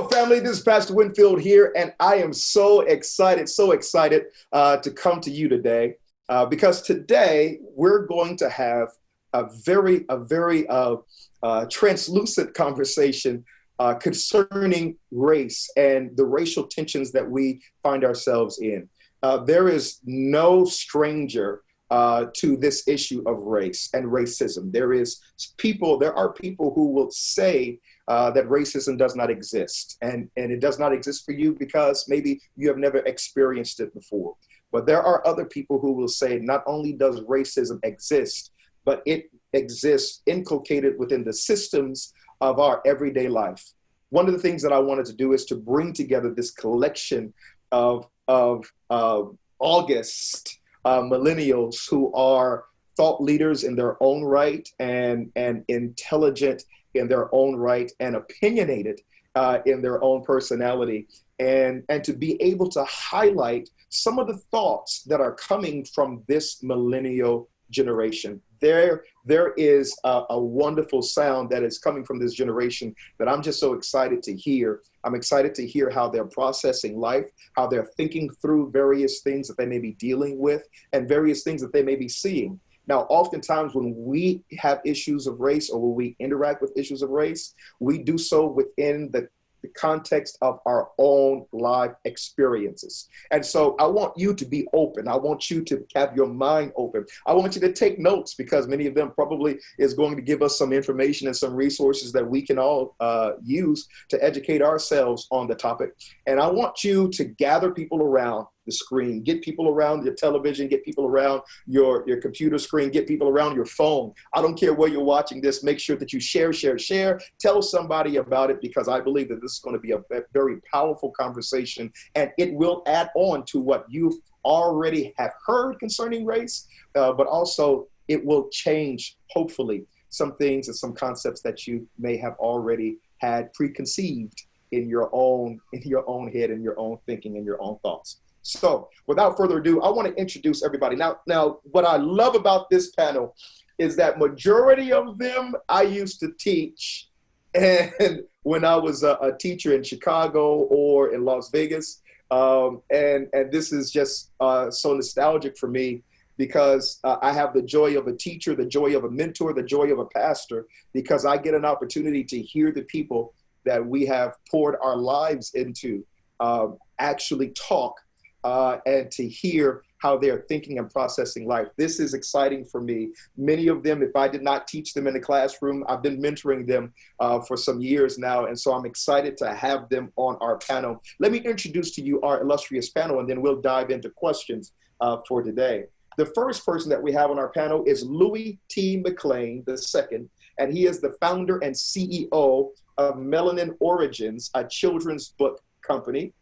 Hello, family. This is Pastor Winfield here, and I am so excited to come to you today because today we're going to have a very translucent conversation concerning race and the racial tensions that we find ourselves in. There is no stranger to this issue of race and racism. There are people who will say that racism does not exist, and it does not exist for you because maybe you have never experienced it before. But there are other people who will say not only does racism exist, but it exists inculcated within the systems of our everyday life. One of the things that I wanted to do is to bring together this collection of August millennials who are thought leaders in their own right and intelligent in their own right and opinionated in their own personality, and to be able to highlight some of the thoughts that are coming from this millennial generation. There is a wonderful sound that is coming from this generation that I'm just so excited to hear. I'm excited to hear how they're processing life, how they're thinking through various things that they may be dealing with and various things that they may be seeing. Now, oftentimes when we have issues of race or when we interact with issues of race, we do so within the context of our own life experiences. And so I want you to be open. I want you to have your mind open. I want you to take notes because many of them probably is going to give us some information and some resources that we can all use to educate ourselves on the topic. And I want you to gather people around the screen, get people around your television, get people around your computer screen, get people around your phone. I don't care where you're watching this. Make sure that you share. Tell somebody about it because I believe that this is going to be a very powerful conversation and it will add on to what you already have heard concerning race, but also it will change, hopefully, some things and some concepts that you may have already had preconceived in your own head and your own thinking and your own thoughts. So without further ado, I want to introduce everybody. Now, what I love about this panel is that majority of them I used to teach and when I was a teacher in Chicago or in Las Vegas. And this is just so nostalgic for me because I have the joy of a teacher, the joy of a mentor, the joy of a pastor, because I get an opportunity to hear the people that we have poured our lives into actually talk and to hear how they're thinking and processing life. This is exciting for me. Many of them, if I did not teach them in the classroom, I've been mentoring them for some years now. And so I'm excited to have them on our panel. Let me introduce to you our illustrious panel, and then we'll dive into questions for today. The first person that we have on our panel is Louis T. McLean II, and he is the founder and CEO of Melanin Origins, a children's book company.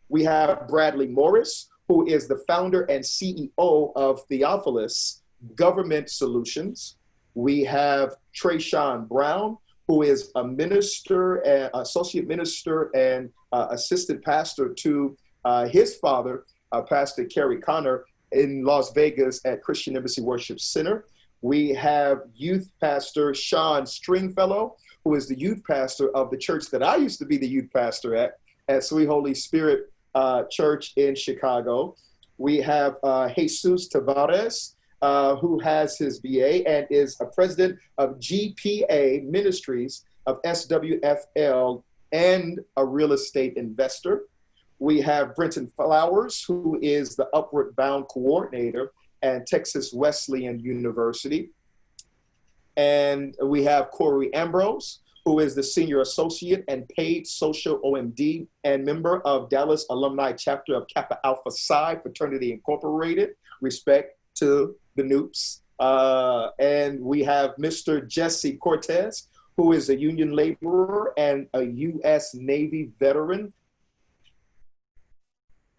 We have Bradley Morris, who is the founder and CEO of Theophilus Government Solutions. We have TraShawn Brown, who is a minister, associate minister, and assistant pastor to his father, Pastor Korey in Las Vegas at Christian Embassy Worship Center. We have youth pastor Shawn Stringfellow, who is the youth pastor of the church that I used to be the youth pastor at Sweet Holy Spirit Church in Chicago. We have Jesus Tavares, who has his BA and is a president of GPA Ministries of SWFL and a real estate investor. We have Brenton Flowers, who is the Upward Bound coordinator at Texas Wesleyan University. And we have Korey Ambrose, who is the senior associate and paid social OMD and member of Dallas Alumni Chapter of Kappa Alpha Psi Fraternity Incorporated. Respect to the Noops. And we have Mr. Jesse Cortez, who is a union laborer and a U.S. Navy veteran,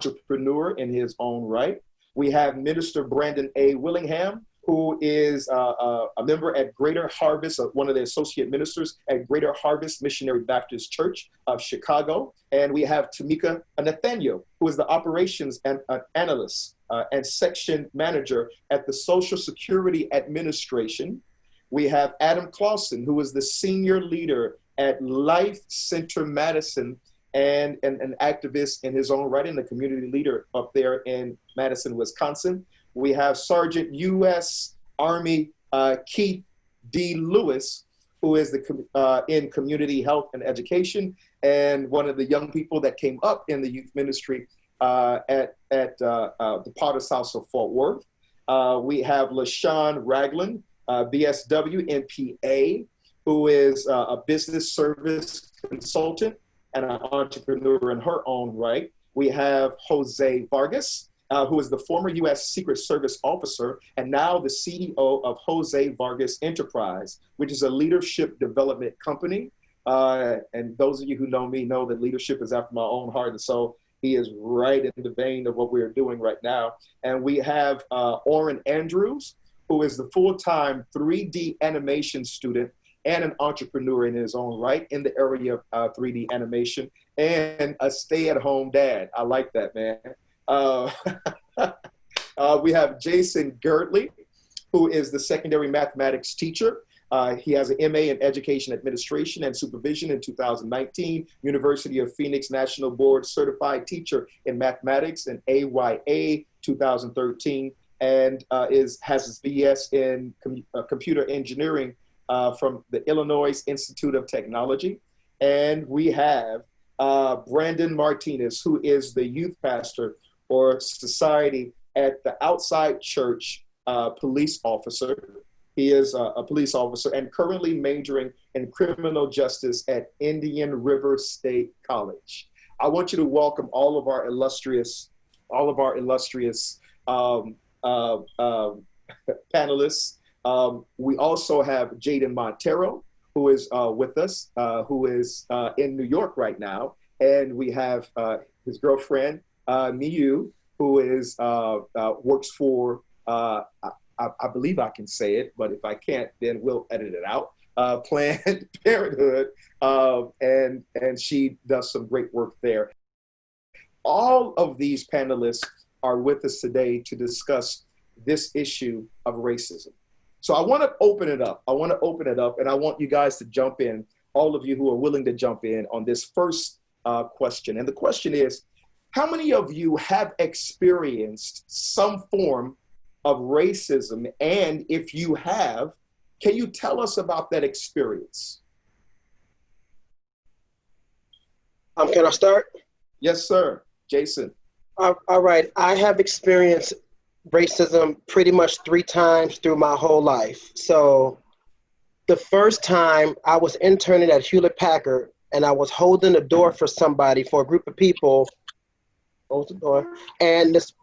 entrepreneur in his own right. We have Minister Brandon A. Willingham, who is a member at Greater Harvest, one of the associate ministers at Greater Harvest Missionary Baptist Church of Chicago. And we have Tamika Nathaniel, who is the operations analyst and section manager at the Social Security Administration. We have Adam Clausen, who is the senior leader at Life Center Madison and an activist in his own right and a community leader up there in Madison, Wisconsin. We have Sergeant U.S. Army Keith D. Lewis, who is in community health and education, and one of the young people that came up in the youth ministry at the Potter's House of Fort Worth. We have LaShawn Ragland, BSW, NPA, who is a business service consultant and an entrepreneur in her own right. We have Jose Vargas, who is the former U.S. Secret Service officer and now the CEO of Jose Vargas Enterprise, which is a leadership development company. And those of you who know me know that leadership is after my own heart. And so he is right in the vein of what we're doing right now. And we have Orrin Andrews, who is the full-time 3D animation student and an entrepreneur in his own right in the area of 3D animation, and a stay-at-home dad. I like that, man. We have Jason Girtley, who is the secondary mathematics teacher. He has an MA in Education Administration and Supervision in 2019, University of Phoenix National Board Certified Teacher in Mathematics and AYA 2013, and has his BS in Computer Engineering from the Illinois Institute of Technology. And we have Brandon Martinez, who is the youth pastor or society at the Outside Church police officer. He is a police officer and currently majoring in criminal justice at Indian River State College. I want you to welcome all of our illustrious panelists. We also have Jadon Montero, who is with us, who is in New York right now. And we have his girlfriend, Miyu, who is works for, I believe I can say it, but if I can't, then we'll edit it out, Planned Parenthood, and she does some great work there. All of these panelists are with us today to discuss this issue of racism. So I want to open it up. And I want you guys to jump in, all of you who are willing to jump in on this first question. And the question is, how many of you have experienced some form of racism? And if you have, can you tell us about that experience? Can I start? Yes, sir. Jason. All right. I have experienced racism pretty much 3 times through my whole life. So the first time I was interning at Hewlett Packard and I was holding the door for somebody, for a group of people, hold the door, and this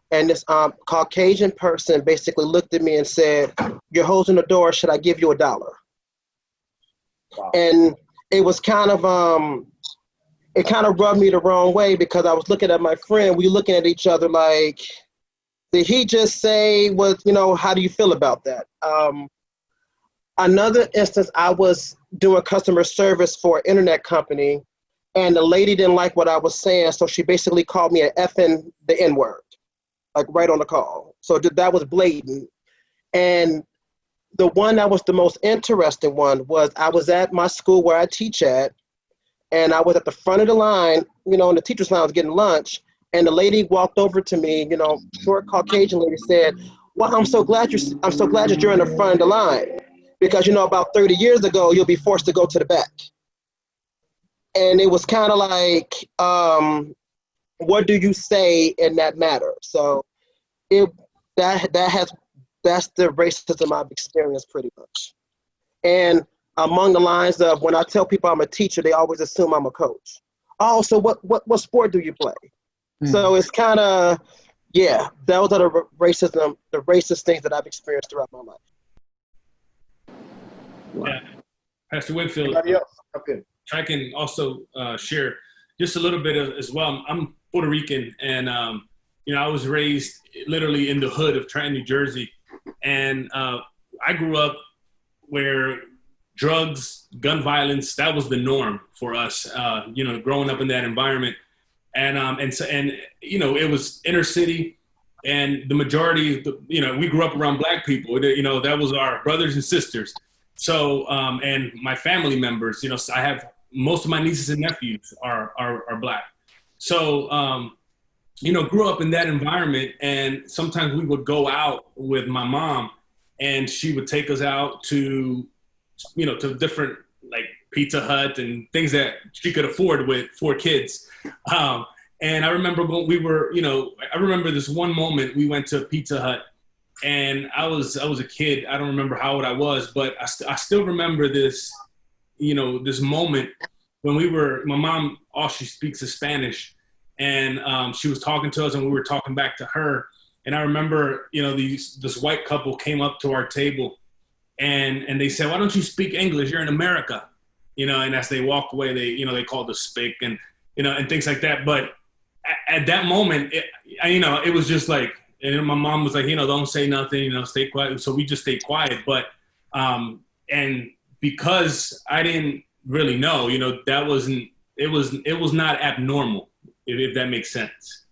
Caucasian person basically looked at me and said, "You're holding the door, should I give you $1?" Wow. And it was kind of rubbed me the wrong way, because I was looking at my friend, we looking at each other like, did he just say, how do you feel about that? Another instance, I was doing customer service for an internet company, and the lady didn't like what I was saying, so she basically called me an effing the N-word, like right on the call. So that was blatant. And the one that was the most interesting one was, I was at my school where I teach at, and I was at the front of the line, in the teacher's lounge getting lunch, and the lady walked over to me, short Caucasian lady, said, "Well, I'm so glad that you're in the front of the line, because about 30 years ago, you'll be forced to go to the back." And it was kind of like, what do you say in that matter? So that's the racism I've experienced pretty much. And among the lines of, when I tell people I'm a teacher, they always assume I'm a coach. Oh, so what sport do you play? Mm-hmm. So it's kind of, those are the racist things that I've experienced throughout my life. Yeah, Pastor Winfield, Anybody else? Okay. I can also share just a little bit as well. I'm Puerto Rican, and I was raised literally in the hood of Trenton, New Jersey, and I grew up where drugs, gun violence, that was the norm for us. Growing up in that environment, and it was inner city, and the majority, we grew up around Black people. That was our brothers and sisters. So, and my family members, I have most of my nieces and nephews are Black. So, grew up in that environment, and sometimes we would go out with my mom, and she would take us out to, to different like Pizza Hut and things that she could afford with 4 kids. And I remember when we were, I remember this one moment we went to Pizza Hut, and I was a kid. I don't remember how old I was, but I still remember this, this moment when my mom, all she speaks is Spanish, and she was talking to us, and we were talking back to her. And I remember, this white couple came up to our table, and they said, "Why don't you speak English? You're in America," And as they walked away, they called us spick and and things like that. But at that moment, it was just like, and my mom was like, don't say nothing, stay quiet. So we just stayed quiet. But and because I didn't really know, that wasn't, it was not abnormal, if that makes sense.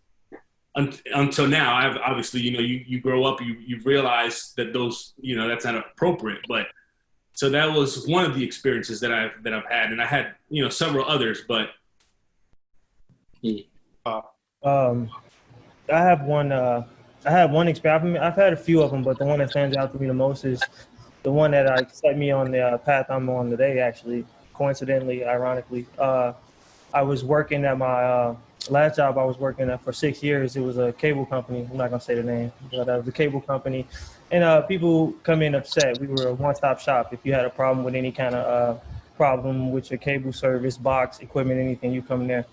Until now, I've obviously, you grow up, you realize that those, that's not appropriate. But so that was one of the experiences that I've had, and I had, several others, but. I have one. I had one experience. I've had a few of them, but the one that stands out to me the most is the one that set me on the path I'm on today. Actually, coincidentally, ironically, I was working at my last job. I was working at for 6 years. It was a cable company. I'm not gonna say the name, but it was a cable company, and people come in upset. We were a one-stop shop. If you had a problem with any kind of problem with your cable service, box, equipment, anything, you come in there.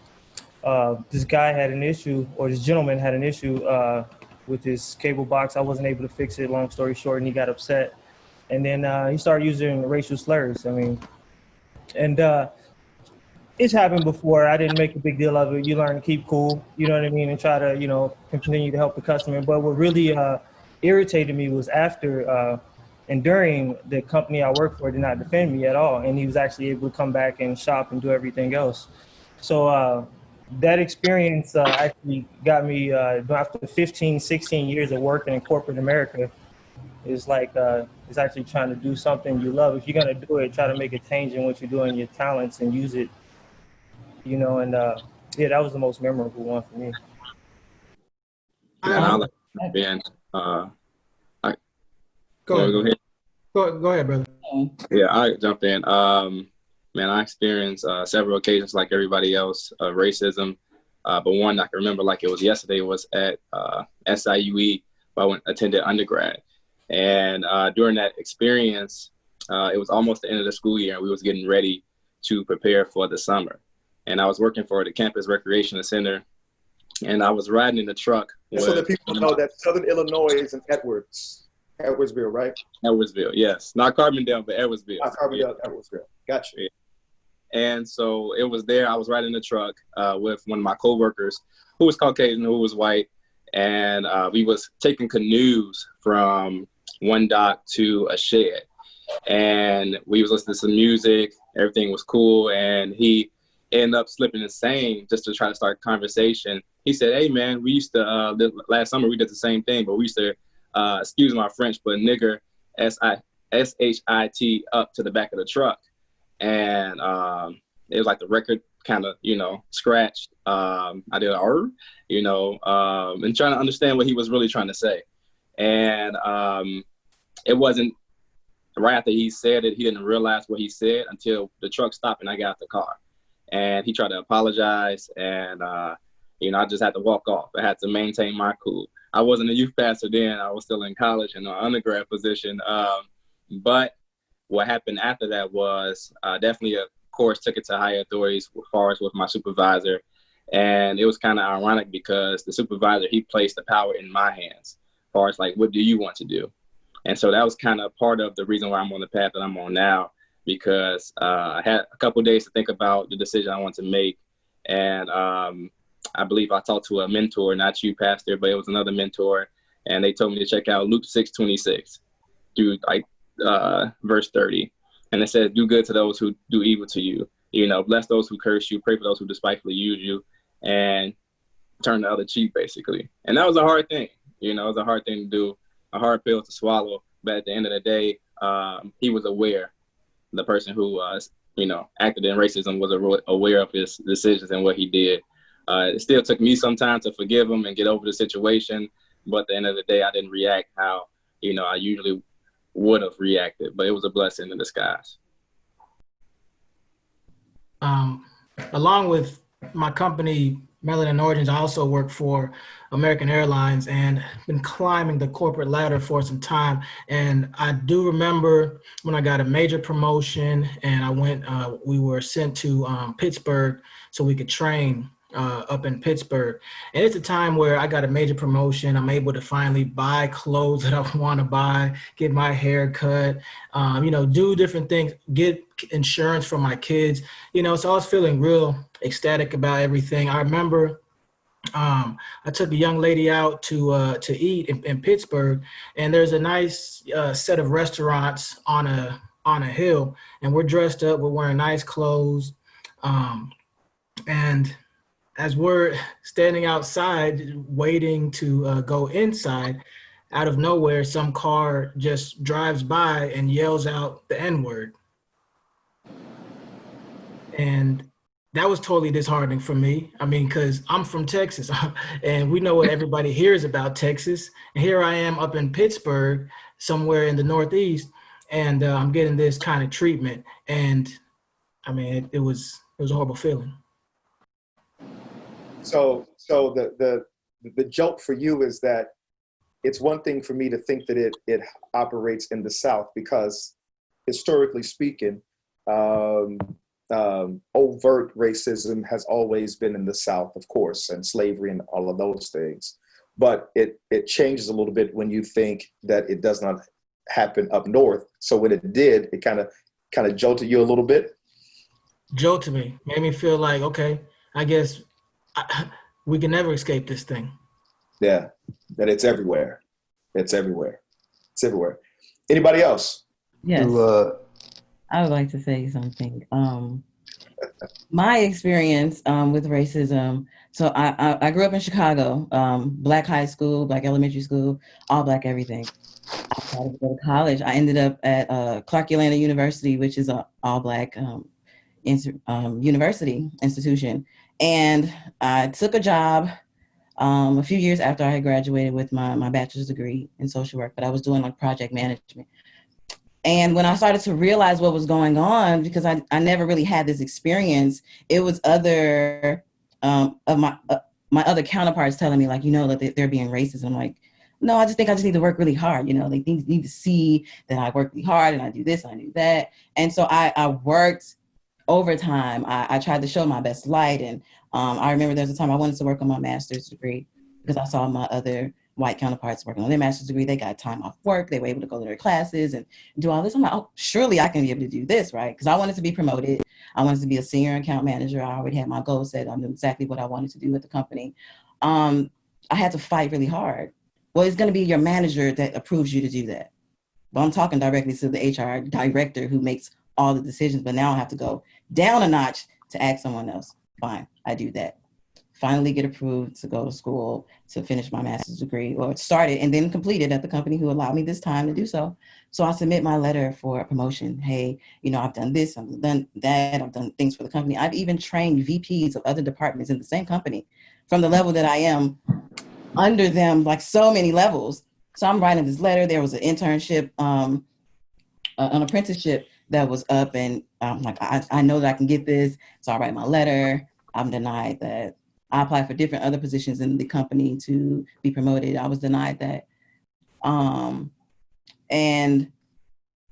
This guy had an issue, or this gentleman had an issue with his cable box. I wasn't able to fix it, long story short, and he got upset. And then he started using racial slurs. It's happened before. I didn't make a big deal of it. You learn to keep cool, you know what I mean, and try to, continue to help the customer. But what really irritated me was after and during, the company I worked for did not defend me at all. And he was actually able to come back and shop and do everything else. So that experience actually got me, after 15, 16 years of working in corporate America, is like, it's actually trying to do something you love. If you're going to do it, try to make a change in what you're doing, your talents, and use it, and that was the most memorable one for me. Yeah, go ahead. Go ahead, brother. Yeah, I jump in. Man, I experienced several occasions like everybody else of racism, but one I can remember like it was yesterday was at SIUE, where I attended undergrad. And during that experience, it was almost the end of the school year, and we was getting ready to prepare for the summer. And I was working for the campus recreation center, and I was riding in the truck. So that people know that Southern Illinois is in Edwardsville, right? Edwardsville, yes. Not Carbondale, but Edwardsville. Not Carbondale, Edwardsville. Gotcha. Yeah. And so it was there. I was riding the truck with one of my coworkers who was Caucasian, who was white. And we was taking canoes from one dock to a shed. And we was listening to some music. Everything was cool. And he ended up slipping and saying, just to try to start a conversation, he said, "Hey, man, we used to, last summer we did the same thing, but we used to, excuse my French, but nigger, S-H-I-T up to the back of the truck." And it was like the record kind of, scratched. I did an and trying to understand what he was really trying to say. And it wasn't right after he said it, he didn't realize what he said until the truck stopped and I got out the car. And he tried to apologize, and I just had to walk off. I had to maintain my cool. I wasn't a youth pastor then. I was still in college in an undergrad position. But what happened after that was definitely, of course, took it to higher authorities as far as with my supervisor. And it was kind of ironic because the supervisor, he placed the power in my hands as far as like, what do you want to do? And so that was kind of part of the reason why I'm on the path that I'm on now, because I had a couple of days to think about the decision I want to make. And I believe I talked to a mentor, not you, Pastor, but it was another mentor. And they told me to check out Luke 6:26 through verse 30. And it says, "Do good to those who do evil to you. Bless those who curse you, pray for those who despitefully use you, and turn the other cheek," basically. And that was a hard thing. It was a hard thing to do, a hard pill to swallow. But at the end of the day, he was aware, the person who acted in racism was aware of his decisions and what he did. It still took me some time to forgive him and get over the situation. But at the end of the day, I didn't react how, I usually would have reacted. But it was a blessing in disguise. Along with my company, Melanin Origins, I also work for American Airlines and been climbing the corporate ladder for some time. And I do remember when I got a major promotion and we were sent to Pittsburgh so we could train up in Pittsburgh. And it's a time where I got a major promotion. I'm able to finally buy clothes that I want to buy, get my hair cut, do different things, get insurance for my kids, so I was feeling real ecstatic about everything. I remember I took a young lady out to eat in Pittsburgh, and there's a nice set of restaurants on a hill, and we're dressed up, we're wearing nice clothes, and as we're standing outside waiting to go inside, out of nowhere, some car just drives by and yells out the N-word. And that was totally disheartening for me. I mean, because I'm from Texas and we know what everybody hears about Texas. And here I am up in Pittsburgh, somewhere in the Northeast, and I'm getting this kind of treatment. And I mean, it was a horrible feeling. So the joke for you is that it's one thing for me to think that it operates in the South because historically speaking, overt racism has always been in the South, of course, and slavery and all of those things. But it changes a little bit when you think that it does not happen up north. So when it did, it kind of jolted you a little bit. Jolted me, made me feel like, okay, I guess we can never escape this thing. Yeah, that it's everywhere. It's everywhere. It's everywhere. Anybody else? Yes. I would like to say something. My experience with racism. So I grew up in Chicago, Black high school, Black elementary school, all Black everything. I tried to go to college. I ended up at Clark Atlanta University, which is an all Black university institution. And I took a job a few years after I had graduated with my bachelor's degree in social work, but I was doing like project management. And when I started to realize what was going on, because I never really had this experience, it was other of my other counterparts telling me like, that they're being racist. I'm like, no, I just think I just need to work really hard. They need to see that I work really hard and I do this, and I do that. And so I worked overtime. I tried to show my best light. And I remember there was a time I wanted to work on my master's degree because I saw my other white counterparts working on their master's degree. They got time off work. They were able to go to their classes and do all this. I'm like, oh, surely I can be able to do this, right? Because I wanted to be promoted. I wanted to be a senior account manager. I already had my goal set. I knew exactly what I wanted to do with the company. I had to fight really hard. Well, it's going to be your manager that approves you to do that. But I'm talking directly to the HR director who makes all the decisions. But now I have to go down a notch to ask someone else. Fine, I do that. Finally get approved to go to school to finish my master's degree, or started and then completed at the company who allowed me this time to do so. So I submit my letter for a promotion. Hey, I've done this, I've done that, I've done things for the company. I've even trained VPs of other departments in the same company from the level that I am under them, like so many levels. So I'm writing this letter. There was an internship, an apprenticeship that was up, and I'm like, I know that I can get this. So I write my letter. I'm denied that. I applied for different other positions in the company to be promoted. I was denied that. And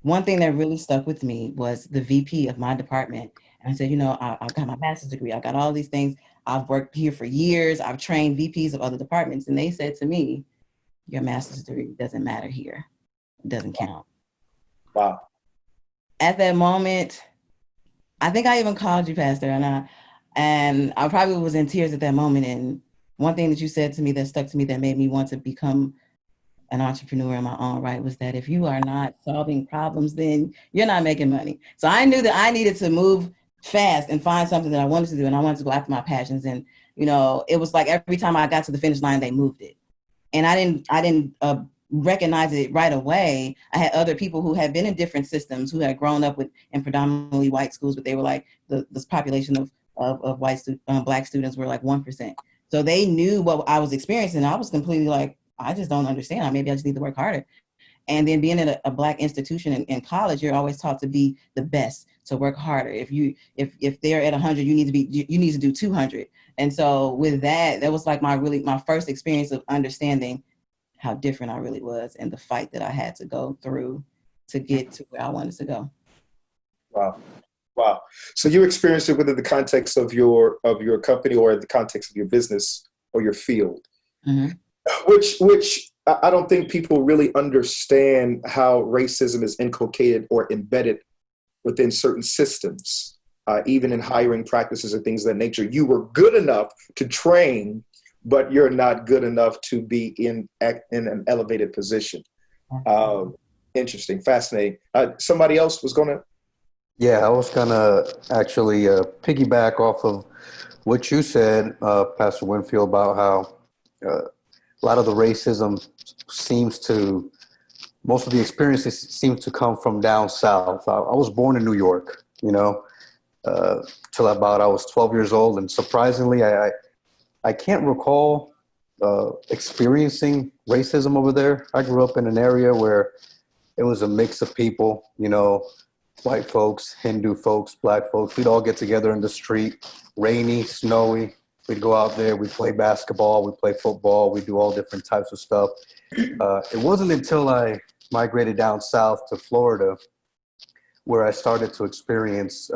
one thing that really stuck with me was the VP of my department. And I said, I got my master's degree. I got all these things. I've worked here for years. I've trained VPs of other departments. And they said to me, your master's degree doesn't matter here. It doesn't count. Wow. At that moment, I think I even called you, Pastor, and I probably was in tears at that moment. And one thing that you said to me that stuck to me that made me want to become an entrepreneur in my own right was that if you are not solving problems, then you're not making money. So I knew that I needed to move fast and find something that I wanted to do. And I wanted to go after my passions. And, it was like every time I got to the finish line, they moved it. And I didn't recognize it right away. I had other people who had been in different systems, who had grown up in predominantly white schools, but they were like, this population of Black students were like 1%. So they knew what I was experiencing. I was completely like, I just don't understand. Maybe I just need to work harder. And then being in a Black institution in college, you're always taught to be the best, to work harder. If they're at 100, you need to do 200. And so with that was like my first experience of understanding how different I really was and the fight that I had to go through to get to where I wanted to go. Wow. So you experienced it within the context of your company or in the context of your business or your field, mm-hmm. which I don't think people really understand how racism is inculcated or embedded within certain systems, even in hiring practices and things of that nature. You were good enough to train, but you're not good enough to be in an elevated position. Interesting, fascinating. Somebody else was going to? Yeah, I was going to actually piggyback off of what you said, Pastor Winfield, about how a lot of the racism most of the experiences seem to come from down south. I was born in New York, till about I was 12 years old. And surprisingly, I can't recall experiencing racism over there. I grew up in an area where it was a mix of people, white folks, Hindu folks, Black folks. We'd all get together in the street, rainy, snowy. We'd go out there, we'd play basketball, we'd play football, we'd do all different types of stuff. It wasn't until I migrated down south to Florida where I started to experience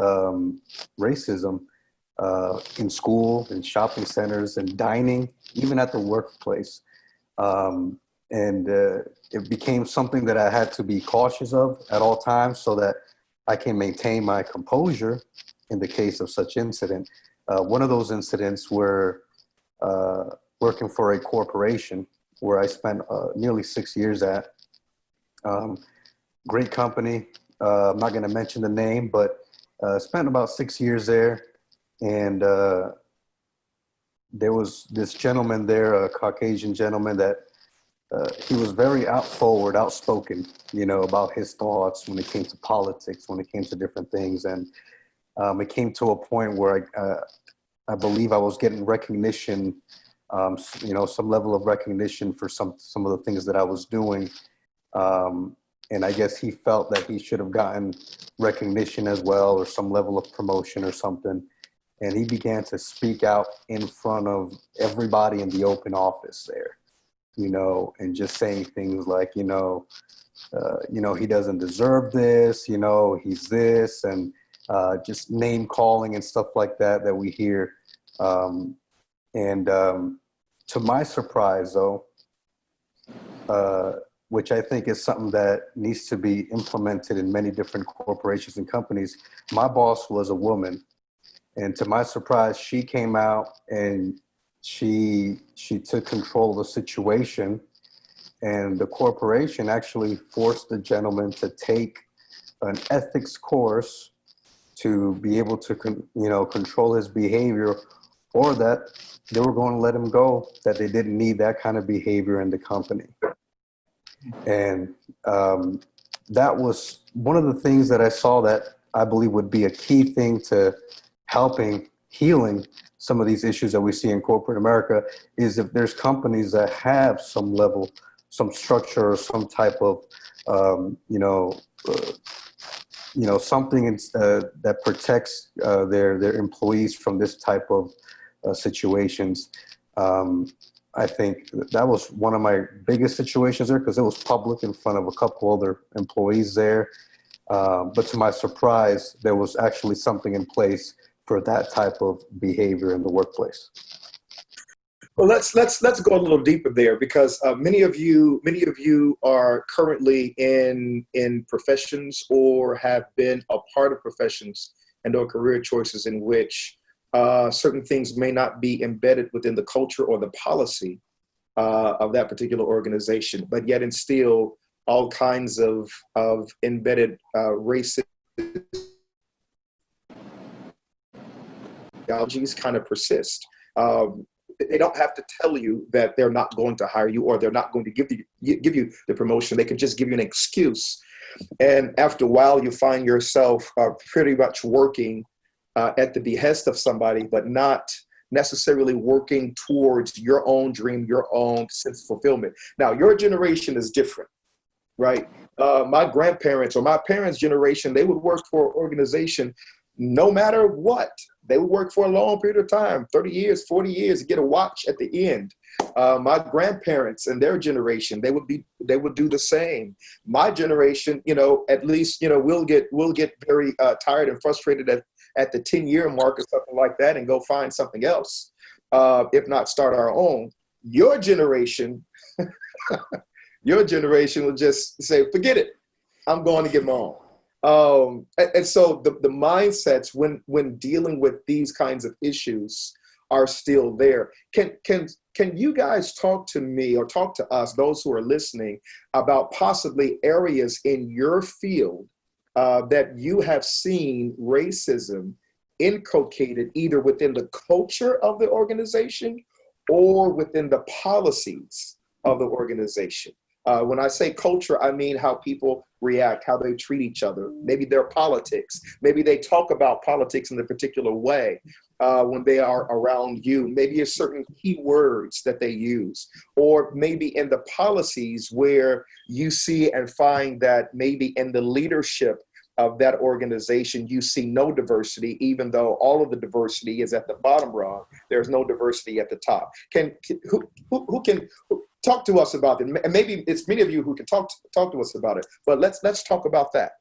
racism in school, in shopping centers, and dining, even at the workplace. It became something that I had to be cautious of at all times so that I can maintain my composure in the case of such incident. One of those incidents were working for a corporation where I spent nearly 6 years at. Great company. I'm not going to mention the name, but spent about 6 years there. And there was this gentleman there, a Caucasian gentleman, that he was very outspoken, about his thoughts when it came to politics, when it came to different things. And it came to a point where I believe I was getting recognition, some level of recognition for some of the things that I was doing. And I guess he felt that he should have gotten recognition as well, or some level of promotion or something. And he began to speak out in front of everybody in the open office there, and just saying things like, he doesn't deserve this, he's this, and just name calling and stuff like that we hear. To my surprise, though, which I think is something that needs to be implemented in many different corporations and companies, my boss was a woman. And to my surprise, she came out and she took control of the situation. And the corporation actually forced the gentleman to take an ethics course to be able to control his behavior, or that they were going to let him go, that they didn't need that kind of behavior in the company. And that was one of the things that I saw that I believe would be a key thing to healing some of these issues that we see in corporate America, is if there's companies that have some level, some structure, or some type of, something that protects their employees from this type of situations. I think that was one of my biggest situations there, because it was public in front of a couple other employees there. But to my surprise, there was actually something in place for that type of behavior in the workplace. Well, let's go a little deeper there, because many of you are currently in professions or have been a part of professions and or career choices in which certain things may not be embedded within the culture or the policy of that particular organization, but yet instill all kinds of embedded racist ideologies kind of persist. they don't have to tell you that they're not going to hire you or they're not going to give you the promotion. They can just give you an excuse. And after a while, you find yourself pretty much working at the behest of somebody, but not necessarily working towards your own dream, your own sense of fulfillment. Now, your generation is different, right? My grandparents or my parents' generation, they would work for an organization no matter what. They would work for a long period of time, 30 years, 40 years, to get a watch at the end. My grandparents and their generation, they would do the same. My generation, at least, we'll get very tired and frustrated at the 10-year mark or something like that and go find something else, if not start our own. Your generation, your generation will just say, forget it, I'm going to get my own. And so the mindsets when dealing with these kinds of issues are still there. Can you guys talk to me or talk to us, those who are listening, about possibly areas in your field that you have seen racism inculcated either within the culture of the organization or within the policies of the organization? When I say culture, I mean how people react, how they treat each other, maybe their politics, maybe they talk about politics in a particular way when they are around you, maybe a certain key words that they use, or maybe in the policies where you see and find that maybe in the leadership of that organization, you see no diversity, even though all of the diversity is at the bottom rung. There's no diversity at the top. Who can talk to us about it? And maybe it's many of you who can talk to us about it, but let's talk about that.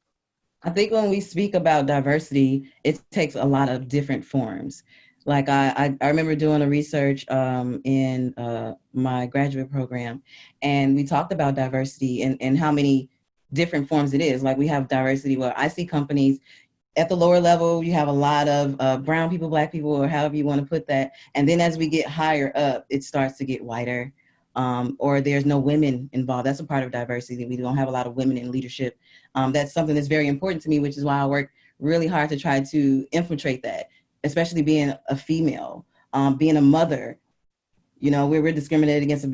I think when we speak about diversity, it takes a lot of different forms. Like I remember doing a research in my graduate program, and we talked about diversity and how many different forms it is. Like we have diversity where I see companies at the lower level, you have a lot of brown people, black people, or however you want to put that. And then as we get higher up, it starts to get whiter. Or there's no women involved. That's a part of diversity. We don't have a lot of women in leadership. That's something that's very important to me, which is why I work really hard to try to infiltrate that, especially being a female, being a mother. We're discriminated against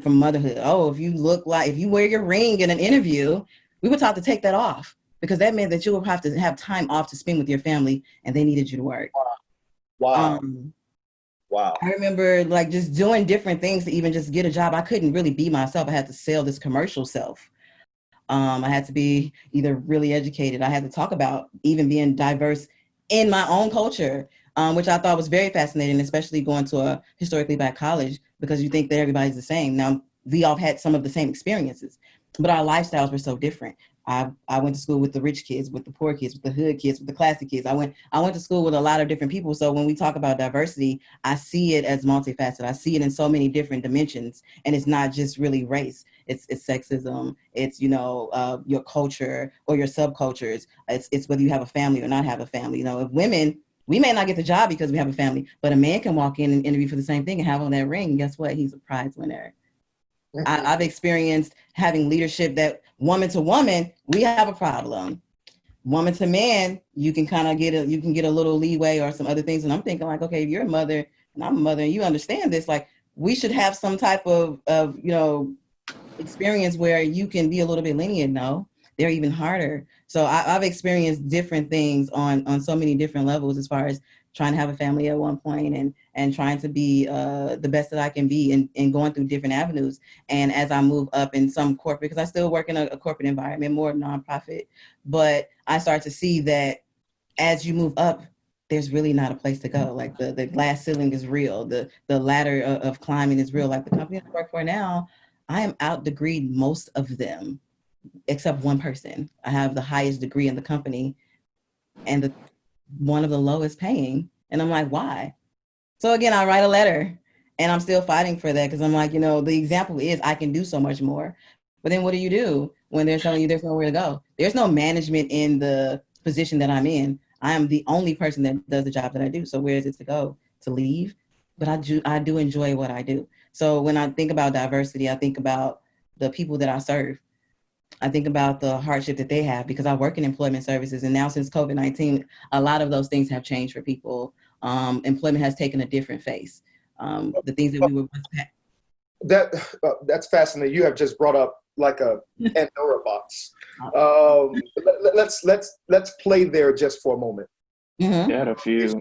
from motherhood. Oh, if you wear your ring in an interview, we were taught to take that off because that meant that you would have to have time off to spend with your family and they needed you to work. Wow. Wow. I remember just doing different things to even just get a job. I couldn't really be myself. I had to sell this commercial self. I had to be either really educated. I had to talk about even being diverse in my own culture, which I thought was very fascinating, especially going to a historically black college, because you think that everybody's the same. Now, we all had some of the same experiences, but our lifestyles were so different. I went to school with the rich kids, with the poor kids, with the hood kids, with the classy kids. I went to school with a lot of different people. So when we talk about diversity, I see it as multifaceted. I see it in so many different dimensions, and it's not just really race. It's sexism. It's your culture or your subcultures. It's whether you have a family or not have a family. If women, we may not get the job because we have a family, but a man can walk in and interview for the same thing and have on that ring. And guess what? He's a prize winner. I've experienced having leadership that woman to woman, we have a problem. Woman to man, you can kind of get a little leeway or some other things. And I'm thinking okay, if you're a mother and I'm a mother and you understand this, we should have some type of experience where you can be a little bit lenient. No, they're even harder. So I've experienced different things on so many different levels as far as trying to have a family at one point and trying to be the best that I can be and going through different avenues. And as I move up in some corporate, because I still work in a corporate environment, more nonprofit, but I start to see that as you move up, there's really not a place to go. The glass ceiling is real. The ladder of climbing is real. Like the company I work for now, I am out degreed most of them, except one person. I have the highest degree in the company and one of the lowest paying. And I'm like, why? So again, I write a letter and I'm still fighting for that because I'm like, the example is I can do so much more. But then what do you do when they're telling you there's nowhere to go? There's no management in the position that I'm in. I am the only person that does the job that I do. So where is it to go? To leave? But I do enjoy what I do. So when I think about diversity, I think about the people that I serve. I think about the hardship that they have because I work in employment services. And now since COVID-19, a lot of those things have changed for people. Employment has taken a different face. the things that we were That's fascinating. You have just brought up like a Pandora box. Let's play there just for a moment. Mm-hmm. Yeah, a few.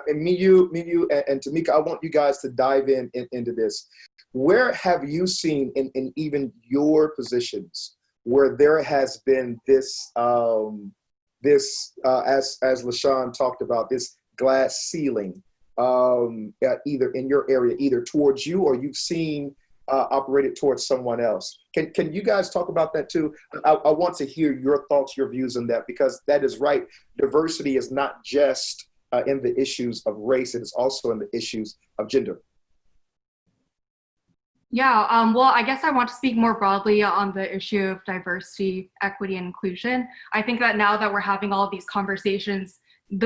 And me, you, and Tamika, I want you guys to dive into this. Where have you seen in even your positions where there has been this, as LaShawn talked about, this glass ceiling, either in your area, either towards you or you've seen operated towards someone else? Can you guys talk about that too? I want to hear your thoughts, your views on that, because that is right. Diversity is not just in the issues of race, it is also in the issues of gender. Yeah, well, I guess I want to speak more broadly on the issue of diversity, equity, and inclusion. I think that now that we're having all of these conversations,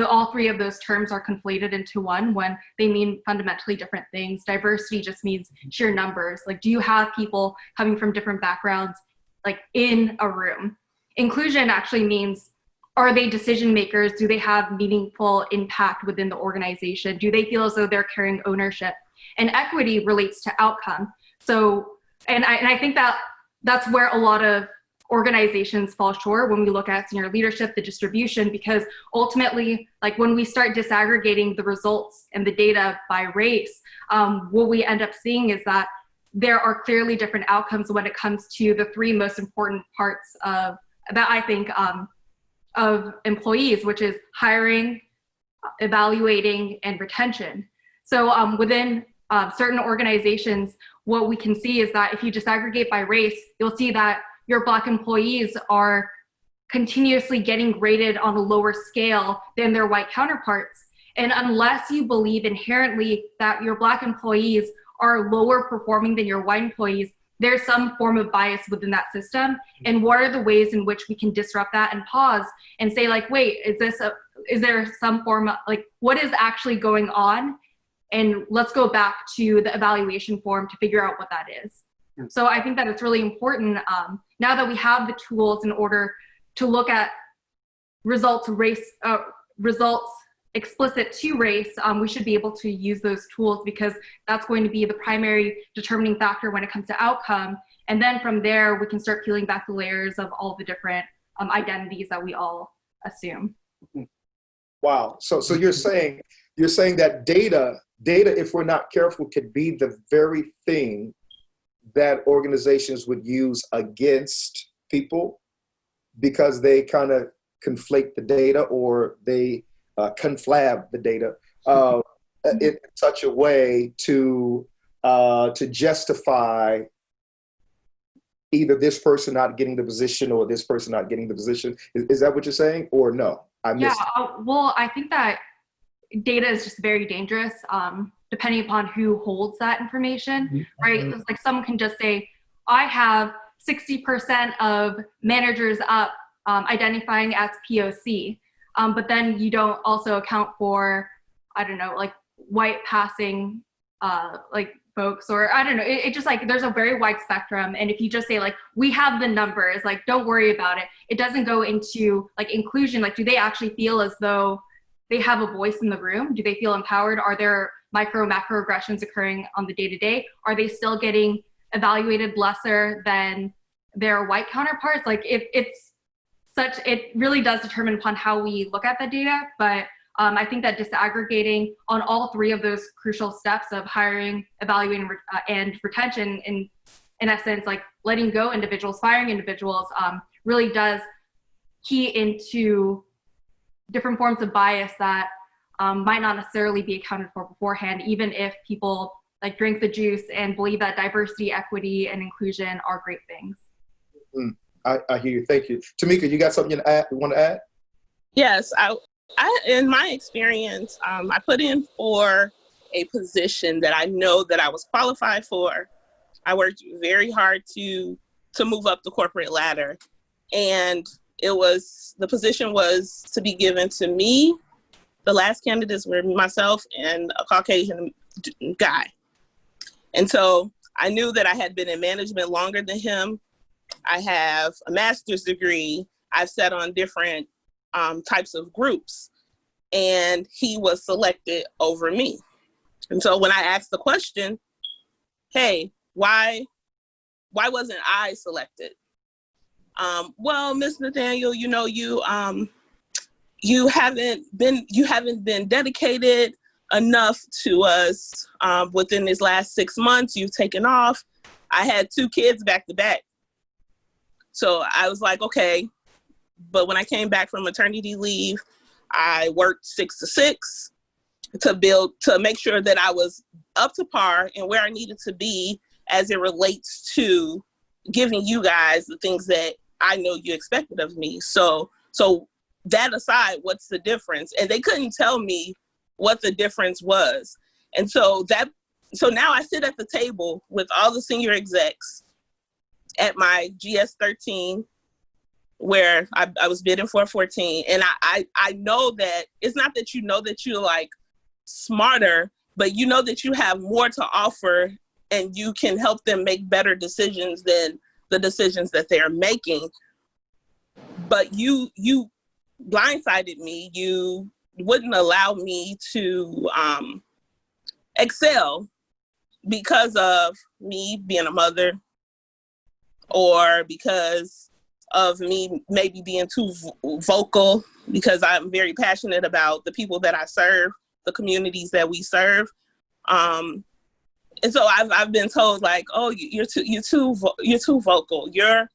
all three of those terms are conflated into one when they mean fundamentally different things. Diversity just means sheer numbers. Like, do you have people coming from different backgrounds, like, in a room? Inclusion actually means, are they decision makers? Do they have meaningful impact within the organization? Do they feel as though they're carrying ownership? And equity relates to outcome. So, and I think that that's where a lot of organizations fall short when we look at senior leadership, the distribution, because ultimately, like, when we start disaggregating the results and the data by race, what we end up seeing is that there are clearly different outcomes when it comes to the three most important parts of that, I think, of employees, which is hiring, evaluating, and retention. So within certain organizations, what we can see is that if you disaggregate by race, you'll see that your Black employees are continuously getting graded on a lower scale than their white counterparts. And unless you believe inherently that your Black employees are lower performing than your white employees, there's some form of bias within that system. And what are the ways in which we can disrupt that and pause and say, like, wait, is there some form of, like, what is actually going on? And let's go back to the evaluation form to figure out what that is. So I think that it's really important now that we have the tools in order to look at results explicit to race, we should be able to use those tools because that's going to be the primary determining factor when it comes to outcome. And then from there, we can start peeling back the layers of all the different identities that we all assume. Wow. So you're saying that data, if we're not careful, could be the very thing that organizations would use against people because they kind of conflate the data or they conflab the data in such a way to justify either this person not getting the position or this person not getting the position. Is that what you're saying, or no? Well, I think that data is just very dangerous depending upon who holds that information, right? It's like someone can just say, I have 60% of managers up identifying as POC, but then you don't also account for, I don't know, like white passing like folks, or I don't know, it just like, there's a very wide spectrum. And if you just say like, we have the numbers, like, don't worry about it. It doesn't go into like inclusion. Like, do they actually feel as though they have a voice in the room? Do they feel empowered? Are there macro aggressions occurring on the day-to-day? Are they still getting evaluated lesser than their white counterparts? Like, it really does determine upon how we look at the data. But I think that disaggregating on all three of those crucial steps of hiring, evaluating, and retention, in essence, like letting go individuals, firing individuals, really does key into different forms of bias that might not necessarily be accounted for beforehand, even if people like drink the juice and believe that diversity, equity, and inclusion are great things. I hear you. Thank you. Tamika, you got something you want to add? Yes, I in my experience, I put in for a position that I know that I was qualified for. I worked very hard to move up the corporate ladder, and the position was to be given to me. The last candidates were myself and a Caucasian guy. And so I knew that I had been in management longer than him. I have a master's degree. I've sat on different types of groups, and he was selected over me. And so when I asked the question, hey, why wasn't I selected? Well, Miss Nathaniel, you know, you haven't been dedicated enough to us within these last 6 months. You've taken off. I had 2 kids back to back. So I was like, okay. But when I came back from maternity leave, I worked 6 to 6 to make sure that I was up to par and where I needed to be as it relates to giving you guys the things that I know you expected of me. So that aside, what's the difference? And they couldn't tell me what the difference was. And so now I sit at the table with all the senior execs at my GS13, where I was bidding for 14. And I know that it's not that you know that you're like smarter, but you know that you have more to offer and you can help them make better decisions than the decisions that they're making. But you blindsided me. You wouldn't allow me to excel because of me being a mother, or because of me maybe being too vocal, because I'm very passionate about the people that I serve, the communities that we serve. And so I've been told, like, oh, you're too vocal, you're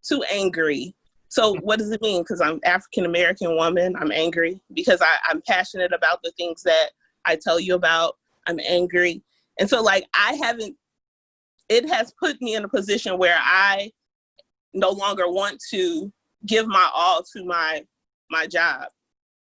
too angry. So what does it mean? Because I'm African-American woman, I'm angry. Because I'm passionate about the things that I tell you about, I'm angry. And so, like, it has put me in a position where I no longer want to give my all to my job,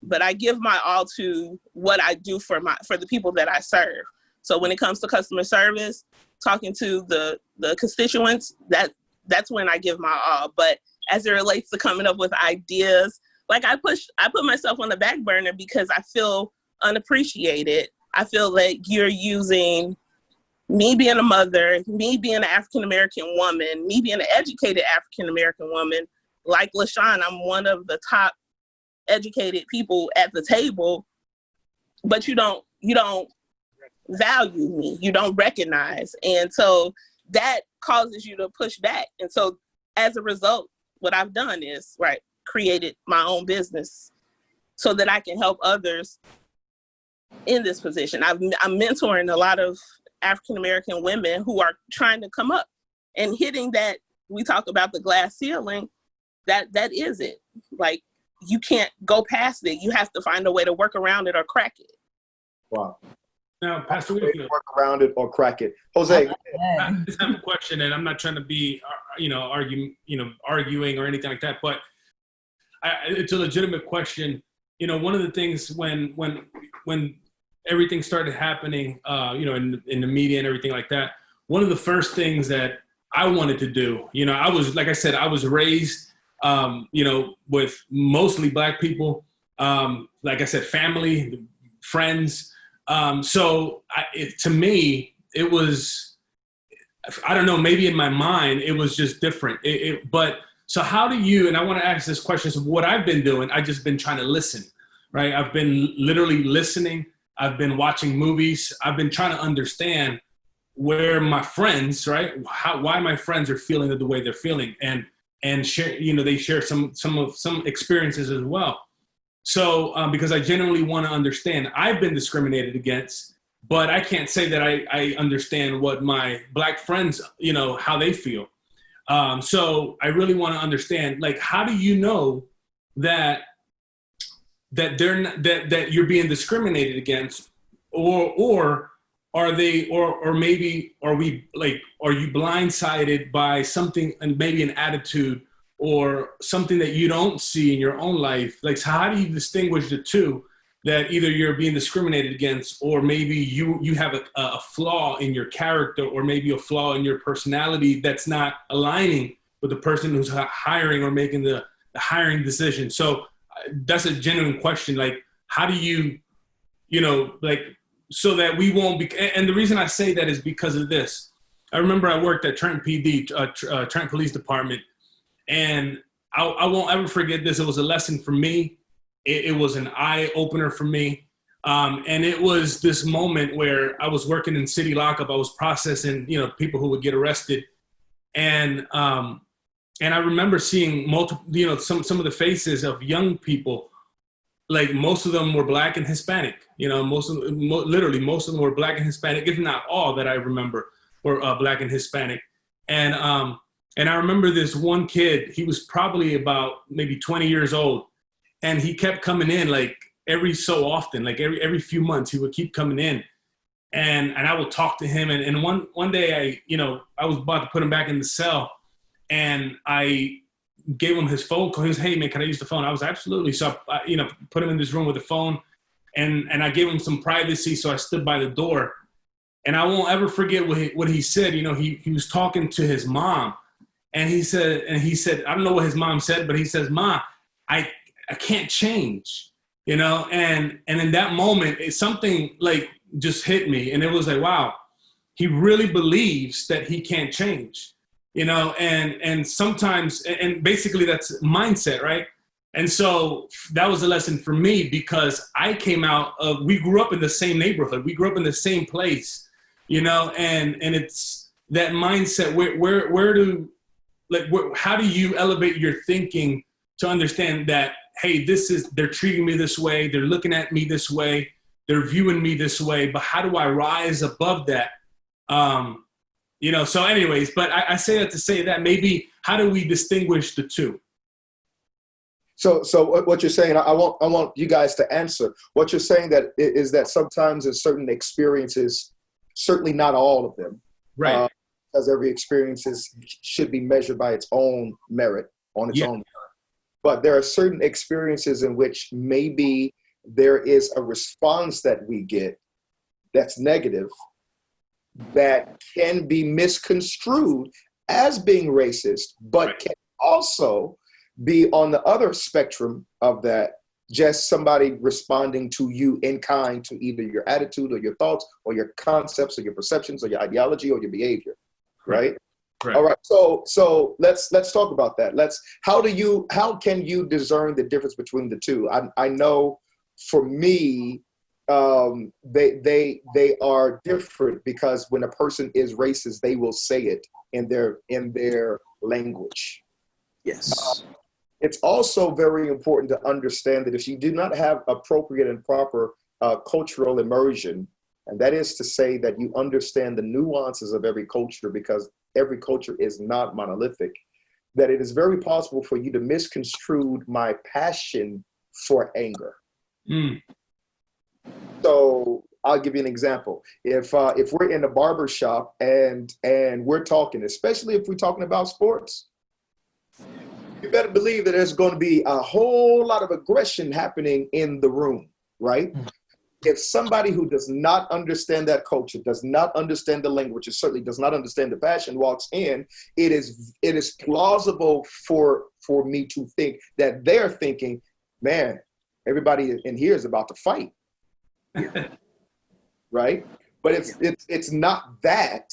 but I give my all to what I do for the people that I serve. So when it comes to customer service, talking to the constituents, that's when I give my all. But as it relates to coming up with ideas, like I put myself on the back burner because I feel unappreciated. I feel like you're using me being a mother, me being an African-American woman, me being an educated African-American woman, like LaShawn, I'm one of the top educated people at the table, but you don't value me, you don't recognize. And so that causes you to push back. And so as a result, what I've done is, created my own business so that I can help others in this position. I'm mentoring a lot of African-American women who are trying to come up and hitting that, we talk about the glass ceiling, that is it. Like, you can't go past it. You have to find a way to work around it or crack it. Wow. Now, Pastor Winfield, work around it or crack it. Jose. I just have a question, and I'm not trying to be, arguing or anything like that, but it's a legitimate question. You know, one of the things when everything started happening, in the media and everything like that, one of the first things that I wanted to do, I was, like I said, I was raised, with mostly Black people, like I said, family, friends. To me, it was, I don't know, maybe in my mind, it was just different. But so how do you, and I want to ask this question, so what I've been doing, I've just been trying to listen, right? I've been literally listening. I've been watching movies. I've been trying to understand where my friends, right? Why my friends are feeling the way they're feeling, and share, they share some experiences as well. So, because I genuinely want to understand, I've been discriminated against, but I can't say that I understand what my Black friends, how they feel. So I really want to understand, like, how do you know that they're not, that you're being discriminated against, or are they, or maybe are you blindsided by something, and maybe an attitude or something that you don't see in your own life? Like, so how do you distinguish the two, that either you're being discriminated against, or maybe you have a flaw in your character, or maybe a flaw in your personality that's not aligning with the person who's hiring or making the hiring decision? So that's a genuine question. Like, how do you, so that we won't be, and the reason I say that is because of this. I remember I worked at Trenton PD, Trenton Police Department, and I won't ever forget this. It was a lesson for me. It was an eye opener for me. And it was this moment where I was working in city lockup. I was processing, people who would get arrested. And I remember seeing multiple, some of the faces of young people. Like most of them were Black and Hispanic. Literally most of them were Black and Hispanic, if not all that I remember were Black and Hispanic. And I remember this one kid. He was probably about maybe 20 years old, and he kept coming in like every so often, like every few months, he would keep coming in, and I would talk to him. And one day I was about to put him back in the cell, and I gave him his phone call. He was, "Hey man, can I use the phone?" I was, "Absolutely." So I put him in this room with the phone, and I gave him some privacy. So I stood by the door, and I won't ever forget what he said. He was talking to his mom, and he said, I don't know what his mom said, but he says, "Ma, I can't change." And in that moment, something like just hit me, and it was like, wow, he really believes that he can't change, and sometimes, and basically that's mindset, right? And so that was a lesson for me, because I came out of, we grew up in the same neighborhood, we grew up in the same place, and it's that mindset. How do you elevate your thinking to understand that, hey, they're treating me this way, they're looking at me this way, they're viewing me this way, but how do I rise above that? So anyways, but I say that to say that maybe how do we distinguish the two? So what you're saying, I want you guys to answer. What you're saying that is that sometimes in certain experiences, certainly not all of them, right? Because every experience should be measured by its own merit, on its own merit. But there are certain experiences in which maybe there is a response that we get that's negative, that can be misconstrued as being racist, but can also be on the other spectrum of that, just somebody responding to you in kind to either your attitude or your thoughts or your concepts or your perceptions or your ideology or your behavior, right? Right. All right. So let's talk about that. How can you discern the difference between the two? I know for me, they are different, because when a person is racist, they will say it in their language. Yes. It's also very important to understand that if you do not have appropriate and proper cultural immersion, and that is to say that you understand the nuances of every culture, because every culture is not monolithic, that it is very possible for you to misconstrue my passion for anger. So I'll give you an example. If we're in a barber shop and we're talking, especially if we're talking about sports, you better believe that there's going to be a whole lot of aggression happening in the room, right? If somebody who does not understand that culture, does not understand the language, and certainly does not understand the passion walks in, it is plausible for me to think that they're thinking, man, everybody in here is about to fight. Right? But it's not that,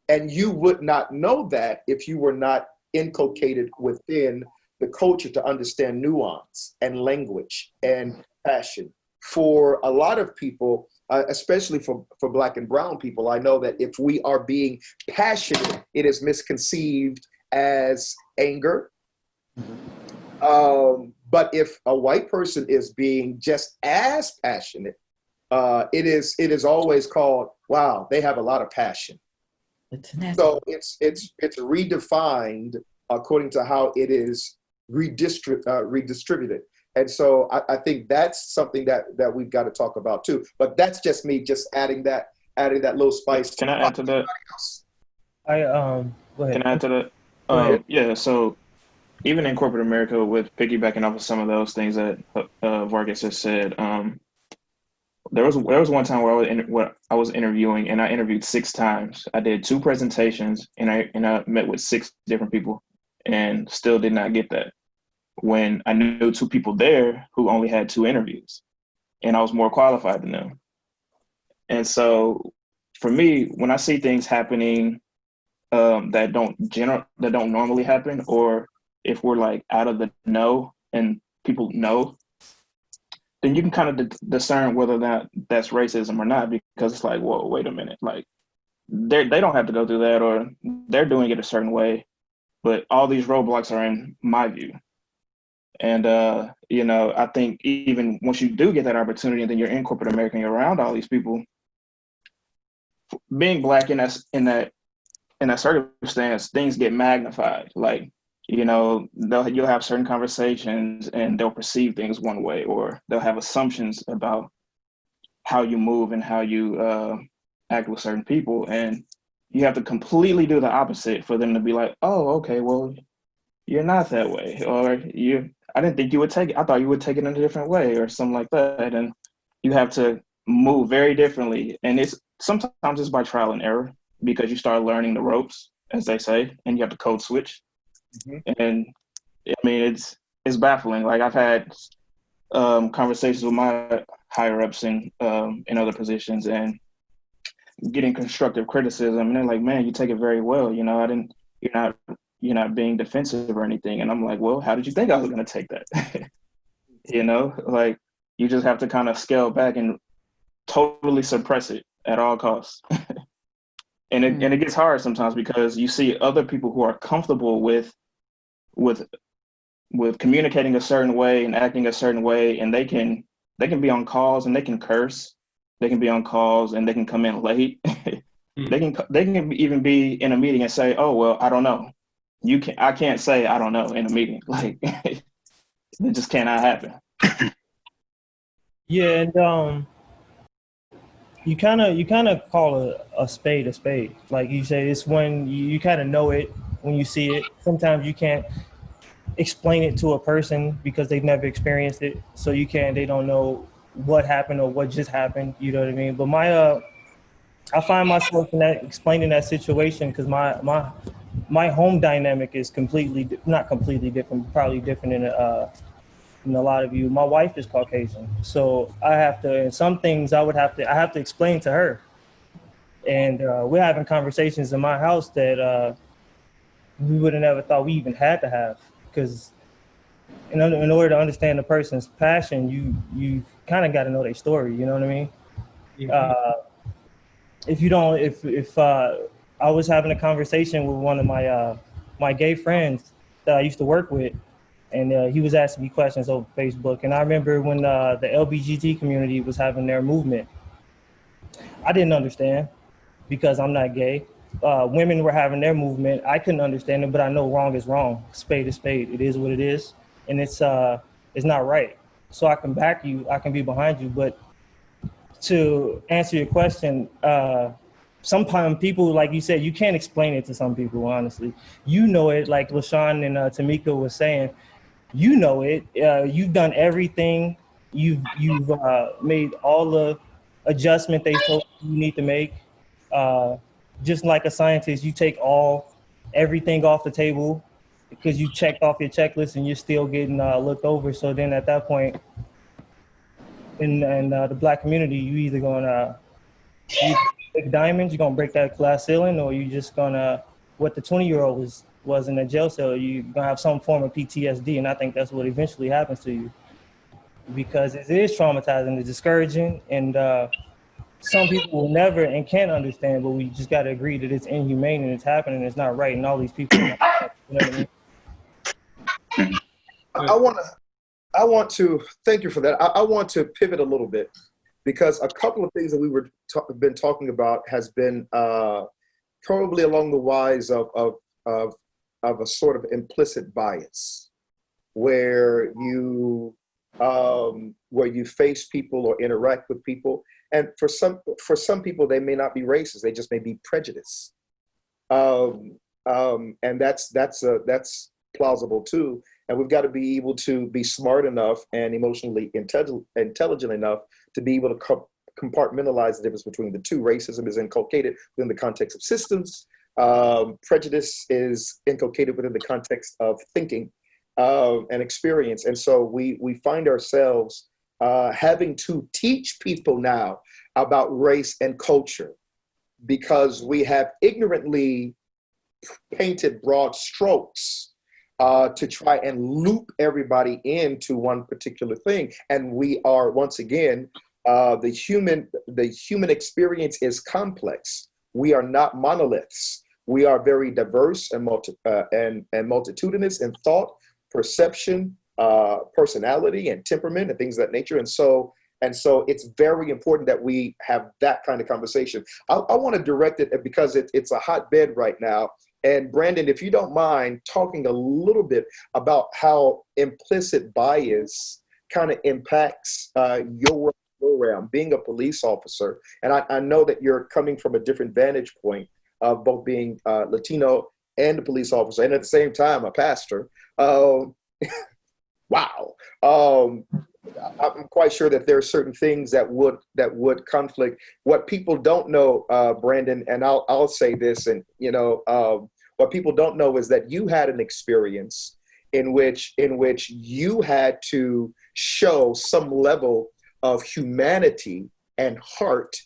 and you would not know that if you were not inculcated within the culture to understand nuance and language and passion. For a lot of people, especially for Black and brown people, I know that if we are being passionate, it is misconceived as anger. But if a white person is being just as passionate, it is always called, wow, they have a lot of passion. So it's redefined according to how it is redistributed. And so I think that's something that we've got to talk about too. But that's just me just adding that little spice. Can I add to that? Go ahead. Can I add to that? Yeah, so even in corporate America, with piggybacking off of some of those things that Vargas has said, there was one time where I was interviewing, and I interviewed 6 times. I did 2 presentations, and I met with 6 different people, and still did not get that. When I knew 2 people there who only had 2 interviews, and I was more qualified than them. And so, for me, when I see things happening that don't normally happen, or if we're like out of the know and people know, then you can kind of discern whether that's racism or not, because it's like, whoa, wait a minute, like they don't have to go through that, or they're doing it a certain way, but all these roadblocks are in my view. And I think even once you do get that opportunity, and then you're in corporate America and you're around all these people, being Black in that circumstance, things get magnified. Like, you'll have certain conversations and they'll perceive things one way, or they'll have assumptions about how you move and how you act with certain people. And you have to completely do the opposite for them to be like, oh, okay, well, you're not that way. Or I didn't think you would take it. I thought you would take it in a different way, or something like that. And you have to move very differently. And sometimes it's by trial and error, because you start learning the ropes, as they say, and you have to code switch. Mm-hmm. And I mean, it's baffling. Like, I've had conversations with my higher ups in other positions, and getting constructive criticism, and they're like, man, you take it very well. You're not being defensive or anything. And I'm like, well, how did you think I was going to take that? Like, you just have to kind of scale back and totally suppress it at all costs. And it gets hard sometimes, because you see other people who are comfortable with communicating a certain way and acting a certain way, and they can be on calls and they can curse. They can be on calls and they can come in late. They can even be in a meeting and say, oh, well, I don't know. I can't say I don't know in a meeting. Like, it just cannot happen. Yeah, and you kind of call a spade a spade. Like you say, it's when you kind of know it when you see it. Sometimes you can't explain it to a person because they've never experienced it, so they don't know what happened or what just happened. You know what I mean? But I find myself explaining that situation because my home dynamic is not completely different, probably different than a lot of you. My wife is Caucasian, so I have to. Some things I have to explain to her, and we're having conversations in my house that we would have never thought we even had to have, because in order to understand the person's passion, you kind of got to know their story. You know what I mean? Mm-hmm. If I was having a conversation with one of my gay friends that I used to work with, and he was asking me questions over Facebook. And I remember when the LGBT community was having their movement, I didn't understand because I'm not gay. Women were having their movement. I couldn't understand it, but I know wrong is wrong. Spade is spade. It is what it is, and it's not right. So I can back you. I can be behind you. But to answer your question, sometimes people, like you said, you can't explain it to some people. Honestly, you know it. Like LaShawn and Tamika was saying, you know it. You've done everything. You've made all the adjustment they told you need to make. Just like a scientist, you take everything off the table because you checked off your checklist and you're still getting looked over. So then at that point, in the Black community, you either gonna break diamonds, you're gonna break that glass ceiling, or you just gonna, what the 20-year-old was in a jail cell, you're gonna have some form of PTSD. And I think that's what eventually happens to you, because it is traumatizing, it's discouraging, and some people will never and can't understand, but we just got to agree that it's inhumane and it's happening, and it's not right, and all these people are not, you know what I mean? I want to thank you for that. I want to pivot a little bit, because a couple of things that we been talking about has been probably along the lines of a sort of implicit bias, where you face people or interact with people. And for some people, they may not be racist; they just may be prejudiced, and that's plausible too. And we've got to be able to be smart enough and emotionally intelligent enough to be able to compartmentalize the difference between the two. Racism is inculcated within the context of systems. Prejudice is inculcated within the context of thinking and experience. And so we find ourselves having to teach people now about race and culture, because we have ignorantly painted broad strokes to try and loop everybody into one particular thing. And we are, once again, the human experience is complex. We are not monoliths. We are very diverse and multitudinous in thought, perception, personality, and temperament, and things of that nature. And so it's very important that we have that kind of conversation. I want to direct it because it's a hotbed right now. And Brandon, if you don't mind talking a little bit about how implicit bias kind of impacts your work around being a police officer. And I know that you're coming from a different vantage point of both being Latino and a police officer, and at the same time, a pastor. Wow. I'm quite sure that there are certain things that would conflict. What people don't know, Brandon, and I'll say this, and what people don't know is that you had an experience in which you had to show some level of humanity and heart,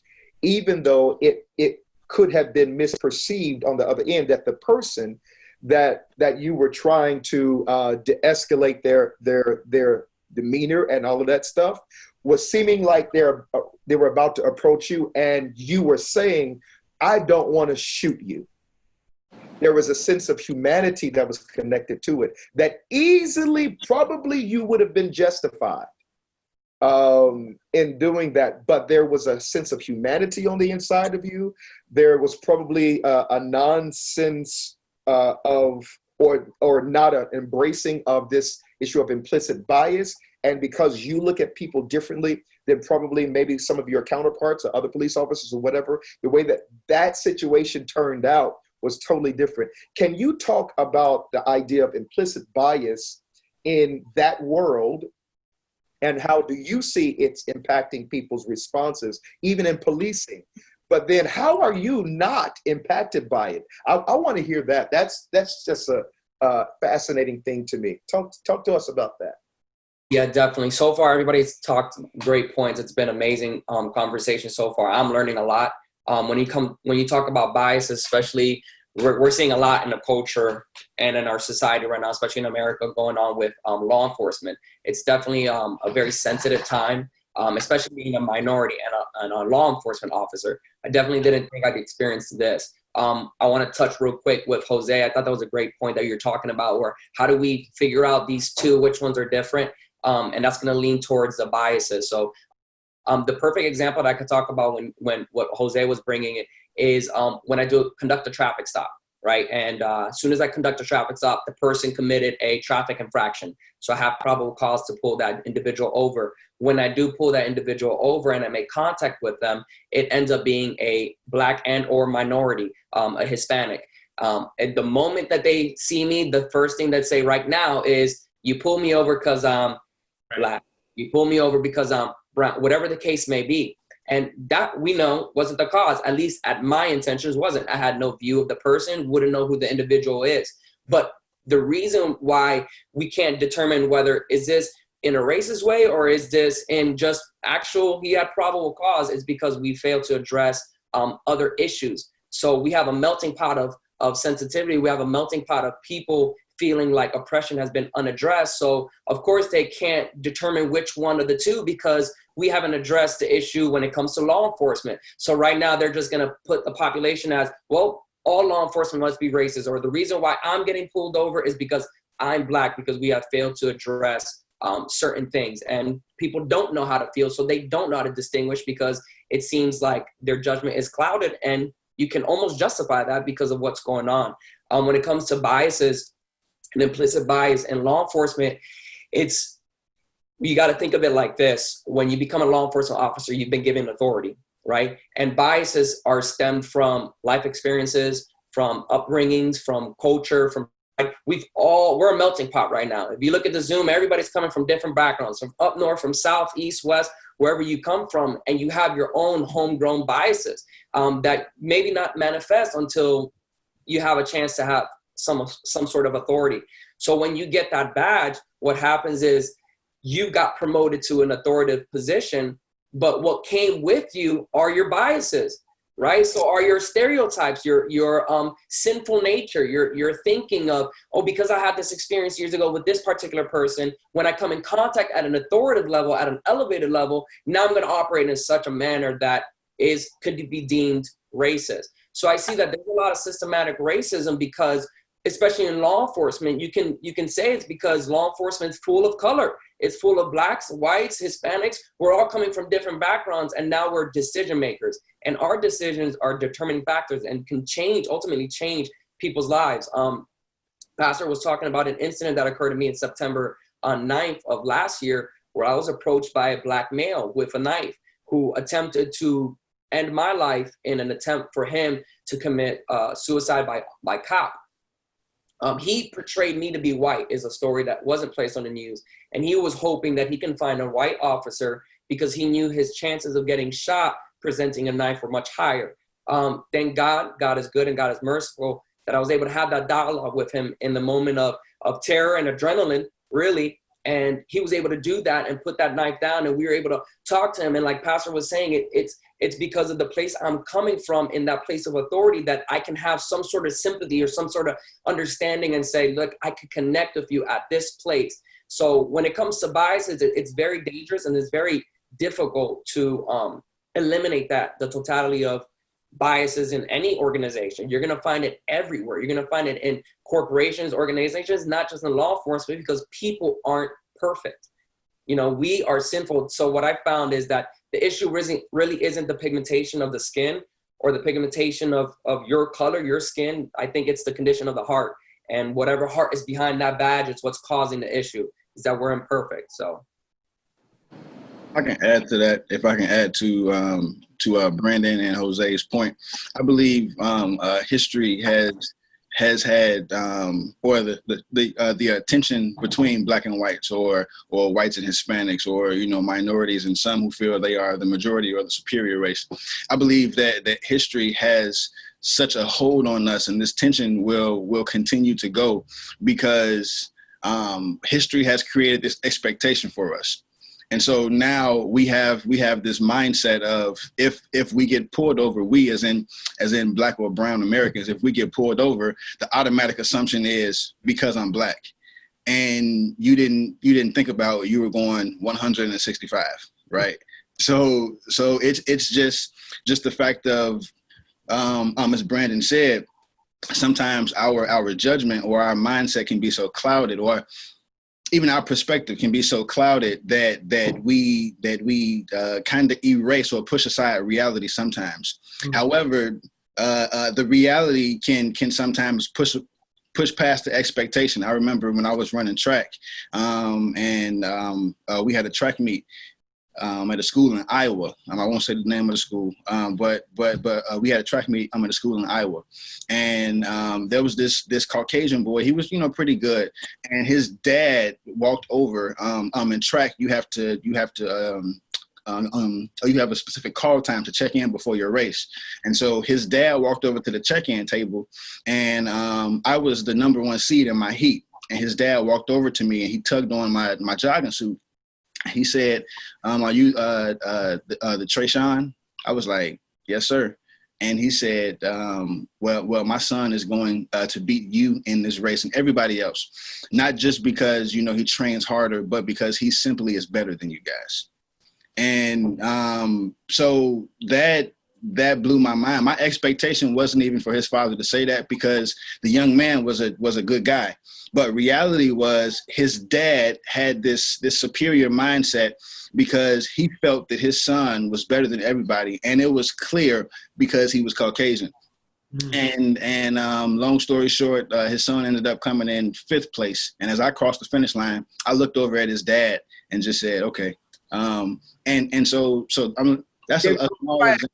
even though it could have been misperceived on the other end, that the person that you were trying to de-escalate their demeanor and all of that stuff was seeming like they were about to approach you, and you were saying, I don't want to shoot you. There was a sense of humanity that was connected to it that easily, probably you would have been justified in doing that, but there was a sense of humanity on the inside of you. There was probably a nonsense or not an embracing of this issue of implicit bias. And because you look at people differently than probably maybe some of your counterparts or other police officers or whatever, the way that situation turned out was totally different. Can you talk about the idea of implicit bias in that world, and how do you see it's impacting people's responses, even in policing? But then how are you not impacted by it? I want to hear that. That's just a fascinating thing to me. Talk to us about that. Yeah, definitely. So far, everybody's talked great points. It's been amazing conversation so far. I'm learning a lot. When you talk about bias, especially, we're seeing a lot in the culture and in our society right now, especially in America, going on with law enforcement. It's definitely a very sensitive time, especially being a minority and a law enforcement officer. I definitely didn't think I'd experience this. I want to touch real quick with Jose. I thought that was a great point that you're talking about, where how do we figure out these two, which ones are different? And that's going to lean towards the biases. So the perfect example that I could talk about when what Jose was bringing it is when I conduct a traffic stop, right? And as soon as I conduct a traffic stop, the person committed a traffic infraction. So I have probable cause to pull that individual over. When I do pull that individual over and I make contact with them, it ends up being a Black and or minority, a Hispanic. At the moment that they see me, the first thing they say right now is, you pull me over because I'm Black. You pull me over because I'm brown, whatever the case may be. And that, we know, wasn't the cause. At least at my intentions wasn't. I had no view of the person, wouldn't know who the individual is. But the reason why we can't determine whether is this in a racist way or is this in just actual, he had probable cause, is because we failed to address other issues. So we have a melting pot of sensitivity. We have a melting pot of people feeling like oppression has been unaddressed. So of course they can't determine which one of the two, because we haven't addressed the issue when it comes to law enforcement. So right now they're just gonna put the population as, well, all law enforcement must be racist, or the reason why I'm getting pulled over is because I'm Black, because we have failed to address certain things. And people don't know how to feel, so they don't know how to distinguish, because it seems like their judgment is clouded, and you can almost justify that because of what's going on. When it comes to biases, an implicit bias in law enforcement, you got to think of it like this. When you become a law enforcement officer, you've been given authority, right? And biases are stemmed from life experiences, from upbringings, from culture, from we're a melting pot right now. If you look at the Zoom, everybody's coming from different backgrounds, from up north, from south, east, west, wherever you come from, and you have your own homegrown biases that maybe not manifest until you have a chance to have some sort of authority. So when you get that badge, what happens is you got promoted to an authoritative position, but what came with you are your biases. right? So are your stereotypes, your sinful nature, your thinking of, oh, because I had this experience years ago with this particular person, when I come in contact at an authoritative level, at an elevated level, now I'm going to operate in such a manner that could be deemed racist. So I see that there's a lot of systematic racism because, especially in law enforcement, you can say it's because law enforcement's full of color. It's full of blacks, whites, Hispanics. We're all coming from different backgrounds, and now we're decision makers. And our decisions are determining factors and can ultimately change people's lives. Pastor was talking about an incident that occurred to me in September 9th of last year, where I was approached by a black male with a knife who attempted to end my life in an attempt for him to commit suicide by cop. He portrayed me to be white, is a story that wasn't placed on the news. And he was hoping that he can find a white officer because he knew his chances of getting shot presenting a knife were much higher. Thank God, God is good and God is merciful, that I was able to have that dialogue with him in the moment of terror and adrenaline, really. And he was able to do that and put that knife down, and we were able to talk to him. And like Pastor was saying, it's because of the place I'm coming from, in that place of authority, that I can have some sort of sympathy or some sort of understanding and say, look, I can connect with you at this place. So when it comes to biases, it's very dangerous, and it's very difficult to eliminate the totality of biases in any organization. You're going to find it everywhere. You're going to find it in corporations, organizations, not just in law enforcement, because people aren't perfect. We are sinful. So what I found is that the issue really isn't the pigmentation of the skin or the pigmentation of your color, your skin. I think it's the condition of the heart, and whatever heart is behind that badge, it's what's causing the issue, is that we're imperfect. So I can add to that. If I can add to Brandon and Jose's point, I believe history has had or the tension between black and whites, or whites and Hispanics, or minorities, and some who feel they are the majority or the superior race. I believe that history has such a hold on us, and this tension will continue to go, because history has created this expectation for us. And so now we have this mindset of if we get pulled over, we as in black or brown Americans, if we get pulled over, the automatic assumption is because I'm black. And you didn't think about you were going 165, right? So it's just the fact of as Brandon said, sometimes our judgment or our mindset can be so clouded, or even our perspective can be so clouded that we kind of erase or push aside reality sometimes. Mm-hmm. However, the reality can sometimes push past the expectation. I remember when I was running track, and we had a track meet at a school in Iowa. I won't say the name of the school, but we had a track meet at a school in Iowa, and there was this Caucasian boy. He was pretty good, and his dad walked over. In track, you have a specific call time to check in before your race. And so his dad walked over to the check-in table, and I was the number one seed in my heat, and his dad walked over to me and he tugged on my jogging suit. He said, are you the TraShawn? I was like, yes, sir. And he said, well, my son is going to beat you in this race and everybody else, not just because, he trains harder, but because he simply is better than you guys. And so that blew my mind. My expectation wasn't even for his father to say that, because the young man was a good guy. But reality was his dad had this superior mindset because he felt that his son was better than everybody. And it was clear because he was Caucasian. Mm-hmm. And long story short, his son ended up coming in 5th place. And as I crossed the finish line, I looked over at his dad and just said, okay. And so that's a small example.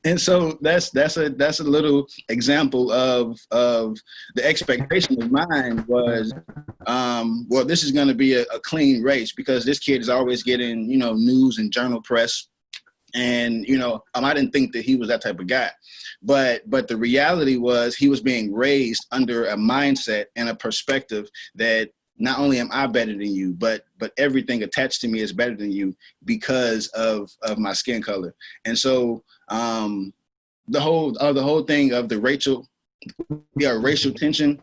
And so that's a little example of the expectation of mine was, well, this is going to be a clean race because this kid is always getting, news and journal press. And, I didn't think that he was that type of guy, but the reality was he was being raised under a mindset and a perspective that not only am I better than you, but everything attached to me is better than you because of my skin color. And so the whole thing of the racial tension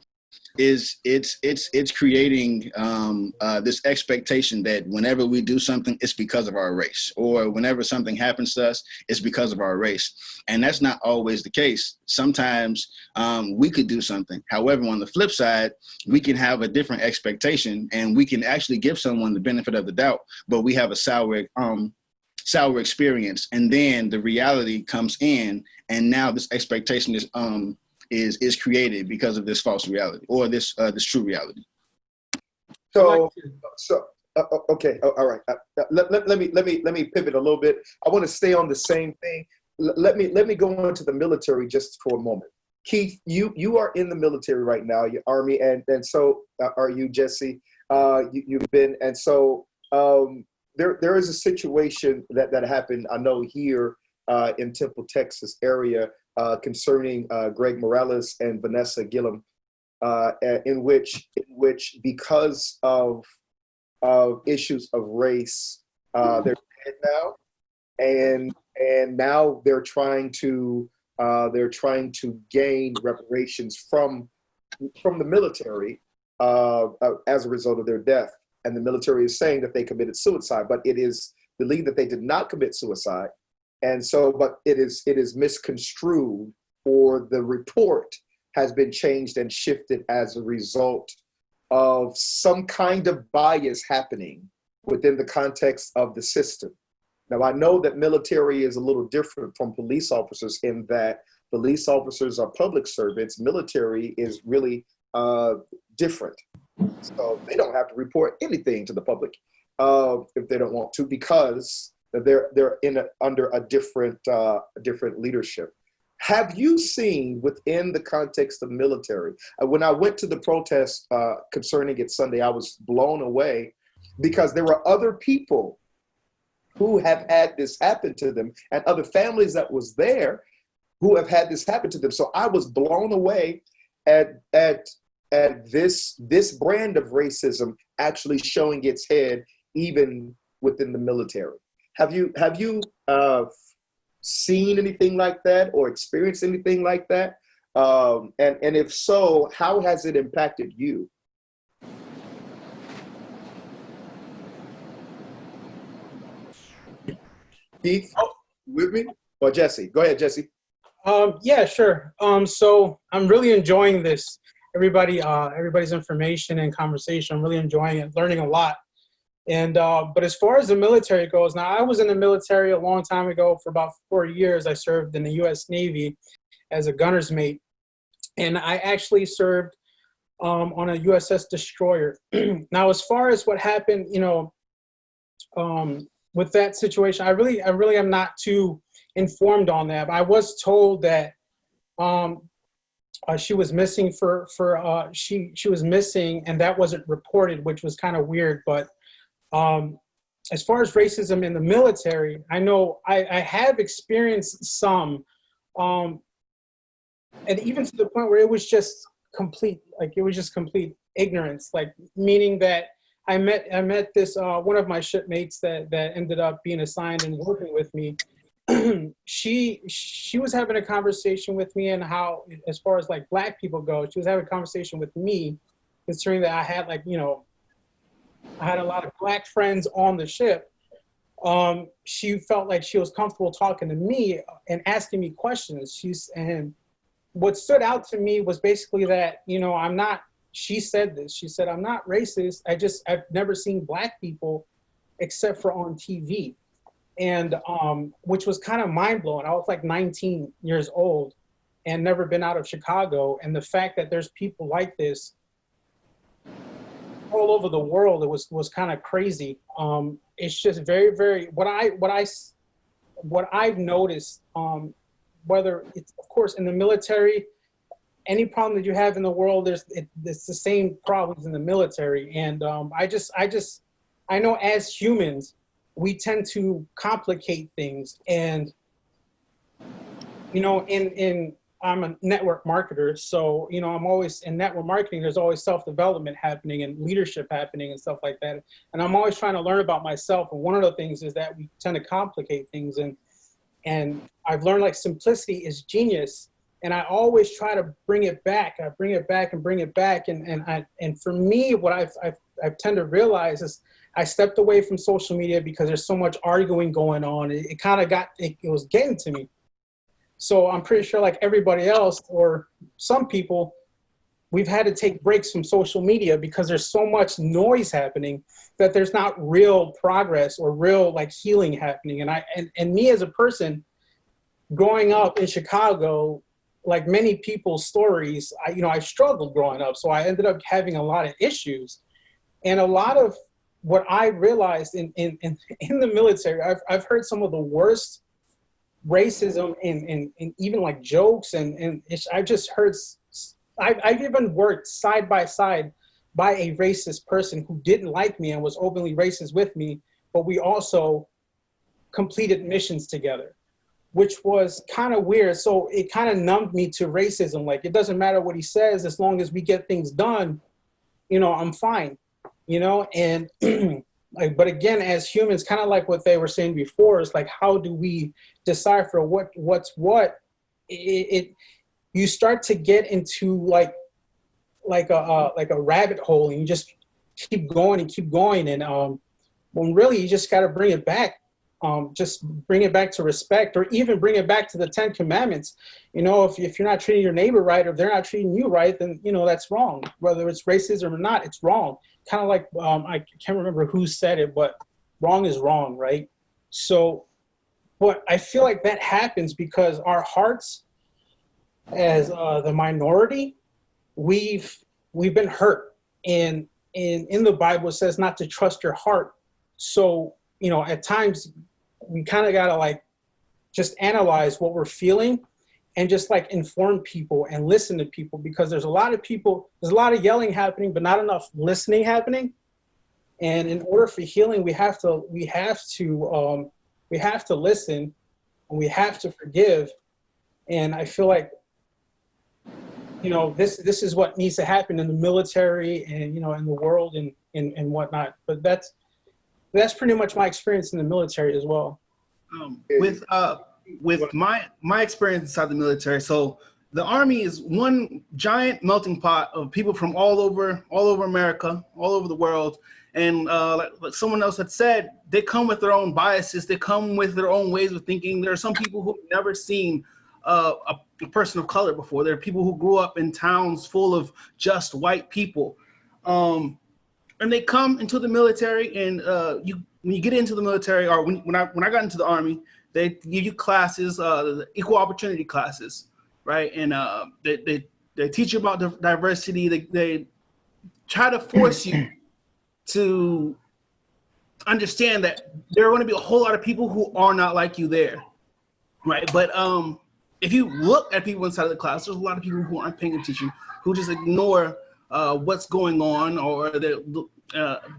is it's creating this expectation that whenever we do something, it's because of our race, or whenever something happens to us, it's because of our race. And that's not always the case. Sometimes we could do something. However, on the flip side, we can have a different expectation, and we can actually give someone the benefit of the doubt, but we have a sour experience, and then the reality comes in, and now this expectation is created because of this false reality, or this true reality. So okay, all right. Let me pivot a little bit. I want to stay on the same thing. Let me go into the military just for a moment. Keith, you are in the military right now, your Army, and so are you, Jesse. You've been, and so there is a situation that happened, I know, here in Temple, Texas area, concerning Greg Morales and Vanessa Gillum, in which because of issues of race, they're dead now, and now they're trying to gain reparations from the military as a result of their death. And the military is saying that they committed suicide, but it is believed that they did not commit suicide. And so, but it is misconstrued, or the report has been changed and shifted as a result of some kind of bias happening within the context of the system. Now, I know that military is a little different from police officers in that police officers are public servants. Military is really different. So they don't have to report anything to the public if they don't want to, because they're under a different leadership. Have you seen within the context of military? When I went to the protest concerning it Sunday, I was blown away because there were other people who have had this happen to them, and other families that was there who have had this happen to them. So I was blown away at this brand of racism actually showing its head even within the military. Have you seen anything like that or experienced anything like that? And if so, how has it impacted you? Keith, with me? Or Jesse? Go ahead, Jesse. Yeah, sure. So I'm really enjoying this. Everybody's information and conversation. I'm really enjoying it, learning a lot. And but as far as the military goes, now I was in the military a long time ago. For about 4 years, I served in the U.S. Navy as a gunner's mate, and I actually served on a USS destroyer. Now, as far as what happened, with that situation, I really am not too informed on that. But I was told that she was missing she was missing, and that wasn't reported, which was kind of weird. But as far as racism in the military, I know I have experienced some, and even to the point where it was just complete ignorance, like meaning that I met this one of my shipmates that ended up being assigned and working with me. She was having a conversation with me, and how, as far as like Black people go, she was having a conversation with me, considering that I had I had a lot of Black friends on the ship. She felt like she was comfortable talking to me and asking me questions. And what stood out to me was basically that, I'm not, she said this, she said, I'm not racist. I've never seen Black people except for on TV. And which was kind of mind blowing. I was like 19 years old and never been out of Chicago. And the fact that there's people like this all over the world, it was kind of crazy. It's just very, very, what I've noticed, whether it's, of course, in the military, any problem that you have in the world, it's the same problems in the military. And I know as humans, we tend to complicate things. And, in I'm a network marketer, so I'm always in network marketing. There's always self-development happening and leadership happening and stuff like that. And I'm always trying to learn about myself. And one of the things is that we tend to complicate things. And I've learned like simplicity is genius. And I always try to bring it back. I bring it back and bring it back. And for me, what I've tend to realize is I stepped away from social media because there's so much arguing going on. It kind of it was getting to me. So I'm pretty sure like everybody else or some people, we've had to take breaks from social media because there's so much noise happening that there's not real progress or real like healing happening. And me as a person growing up in Chicago, like many people's stories, I struggled growing up. So I ended up having a lot of issues. And a lot of what I realized in the military, I've heard some of the worst racism and even like jokes I've just heard, I've even worked side by side by a racist person who didn't like me and was openly racist with me, but we also completed missions together, which was kind of weird. So it kind of numbed me to racism. Like, it doesn't matter what he says, as long as we get things done, I'm fine, and like, but again, as humans, kind of like what they were saying before, is like, how do we decipher what's what? You start to get into like a rabbit hole, and you just keep going and keep going. And when really you just got to bring it back. Just bring it back to respect, or even bring it back to the 10 Commandments. If you're not treating your neighbor right, or if they're not treating you right, then, that's wrong. Whether it's racism or not, it's wrong. Kind of like, I can't remember who said it, but wrong is wrong, right? So, but I feel like that happens because our hearts, as the minority, we've been hurt. And in the Bible, it says not to trust your heart. So, at times, we kind of got to like just analyze what we're feeling and just like inform people and listen to people, because there's a lot of yelling happening, but not enough listening happening. And in order for healing, we have to listen, and we have to forgive. And I feel like, this is what needs to happen in the military and, in the world and whatnot. But that's pretty much my experience in the military as well. With my experience inside the military, so the Army is one giant melting pot of people from all over America, all over the world. And like someone else had said, they come with their own biases. They come with their own ways of thinking. There are some people who've never seen a person of color before. There are people who grew up in towns full of just white people. And they come into the military, and when you get into the military, or when I got into the Army, they give you classes, the equal opportunity classes, right? And they teach you about diversity. They try to force you to understand that there are going to be a whole lot of people who are not like you there, right? But if you look at people inside of the class, there's a lot of people who aren't paying attention, who just ignore what's going on, or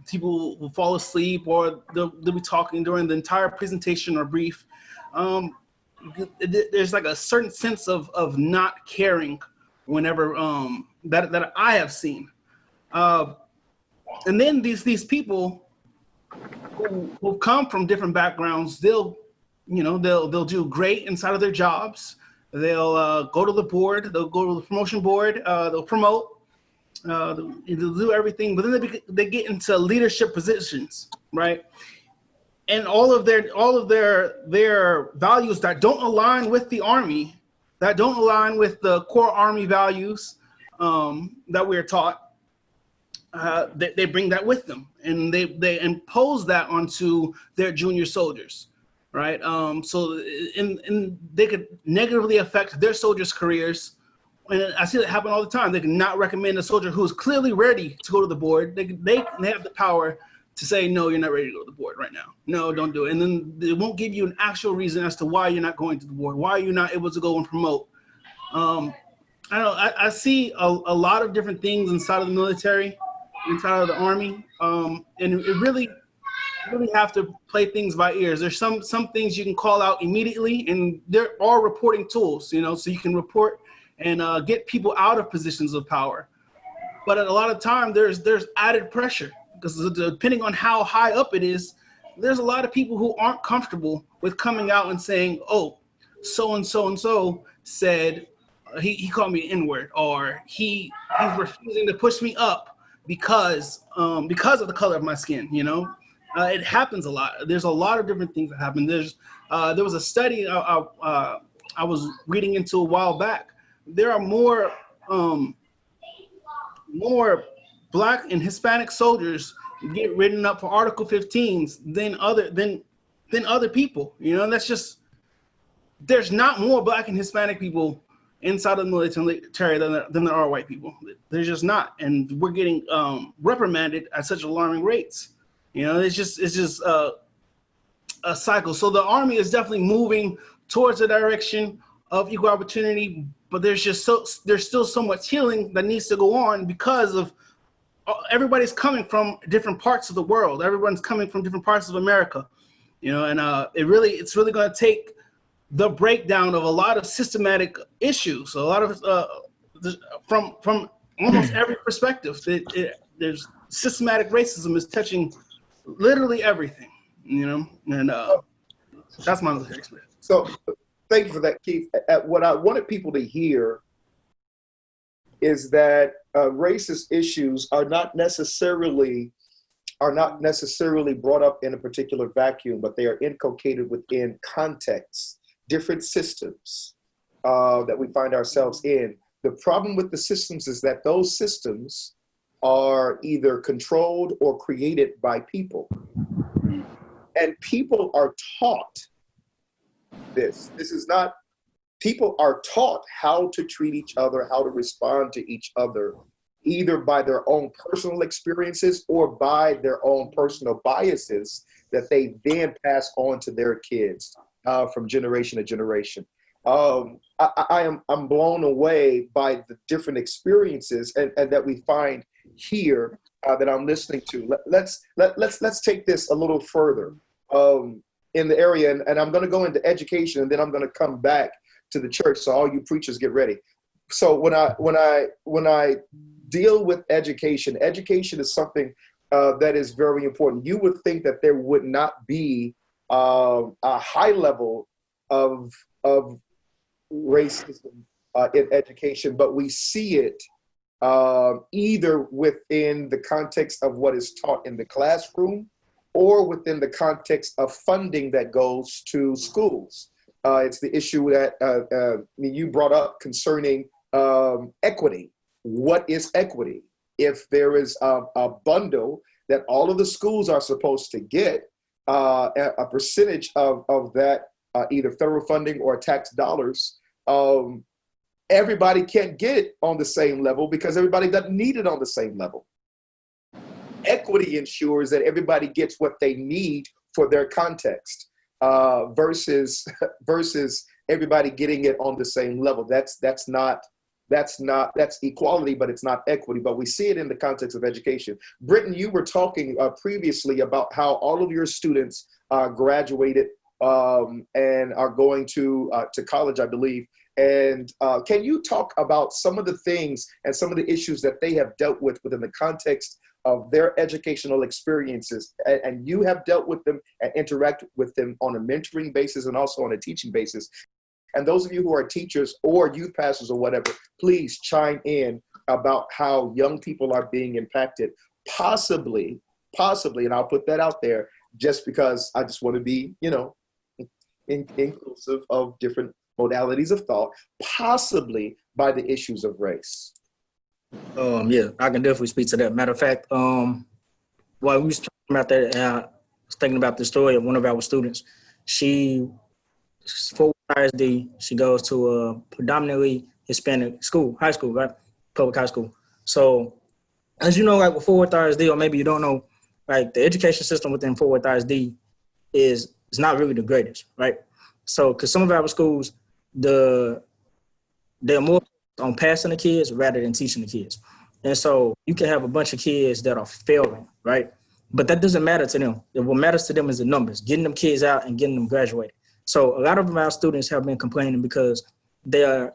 people will fall asleep, or they'll be talking during the entire presentation or brief. There's like a certain sense of not caring whenever that I have seen. And then these people who come from different backgrounds, they'll do great inside of their jobs. They'll go to the board, they'll go to the promotion board, they'll promote. They'll do everything, but then they get into leadership positions, right? And all of their values that don't align with the Army, that don't align with the core Army values that we're taught, they bring that with them, and they impose that onto their junior soldiers, right? So they could negatively affect their soldiers' careers. And I see that happen all the time. They can not recommend a soldier who's clearly ready to go to the board. They have the power to say, no, you're not ready to go to the board right now. No, don't do it. And then they won't give you an actual reason as to why you're not going to the board, why you're not able to go and promote. I see a lot of different things inside of the military, inside of the Army. And it really, really have to play things by ears. There's some things you can call out immediately, and there are reporting tools, you know, so you can report and get people out of positions of power. But a lot of time there's added pressure because depending on how high up it is, there's a lot of people who aren't comfortable with coming out and saying, oh, so and so said he called me an N-word, or he's refusing to push me up because of the color of my skin, you know. It happens a lot. There's a lot of different things that happen. There was a study I was reading into a while back. There are more Black and Hispanic soldiers get written up for Article 15s than other people. You know, that's just, there's not more Black and Hispanic people inside of the military than there are white people. There's just not, and we're getting reprimanded at such alarming rates. You know, it's just a cycle. So the Army is definitely moving towards the direction of equal opportunity, but there's still so much healing that needs to go on because of everybody's coming from different parts of the world. Everyone's coming from different parts of America, you know, and it's really going to take the breakdown of a lot of systematic issues, a lot of from almost every perspective. There's systematic racism is touching literally everything, you know, and that's my military experience. So thank you for that, Keith. What I wanted people to hear is that racist issues are not necessarily brought up in a particular vacuum, but they are inculcated within contexts, different systems that we find ourselves in. The problem with the systems is that those systems are either controlled or created by people. And people are taught this. This is not, people are taught how to treat each other, how to respond to each other, either by their own personal experiences or by their own personal biases that they then pass on to their kids from generation to generation. I'm blown away by the different experiences and that we find here that I'm listening to. Let's take this a little further in the area, and I'm going to go into education, and then I'm going to come back to the church. So all you preachers, get ready. So when I deal with education is something that is very important. You would think that there would not be a high level of racism in education, but we see it either within the context of what is taught in the classroom or within the context of funding that goes to schools. It's the issue that you brought up concerning equity. What is equity? If there is a bundle that all of the schools are supposed to get, a percentage of that, either federal funding or tax dollars, everybody can't get it on the same level because everybody doesn't need it on the same level. Equity ensures that everybody gets what they need for their context, versus everybody getting it on the same level. That's equality, but it's not equity. But we see it in the context of education. Britton, you were talking previously about how all of your students graduated and are going to college, I believe. And can you talk about some of the things and some of the issues that they have dealt with within the context of their educational experiences, and you have dealt with them and interact with them on a mentoring basis and also on a teaching basis? And those of you who are teachers or youth pastors or whatever, please chime in about how young people are being impacted, possibly, and I'll put that out there just because I just want to be, inclusive of different modalities of thought, possibly by the issues of race. Yeah, I can definitely speak to that. Matter of fact, while we was talking about that, I was thinking about the story of one of our students. She's Fort Worth ISD. She goes to a predominantly Hispanic school, high school, right? Public high school. So, as you know, like with Fort Worth ISD, or maybe you don't know, like the education system within Fort Worth ISD is not really the greatest, right? So, because some of our schools, they're more on passing the kids rather than teaching the kids. And so you can have a bunch of kids that are failing, right? But that doesn't matter to them. What matters to them is the numbers, getting them kids out and getting them graduated. So a lot of our students have been complaining because they're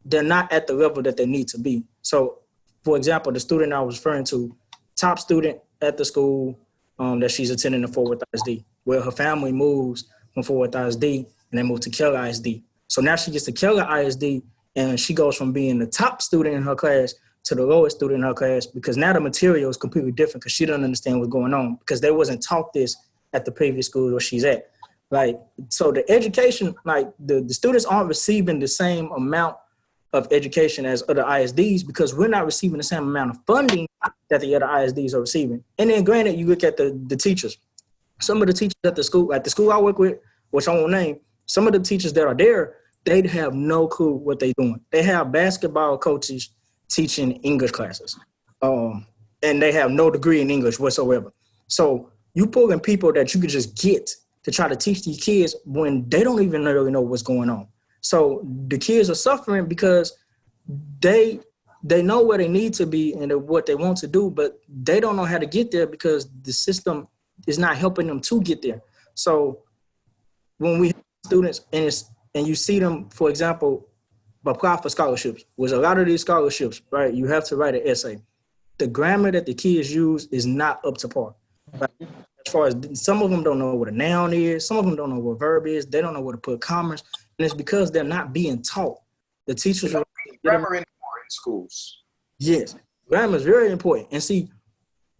not at the level that they need to be. So, for example, the student I was referring to, top student at the school that she's attending in Fort Worth ISD, where her family moves from Fort Worth ISD and they move to Keller ISD. So now she gets to Keller ISD and she goes from being the top student in her class to the lowest student in her class because now the material is completely different because she doesn't understand what's going on because they wasn't taught this at the previous school where she's at. Like, so the education, like the students aren't receiving the same amount of education as other ISDs because we're not receiving the same amount of funding that the other ISDs are receiving. And then granted, you look at the teachers. Some of the teachers at the school, like the school I work with, which I won't name, some of the teachers that are there, they have no clue what they're doing. They have basketball coaches teaching English classes. And they have no degree in English whatsoever. So you pulling people that you could just get to try to teach these kids when they don't even really know what's going on. So the kids are suffering because they know where they need to be and what they want to do, but they don't know how to get there because the system is not helping them to get there. So when we have students and you see them, for example, apply for scholarships, with a lot of these scholarships, right, you have to write an essay. The grammar that the kids use is not up to par. Right? As far as some of them don't know what a noun is, some of them don't know what a verb is, they don't know where to put commas, and it's because they're not being taught. The teachers are grammar anymore in schools. Yes, grammar is very important. And see,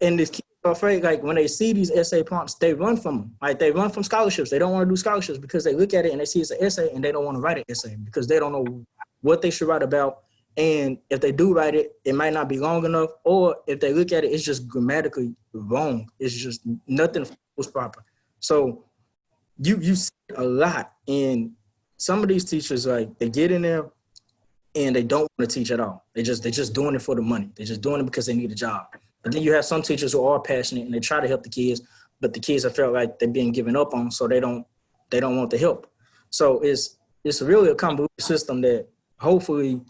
and the kids are afraid, like when they see these essay prompts, they run from them. Like they run from scholarships. They don't want to do scholarships because they look at it and they see it's an essay and they don't want to write an essay because they don't know what they should write about. And if they do write it, it might not be long enough. Or if they look at it, it's just grammatically wrong. It's just nothing was proper. So you see a lot. And some of these teachers, like they get in there and they don't want to teach at all. They're just doing it for the money. They're just doing it because they need a job. But then you have some teachers who are passionate and they try to help the kids, but the kids have felt like they're being given up on, so they don't want the help. So it's really a convoluted system that hopefully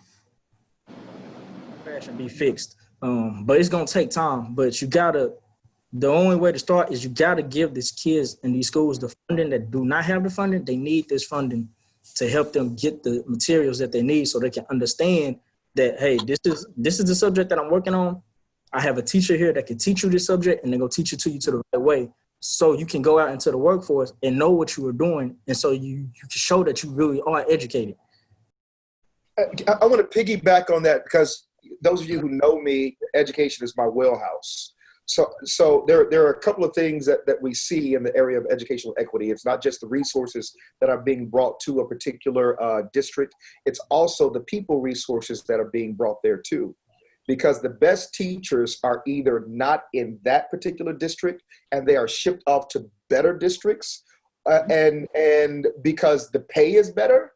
can be fixed. But it's gonna take time. But the only way to start is you gotta give these kids in these schools the funding that do not have the funding. They need this funding to help them get the materials that they need so they can understand that, hey, this is the subject that I'm working on. I have a teacher here that can teach you this subject and they're going to teach it to you to the right way so you can go out into the workforce and know what you are doing. And so you can show that you really are educated. I want to piggyback on that because those of you who know me, education is my wheelhouse. So there are a couple of things that we see in the area of educational equity. It's not just the resources that are being brought to a particular district. It's also the people resources that are being brought there too. Because the best teachers are either not in that particular district and they are shipped off to better districts and because the pay is better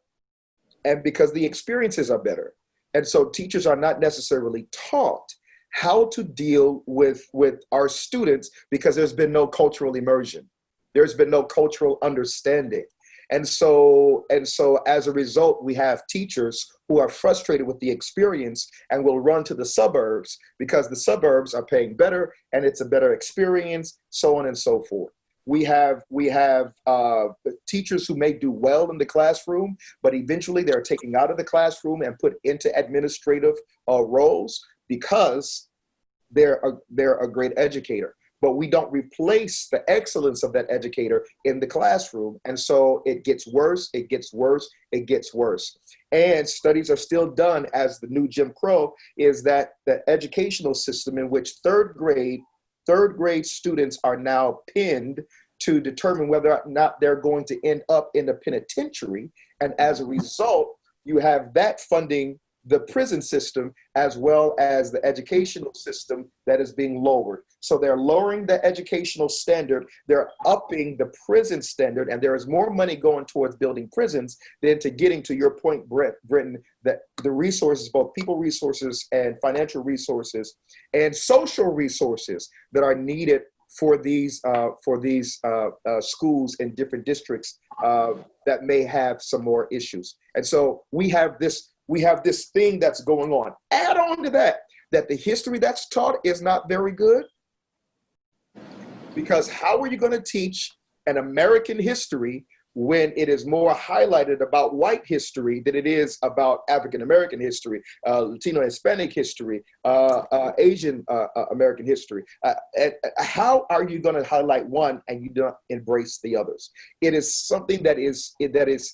and because the experiences are better. And so teachers are not necessarily taught how to deal with our students because there's been no cultural immersion. There's been no cultural understanding. And so as a result, we have teachers who are frustrated with the experience and will run to the suburbs because the suburbs are paying better and it's a better experience, so on and so forth. We have teachers who may do well in the classroom, but eventually they're taken out of the classroom and put into administrative roles because they're a great educator. But we don't replace the excellence of that educator in the classroom. And so it gets worse, it gets worse, it gets worse. And studies are still done as the new Jim Crow is that the educational system in which third grade students are now pinned to determine whether or not they're going to end up in the penitentiary. And as a result, you have that funding the prison system as well as the educational system that is being lowered. So they're lowering the educational standard, they're upping the prison standard, and there is more money going towards building prisons than to getting to your point, Britton, that the resources, both people resources and financial resources and social resources that are needed for these schools in different districts that may have some more issues. And so we have this thing that's going on. Add on to that the history that's taught is not very good. Because how are you going to teach an American history when it is more highlighted about white history than it is about African American history, Latino Hispanic history, Asian American history? How are you going to highlight one and you don't embrace the others? It is something that is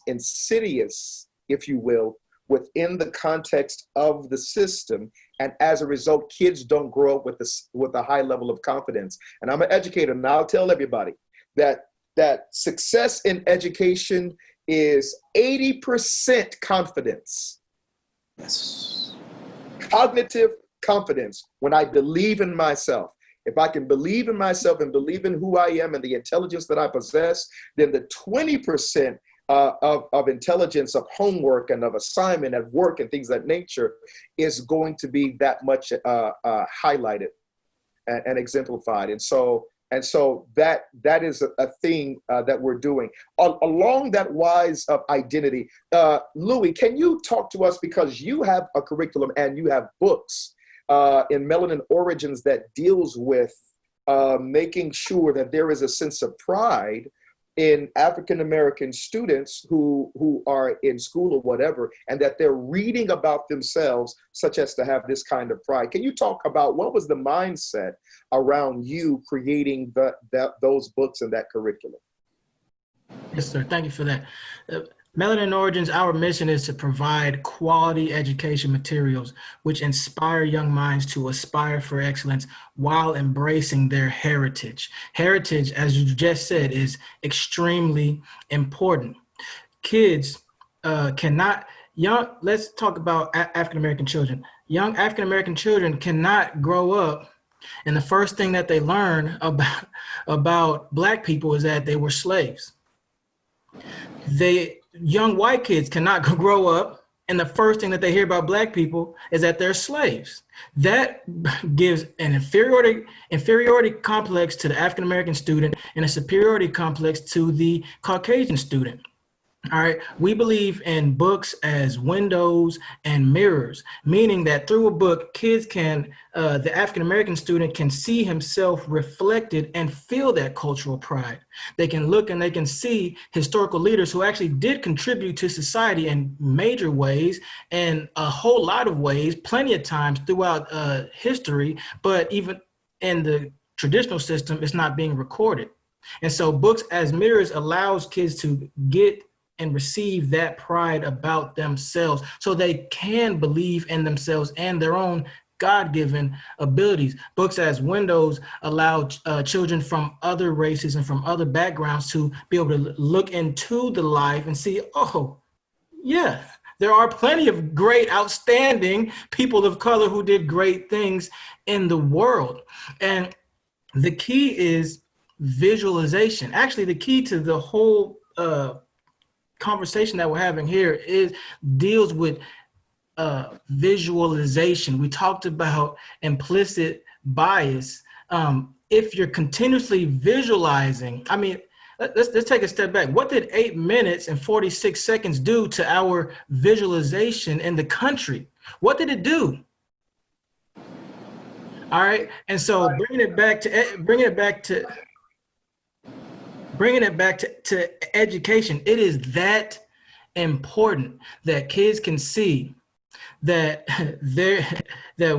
insidious, if you will, within the context of the system. And as a result, kids don't grow up with a high level of confidence. And I'm an educator, and I'll tell everybody that success in education is 80% confidence. Yes. Cognitive confidence. When I believe in myself, if I can believe in myself and believe in who I am and the intelligence that I possess, then the 20% of intelligence, of homework and of assignment at work and things of that nature is going to be that much highlighted and exemplified. And so that is a thing that we're doing. Along that wise of identity, Louis, can you talk to us, because you have a curriculum and you have books in Melanin Origins that deals with making sure that there is a sense of pride in African-American students who are in school or whatever, and that they're reading about themselves such as to have this kind of pride. Can you talk about what was the mindset around you creating those books and that curriculum? Yes, sir. Thank you for that. Melanin Origins, our mission is to provide quality education materials which inspire young minds to aspire for excellence while embracing their heritage. Heritage, as you just said, is extremely important. Kids let's talk about African-American children. Young African-American children cannot grow up and the first thing that they learn about Black people is that they were slaves. Young white kids cannot grow up and the first thing that they hear about Black people is that they're slaves. That gives an inferiority complex to the African-American student and a superiority complex to the Caucasian student. All right, we believe in books as windows and mirrors, meaning that through a book, kids the African-American student can see himself reflected and feel that cultural pride. They can look and they can see historical leaders who actually did contribute to society in major ways and a whole lot of ways, plenty of times throughout history, but even in the traditional system, it's not being recorded. And so books as mirrors allows kids to get and receive that pride about themselves so they can believe in themselves and their own God-given abilities. Books as windows allow children from other races and from other backgrounds to be able to look into the life and see, oh, yeah, there are plenty of great, outstanding people of color who did great things in the world. And the key is visualization. Actually, the key to the whole conversation that we're having here deals with visualization. We talked about implicit bias. If you're continuously visualizing, I mean, let's take a step back. What did 8 minutes and 46 seconds do to our visualization in the country? What did it do? All right, and so bringing it back to education, it is that important that kids can see that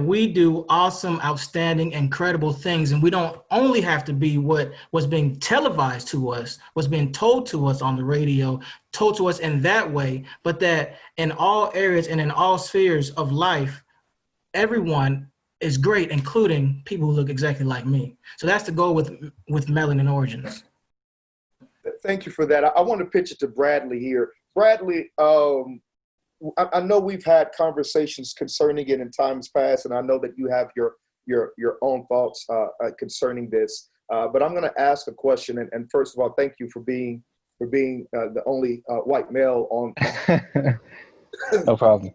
we do awesome, outstanding, incredible things, and we don't only have to be what's being televised to us, what's being told to us on the radio, told to us in that way, but that in all areas and in all spheres of life, everyone is great, including people who look exactly like me. So that's the goal with Melanin Origins. Thank you for that. I want to pitch it to Bradley here. Bradley, I know we've had conversations concerning it in times past, and I know that you have your own thoughts concerning this. But I'm going to ask a question. And first of all, thank you for being the only white male on. No problem.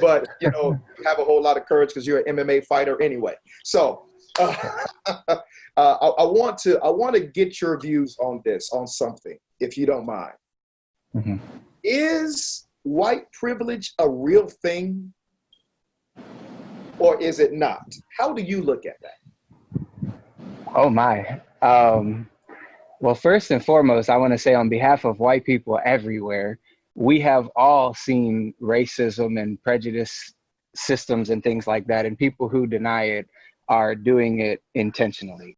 But you have a whole lot of courage because you're an MMA fighter anyway. So. I want to get your views on this, on something, if you don't mind. Mm-hmm. Is white privilege a real thing, or is it not? How do you look at that? Oh my. Well, first and foremost, I want to say on behalf of white people everywhere, we have all seen racism and prejudice systems and things like that, and people who deny it are doing it intentionally.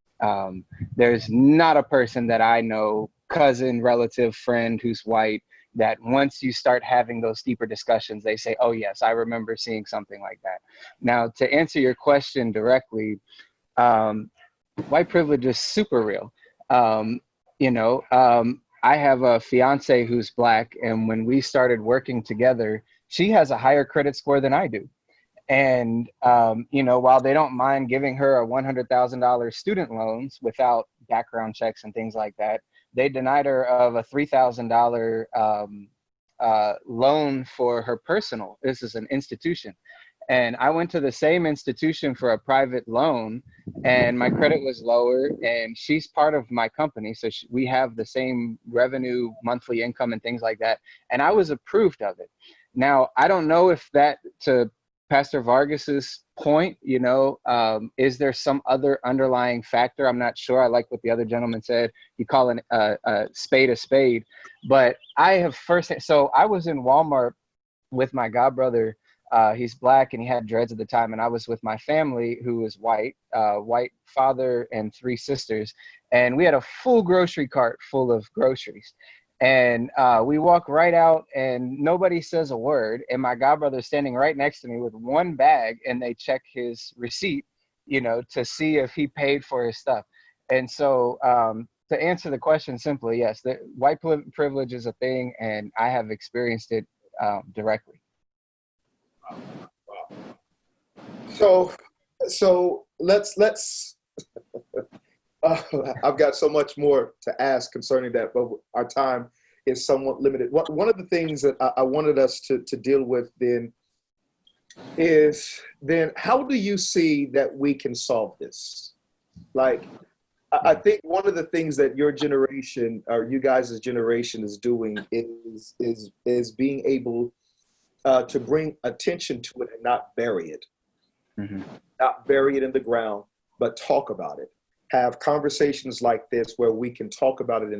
There's not a person that I know, cousin, relative, friend who's white, that once you start having those deeper discussions, they say, oh yes, I remember seeing something like that. Now, to answer your question directly, white privilege is super real. I have a fiance who's Black, and when we started working together, she has a higher credit score than I do. And, while they don't mind giving her a $100,000 student loans without background checks and things like that, they denied her of a $3,000 loan for her personal. This is an institution. And I went to the same institution for a private loan, and my credit was lower, and she's part of my company. So we have the same revenue, monthly income and things like that. And I was approved of it. Now, I don't know if that, to Pastor Vargas's point, is there some other underlying factor? I'm not sure. I like what the other gentleman said. You call a spade, but I have so I was in Walmart with my godbrother. He's Black and he had dreads at the time. And I was with my family who was white father and 3 sisters. And we had a full grocery cart full of groceries. And we walk right out and nobody says a word. And my godbrother's standing right next to me with one bag, and they check his receipt, to see if he paid for his stuff. And so to answer the question simply, yes, the white privilege is a thing, and I have experienced it directly. So let's I've got so much more to ask concerning that, but our time is somewhat limited. One of the things that I wanted us to deal with then is how do you see that we can solve this? Like, I think one of the things that your generation, or you guys' generation, is doing is being able to bring attention to it and not bury it. Mm-hmm. Not bury it in the ground, but talk about it. Have conversations like this where we can talk about it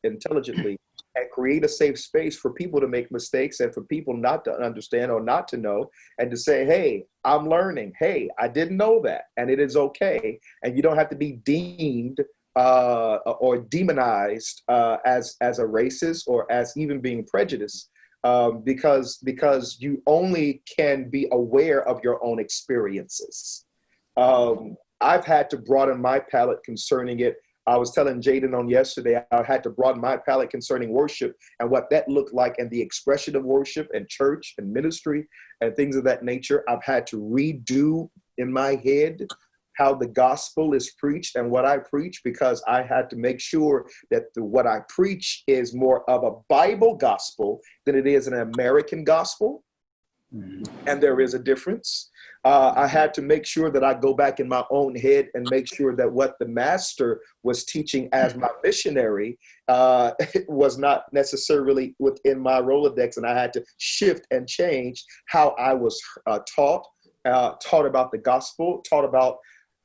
intelligently and create a safe space for people to make mistakes and for people not to understand or not to know, and to say, hey, I'm learning. Hey, I didn't know that. And it is okay. And you don't have to be deemed or demonized as a racist or as even being prejudiced. Because you only can be aware of your own experiences. I've had to broaden my palette concerning it. I was telling Jadon on yesterday, I had to broaden my palette concerning worship and what that looked like, and the expression of worship and church and ministry and things of that nature. I've had to redo in my head how the gospel is preached and what I preach, because I had to make sure that what I preach is more of a Bible gospel than it is an American gospel. Mm-hmm. And there is a difference. I had to make sure that I go back in my own head and make sure that what the master was teaching as my missionary was not necessarily within my Rolodex. And I had to shift and change how I was taught about the gospel, taught about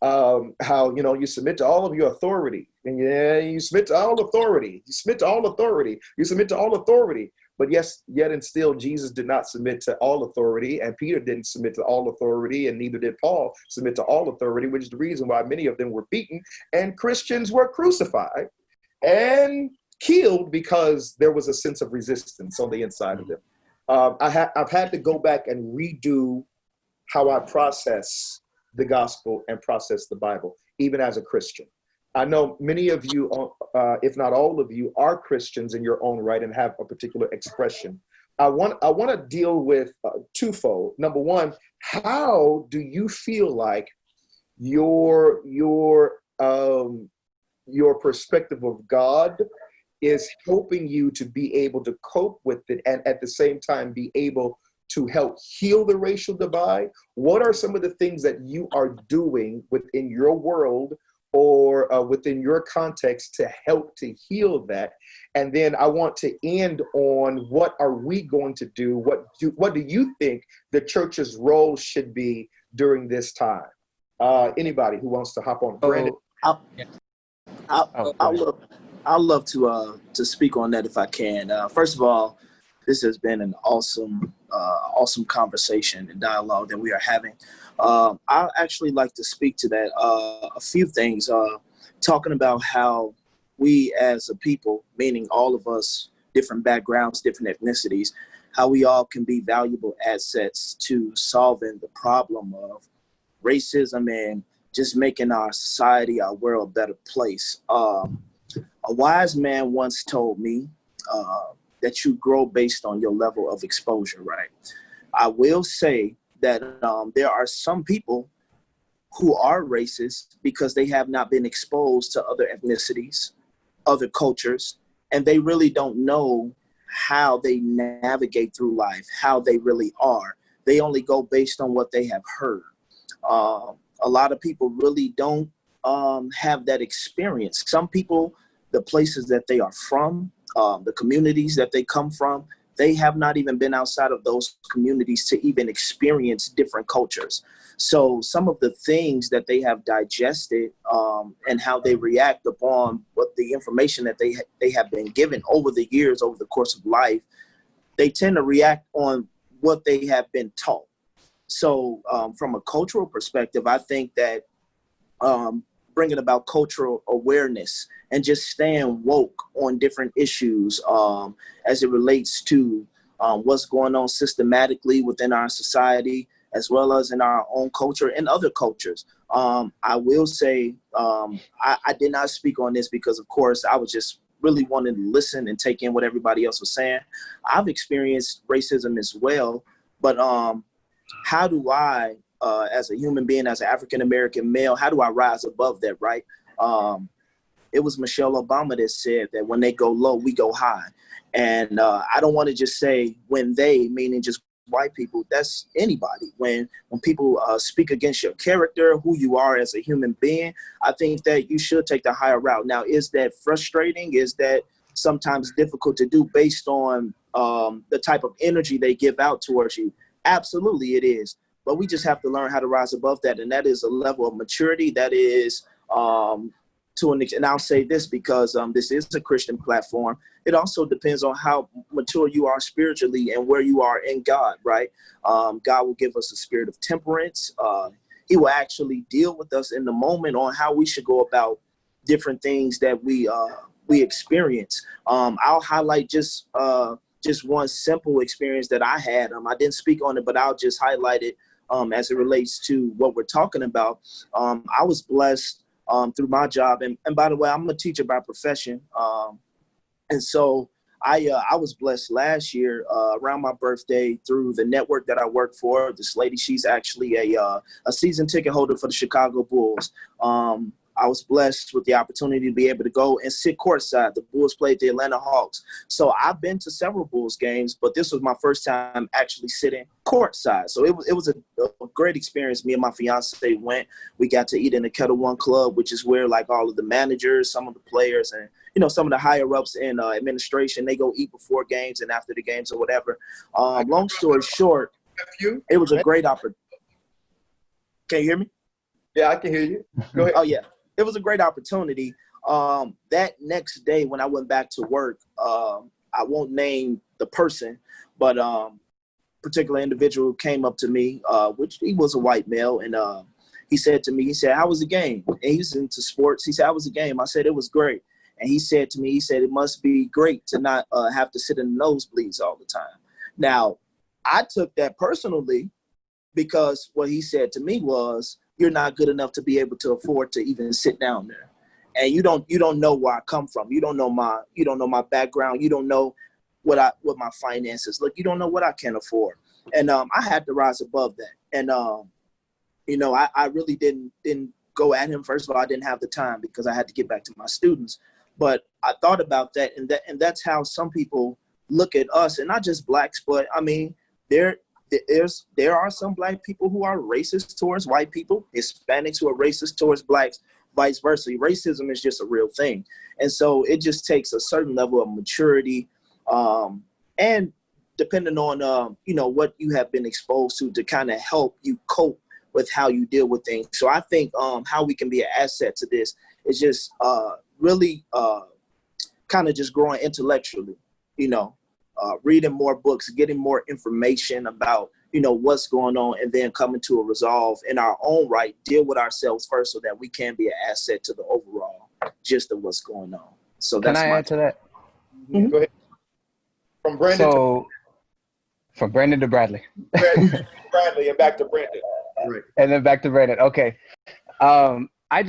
how, you submit to all of your authority, and you submit to all authority. You submit to all authority. You submit to all authority. But yes, yet and still, Jesus did not submit to all authority, and Peter didn't submit to all authority, and neither did Paul submit to all authority, which is the reason why many of them were beaten, and Christians were crucified and killed because there was a sense of resistance on the inside of them. I've had to go back and redo how I process the gospel and process the Bible, even as a Christian. I know many of you, if not all of you, are Christians in your own right and have a particular expression. I want to deal with twofold. Number one, how do you feel like your perspective of God is helping you to be able to cope with it, and at the same time be able to help heal the racial divide? What are some of the things that you are doing within your world or within your context to help to heal that? And then I want to end on what are we going to do? What do you think the church's role should be during this time? Anybody who wants to hop on? Brandon. I'll, Yeah. I'll love to speak on that if I can. First of all, this has been an awesome conversation and dialogue that we are having. I'd actually like to speak to that. A few things, talking about how we as a people, meaning all of us, different backgrounds, different ethnicities, how we all can be valuable assets to solving the problem of racism and just making our society, our world a better place. A wise man once told me that you grow based on your level of exposure, right? I will say that there are some people who are racist because they have not been exposed to other ethnicities, other cultures, and they really don't know how they navigate through life, how they really are. They only go based on what they have heard. A lot of people really don't have that experience. Some people, the places that they are from, the communities that they come from, they have not even been outside of those communities to even experience different cultures. So some of the things that they have digested and how they react upon what the information that they have been given over the years, over the course of life, they tend to react on what they have been taught. So from a cultural perspective, I think that bringing about cultural awareness and just staying woke on different issues as it relates to what's going on systematically within our society, as well as in our own culture and other cultures. I will say I did not speak on this because, of course, I was just really wanting to listen and take in what everybody else was saying. I've experienced racism as well, but how do I, as a human being, as an African-American male, how do I rise above that, right? It was Michelle Obama that said that when they go low, we go high. And I don't want to just say when they, meaning just white people, that's anybody. When people speak against your character, who you are as a human being, I think that you should take the higher route. Now, is that frustrating? Is that sometimes difficult to do based on the type of energy they give out towards you? Absolutely it is. But we just have to learn how to rise above that. And that is a level of maturity that is to an extent, and I'll say this because this is a Christian platform. It also depends on how mature you are spiritually and where you are in God, right? God will give us a spirit of temperance. He will actually deal with us in the moment on how we should go about different things that we experience. I'll highlight just one simple experience that I had. I didn't speak on it, but I'll just highlight it as it relates to what we're talking about. I was blessed through my job. And by the way, I'm a teacher by profession. And so I was blessed last year around my birthday through the network that I work for. This lady, she's actually a season ticket holder for the Chicago Bulls. I was blessed with the opportunity to be able to go and sit courtside. The Bulls played the Atlanta Hawks. So I've been to several Bulls games, but this was my first time actually sitting courtside. So it was a great experience. Me and my fiance went. We got to eat in the Kettle One Club, which is where like all of the managers, some of the players, and some of the higher ups in administration, they go eat before games and after the games or whatever. Long story short, it was a great opportunity. Can you hear me? Yeah, I can hear you. Go ahead. Oh, yeah. It was a great opportunity. That next day when I went back to work, I won't name the person, but particular individual came up to me, which he was a white male, and he said to me, how was the game? And he's into sports. He said, how was the game? I said, it was great. And he said to me, it must be great to not have to sit in the nosebleeds all the time. Now, I took that personally because what he said to me was, you're not good enough to be able to afford to even sit down there. And you don't know where I come from. You don't know my background. You don't know what my finances look. You don't know what I can afford. And I had to rise above that. And I really didn't go at him. First of all, I didn't have the time because I had to get back to my students. But I thought about that, and that's how some people look at us, and not just blacks, but I mean, there are some black people who are racist towards white people, Hispanics who are racist towards blacks, vice versa. Racism is just a real thing. And so it just takes a certain level of maturity and depending on, what you have been exposed to kind of help you cope with how you deal with things. So I think how we can be an asset to this is just really kind of just growing intellectually, reading more books, getting more information about, what's going on, and then coming to a resolve in our own right, deal with ourselves first so that we can be an asset to the overall gist of what's going on. So Can that's I add to that? Go ahead. From Brandon from Brandon to Bradley. Bradley and back to Brandon. Right. And then back to Brandon. Okay. So I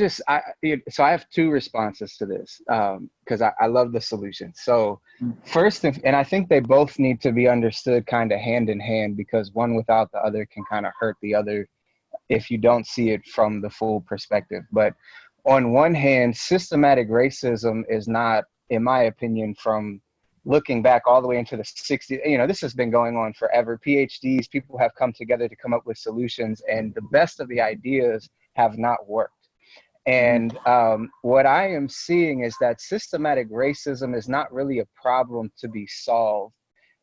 have two responses to this because I love the solution. So first, and I think they both need to be understood kind of hand in hand, because one without the other can kind of hurt the other if you don't see it from the full perspective. But on one hand, systematic racism is not, in my opinion, from looking back all the way into the 60s, this has been going on forever. PhDs, people have come together to come up with solutions, and the best of the ideas have not worked. And what I am seeing is that systematic racism is not really a problem to be solved.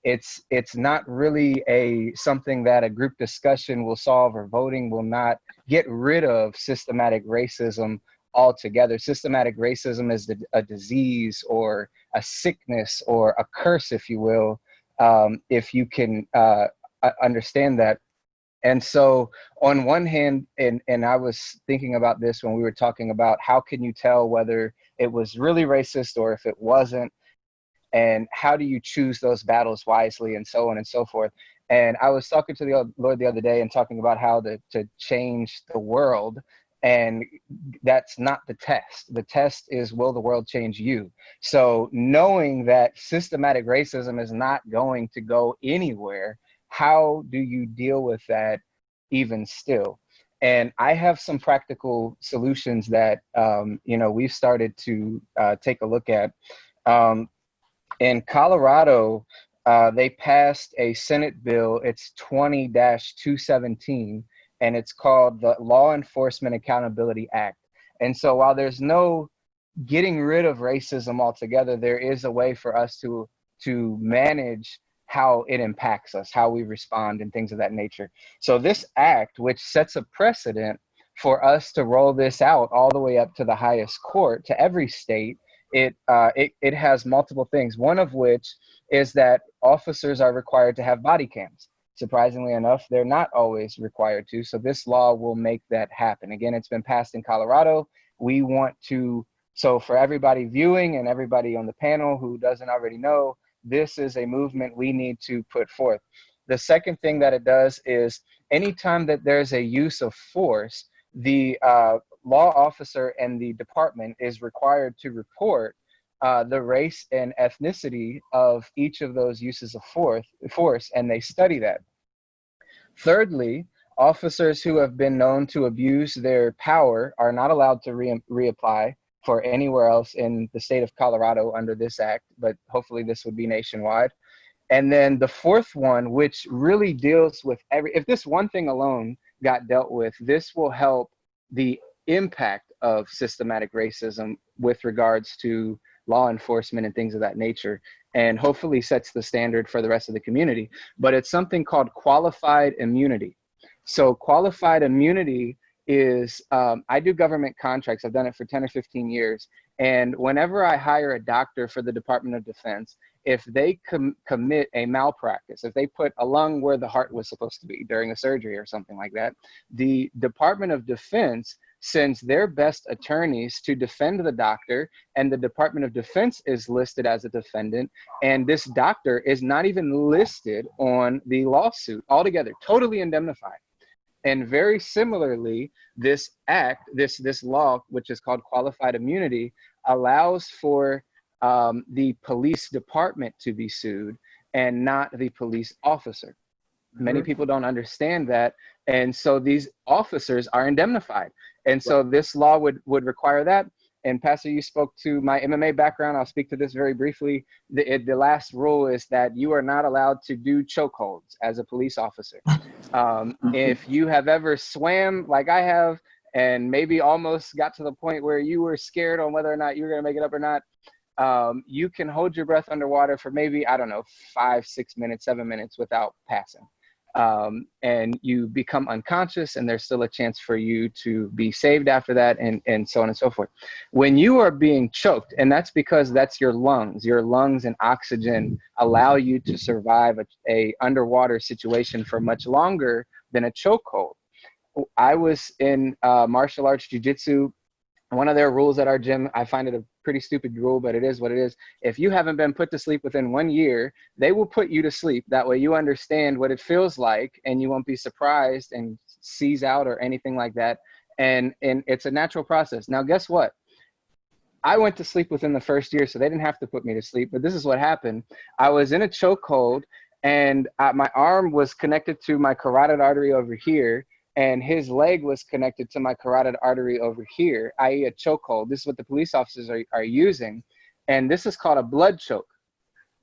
It's not really something that a group discussion will solve, or voting will not get rid of systematic racism altogether. Systematic racism is a disease or a sickness or a curse, if you will, if you can understand that. And so on one hand, and I was thinking about this when we were talking about how can you tell whether it was really racist or if it wasn't, and how do you choose those battles wisely, and so on and so forth. And I was talking to the Lord the other day and talking about how to change the world. And that's not the test. The test is, will the world change you? So knowing that systematic racism is not going to go anywhere, how do you deal with that even still? And I have some practical solutions that, we've started to take a look at. In Colorado, they passed a Senate bill. It's 20-217. And it's called the Law Enforcement Accountability Act. And so while there's no getting rid of racism altogether, there is a way for us to manage how it impacts us, how we respond, and things of that nature. So this act, which sets a precedent for us to roll this out all the way up to the highest court, to every state, it has multiple things. One of which is that officers are required to have body cams. Surprisingly enough, they're not always required to. So this law will make that happen. Again, it's been passed in Colorado. We want to, so for everybody viewing and everybody on the panel who doesn't already know, this is a movement we need to put forth. The second thing that it does is anytime that there's a use of force, the law officer and the department is required to report the race and ethnicity of each of those uses of force, and they study that. Thirdly, officers who have been known to abuse their power are not allowed to reapply for anywhere else in the state of Colorado under this act, but hopefully this would be nationwide. And then the fourth one, which really deals with if this one thing alone got dealt with, this will help the impact of systematic racism with regards to law enforcement and things of that nature, and hopefully sets the standard for the rest of the community. But it's something called qualified immunity. So qualified immunity is, I do government contracts. I've done it for 10 or 15 years. And whenever I hire a doctor for the Department of Defense, if they commit a malpractice, if they put a lung where the heart was supposed to be during a surgery or something like that, the Department of Defense sends their best attorneys to defend the doctor, and the Department of Defense is listed as a defendant, and this doctor is not even listed on the lawsuit altogether, totally indemnified. And very similarly, this act, this law, which is called qualified immunity, allows for the police department to be sued and not the police officer. Many people don't understand that. And so these officers are indemnified. And so this law would require that. And Pastor, you spoke to my MMA background. I'll speak to this very briefly. The last rule is that you are not allowed to do chokeholds as a police officer. If you have ever swam like I have, and maybe almost got to the point where you were scared on whether or not you were going to make it up or not, you can hold your breath underwater for maybe, I don't know, 5, 6 minutes, 7 minutes without passing. and you become unconscious, and there's still a chance for you to be saved after that, and so on and so forth. When you are being choked, and that's because that's your lungs and oxygen allow you to survive a underwater situation for much longer than a chokehold. I was in martial arts jiu-jitsu. One of their rules at our gym, I find it a pretty stupid rule, but it is what it is. If you haven't been put to sleep within 1 year, they will put you to sleep. That way you understand what it feels like, and you won't be surprised and seize out or anything like that. And it's a natural process. Now, guess what? I went to sleep within the first year, so they didn't have to put me to sleep. But this is what happened. I was in a chokehold, and my arm was connected to my carotid artery over here, and his leg was connected to my carotid artery over here, i.e. a chokehold. This is what the police officers are using. And this is called a blood choke.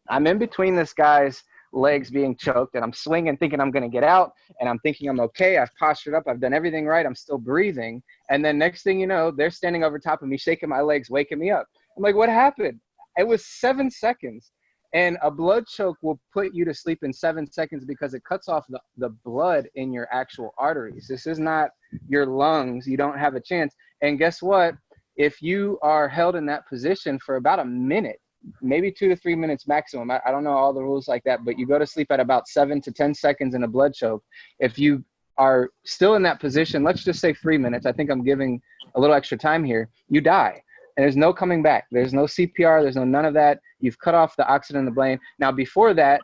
I'm in between this guy's legs being choked, and I'm swinging, thinking I'm gonna get out, and I'm thinking I'm okay. I've postured up, I've done everything right, I'm still breathing. And then next thing you know, they're standing over top of me, shaking my legs, waking me up. I'm like, what happened? It was 7 seconds. And a blood choke will put you to sleep in 7 seconds because it cuts off the blood in your actual arteries. This is not your lungs. You don't have a chance. And guess what? If you are held in that position for about a minute, maybe 2 to 3 minutes maximum, I don't know all the rules like that, but you go to sleep at about 7 to 10 seconds in a blood choke. If you are still in that position, let's just say 3 minutes, I think I'm giving a little extra time here, you die. And there's no coming back. There's no CPR. There's no none of that. You've cut off the oxygen in the brain. Now, before that,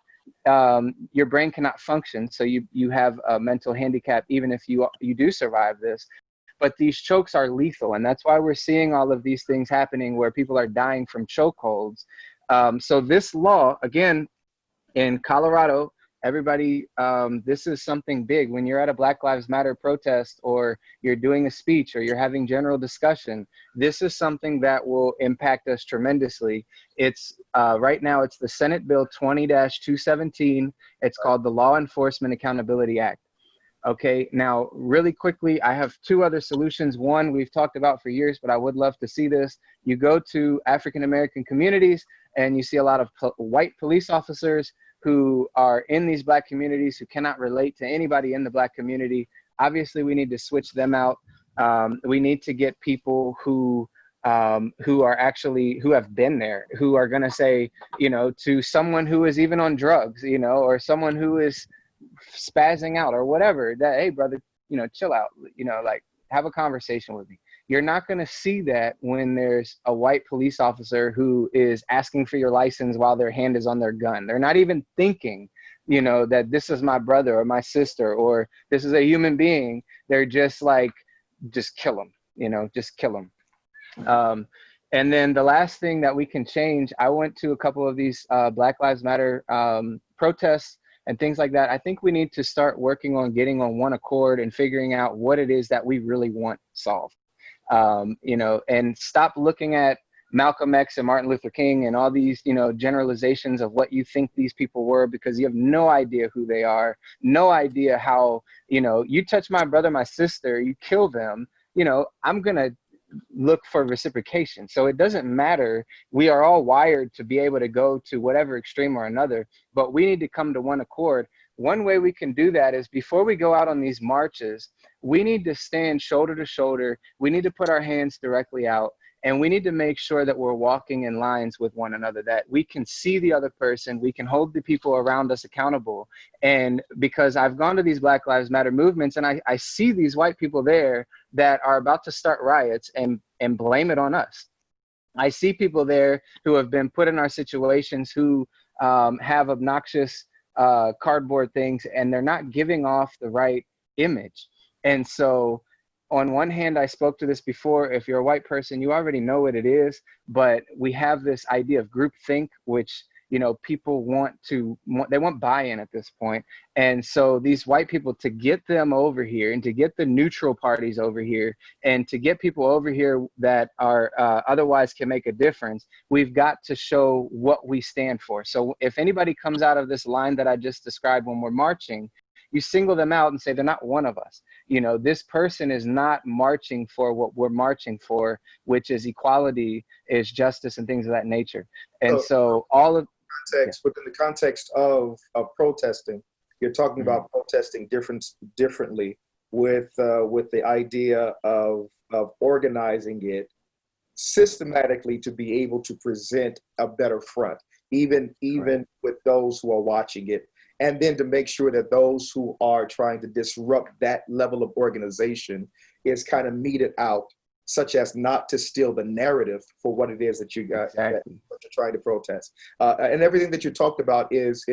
your brain cannot function. So you have a mental handicap, even if you do survive this. But these chokes are lethal. And that's why we're seeing all of these things happening where people are dying from chokeholds. So this law, again, in Colorado, everybody, this is something big. When you're at a Black Lives Matter protest, or you're doing a speech, or you're having general discussion, this is something that will impact us tremendously. It's right now, it's the Senate Bill 20-217. It's called the Law Enforcement Accountability Act. Okay, now really quickly, I have 2 other solutions. One we've talked about for years, but I would love to see this. You go to African-American communities and you see a lot of white police officers who are in these Black communities who cannot relate to anybody in the Black community. Obviously, we need to switch them out. We need to get people who are actually, who have been there, who are gonna say, you know, to someone who is even on drugs, you know, or someone who is spazzing out or whatever, that, hey brother, you know, chill out, you know, like have a conversation with me. You're not going to see that when there's a white police officer who is asking for your license while their hand is on their gun. They're not even thinking, you know, that this is my brother or my sister, or this is a human being. They're just like, just kill them, you know, just kill them. And then the last thing that we can change, I went to a couple of these Black Lives Matter protests and things like that. I think we need to start working on getting on one accord and figuring out what it is that we really want solved. You know, and stop looking at Malcolm X and Martin Luther King and all these, you know, generalizations of what you think these people were, because you have no idea who they are, no idea how, you know, you touch my brother, my sister, you kill them, you know, I'm going to look for reciprocation. So it doesn't matter. We are all wired to be able to go to whatever extreme or another, but we need to come to one accord. One way we can do that is before we go out on these marches, we need to stand shoulder to shoulder. We need to put our hands directly out, and we need to make sure that we're walking in lines with one another, that we can see the other person, we can hold the people around us accountable. And because I've gone to these Black Lives Matter movements, and I see these white people there that are about to start riots and blame it on us. I see people there who have been put in our situations, who have obnoxious cardboard things, and they're not giving off the right image. And so on one hand, I spoke to this before, if you're a white person, you already know what it is, but we have this idea of groupthink, which, you know, people they want buy-in at this point. And so these white people, to get them over here and to get the neutral parties over here and to get people over here that are otherwise can make a difference, we've got to show what we stand for. So if anybody comes out of this line that I just described when we're marching, you single them out and say, they're not one of us. You know, this person is not marching for what we're marching for, which is equality, is justice, and things of that nature. And so all of context, within the context of protesting, You're talking about protesting differently with the idea of organizing it systematically to be able to present a better front, even with those who are watching it, and then to make sure that those who are trying to disrupt that level of organization is kind of meted out, such as not to steal the narrative for what it is that you got that you're trying to protest. And everything that you talked about is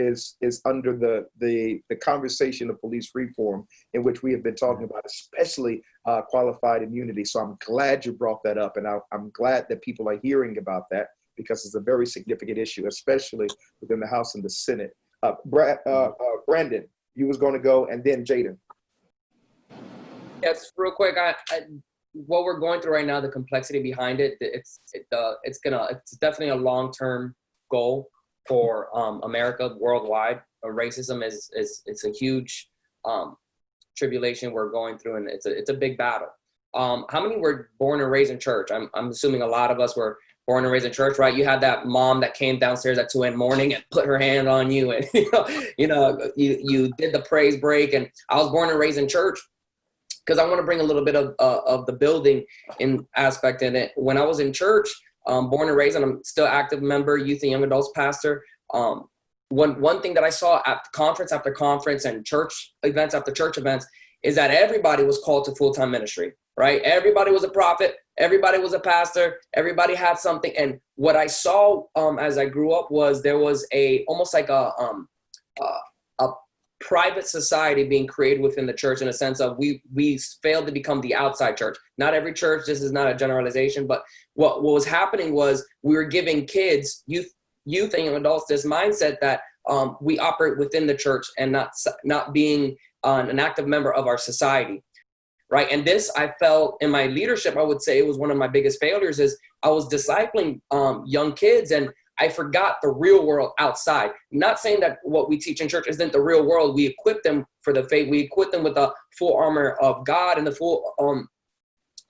under the conversation of police reform, in which we have been talking about, especially qualified immunity. So I'm glad you brought that up, and I'm glad that people are hearing about that, because it's a very significant issue, especially within the House and the Senate. Brandon, you was going to go, and then Jadon. Yes, real quick. What we're going through right now, the complexity behind it, it's definitely a long-term goal for America worldwide. Racism it's a huge tribulation we're going through, and it's a big battle. How many were born and raised in church? I'm assuming a lot of us were born and raised in church, right? You had that mom that came downstairs at 2 a.m. and put her hand on you, and you did the praise break. And I was born and raised in church, because I want to bring a little bit of the building in aspect in it. When I was in church, born and raised, and I'm still active member, youth and young adults pastor. One thing that I saw at conference after conference and church events after church events is that everybody was called to full-time ministry, right? Everybody was a prophet. Everybody was a pastor. Everybody had something. And what I saw as I grew up was there was almost like a private society being created within the church, in a sense of we failed to become the outside church. Not every church, this is not a generalization, but what was happening was we were giving kids, youth and young adults, this mindset that we operate within the church and not being an active member of our society, right? And this, I felt in my leadership, I would say it was one of my biggest failures, is I was discipling young kids, and I forgot the real world outside. Not saying that what we teach in church isn't the real world. We equip them for the faith. We equip them with the full armor of God and the full,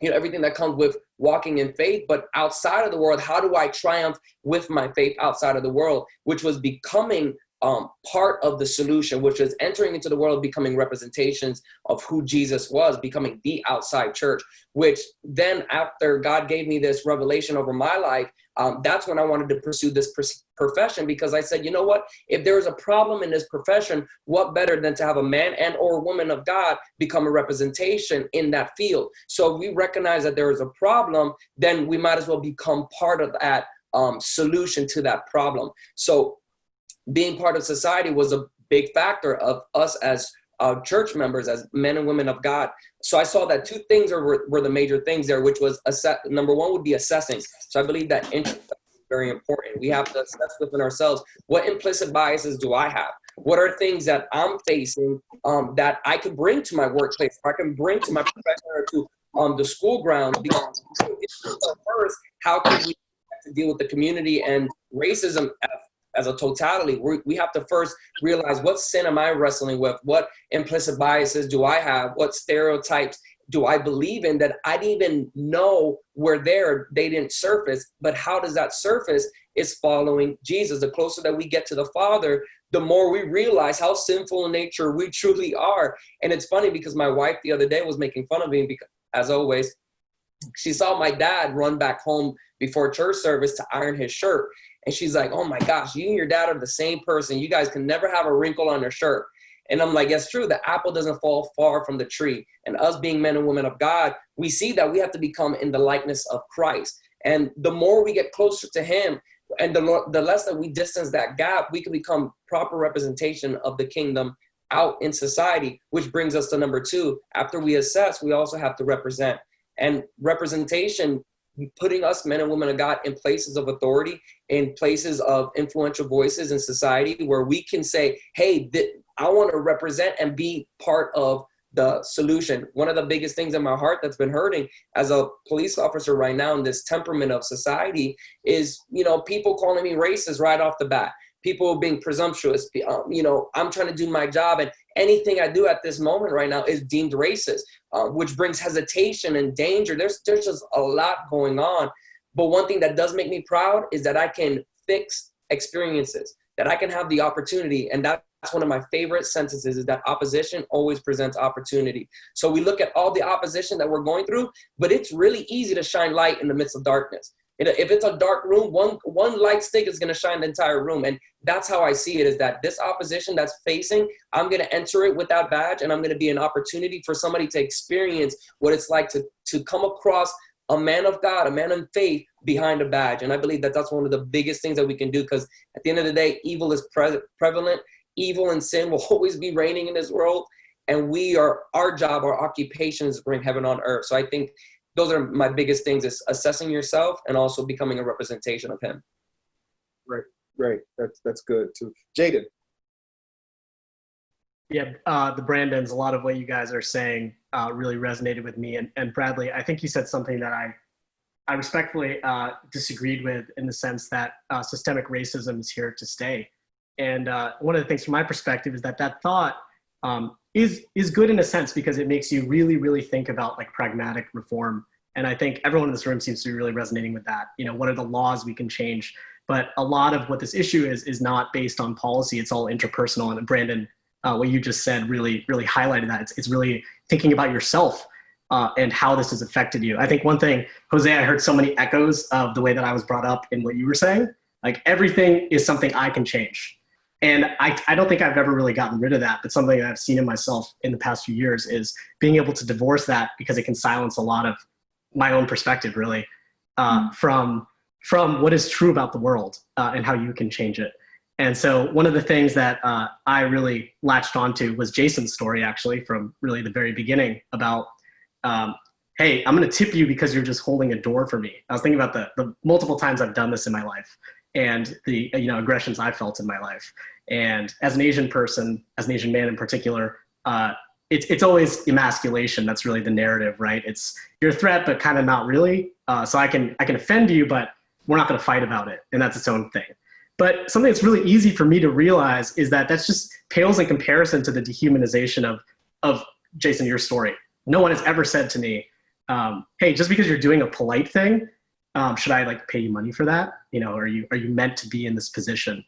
everything that comes with walking in faith. But outside of the world, how do I triumph with my faith outside of the world? Which was becoming part of the solution, which is entering into the world, becoming representations of who Jesus was, becoming the outside church. Which then, after God gave me this revelation over my life, that's when I wanted to pursue this profession, because I said, you know what, if there is a problem in this profession, what better than to have a man and or woman of God become a representation in that field? So if we recognize that there is a problem, then we might as well become part of that solution to that problem. So being part of society was a big factor of us as church members, as men and women of God. So I saw that two things were the major things there, which was number one would be assessing. So I believe that introspection is very important. We have to assess within ourselves, what implicit biases do I have? What are things that I'm facing that I can bring to my workplace, or I can bring to my profession, or to the school grounds? Because first, how can we deal with the community and racism as a totality? We have to first realize, what sin am I wrestling with? What implicit biases do I have? What stereotypes do I believe in that I didn't even know were there? They didn't surface. But how does that surface? Is following Jesus. The closer that we get to the Father, the more we realize how sinful in nature we truly are. And it's funny, because my wife the other day was making fun of me, because, as always, she saw my dad run back home before church service to iron his shirt. And she's like, oh my gosh, you and your dad are the same person. You guys can never have a wrinkle on your shirt. And I'm like, it's true. The apple doesn't fall far from the tree. And us being men and women of God, we see that we have to become in the likeness of Christ. And the more we get closer to him, and the less that we distance that gap, we can become proper representation of the kingdom out in society, which brings us to number two. After we assess, we also have to represent. And representation, putting us men and women of God in places of authority, in places of influential voices in society, where we can say, hey, I want to represent and be part of the solution. One of the biggest things in my heart that's been hurting as a police officer right now in this temperament of society is, people calling me racist right off the bat. People being presumptuous, I'm trying to do my job, and anything I do at this moment right now is deemed racist, which brings hesitation and danger. There's just a lot going on. But one thing that does make me proud is that I can fix experiences, that I can have the opportunity. And that's that's one of my favorite sentences, is that opposition always presents opportunity. So we look at all the opposition that we're going through, but it's really easy to shine light in the midst of darkness. If it's a dark room, one light stick is going to shine the entire room. And that's how I see it, is that this opposition that's facing, I'm going to enter it with that badge, and I'm going to be an opportunity for somebody to experience what it's like to come across a man of God, a man of faith behind a badge. And I believe that that's one of the biggest things that we can do, because at the end of the day, evil is prevalent. Evil and sin will always be reigning in this world. And our job, our occupation is to bring heaven on earth. So I think those are my biggest things, is assessing yourself and also becoming a representation of him. Right. That's good too. Jadon. Yeah, the Brandons, a lot of what you guys are saying really resonated with me. And Bradley, I think you said something that I respectfully disagreed with, in the sense that systemic racism is here to stay. And one of the things from my perspective is that thought is good in a sense, because it makes you really, really think about like pragmatic reform. And I think everyone in this room seems to be really resonating with that. You know, what are the laws we can change? But a lot of what this issue is not based on policy. It's all interpersonal. And Brandon, what you just said really, really highlighted that. It's really thinking about yourself and how this has affected you. I think one thing, Jose, I heard so many echoes of the way that I was brought up in what you were saying. Like, everything is something I can change. And I don't think I've ever really gotten rid of that, but something that I've seen in myself in the past few years is being able to divorce that, because it can silence a lot of my own perspective, really, from what is true about the world and how you can change it. And so one of the things that I really latched onto was Jason's story, actually, from really the very beginning, about, hey, I'm going to tip you because you're just holding a door for me. I was thinking about the multiple times I've done this in my life, and the aggressions I felt in my life. And as an Asian person, as an Asian man in particular, it's always emasculation. That's really the narrative, right? It's, you're a threat, but kind of not really. So I can offend you, but we're not going to fight about it. And that's its own thing. But something that's really easy for me to realize is that that's just pales in comparison to the dehumanization of Jason, your story. No one has ever said to me, hey, just because you're doing a polite thing, should I like pay you money for that? You know, are you meant to be in this position?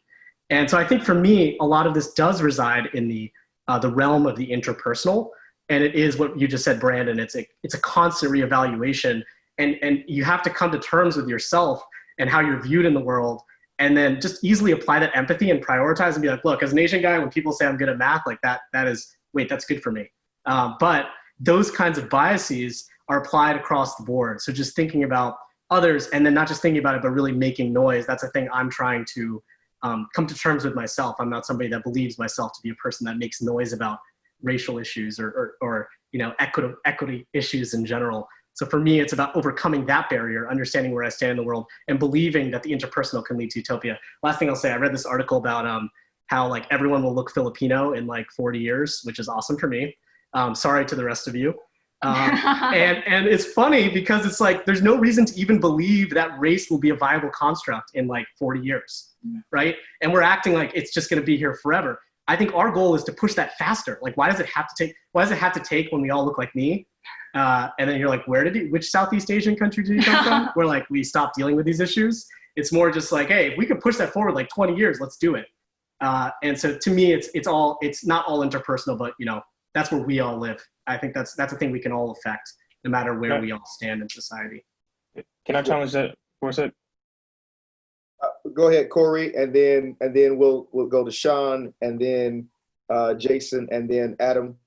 And so I think for me, a lot of this does reside in the realm of the interpersonal. And it is what you just said, Brandon. It's a constant reevaluation, and you have to come to terms with yourself and how you're viewed in the world, and then just easily apply that empathy and prioritize and be like, look, as an Asian guy, when people say I'm good at math, like that is, wait, that's good for me. But those kinds of biases are applied across the board. So just thinking about others, and then not just thinking about it, but really making noise. That's a thing I'm trying to come to terms with myself. I'm not somebody that believes myself to be a person that makes noise about racial issues or equity issues in general. So for me, it's about overcoming that barrier, understanding where I stand in the world, and believing that the interpersonal can lead to utopia. Last thing I'll say, I read this article about how like everyone will look Filipino in like 40 years, which is awesome for me. Sorry to the rest of you. And it's funny because it's like, there's no reason to even believe that race will be a viable construct in like 40 years, right? And we're acting like it's just going to be here forever. I think our goal is to push that faster. Like, why does it have to take when we all look like me? And then you're like, which Southeast Asian country did you come from? Where like we stop dealing with these issues. It's more just like, hey, if we could push that forward like 20 years, let's do it. And so to me, it's not all interpersonal, but that's where we all live. I think that's a thing we can all affect, no matter where we all stand in society. Can I challenge that for a sec? Go ahead, Korey, and then we'll go to Shawn, and then Jason, and then Adam.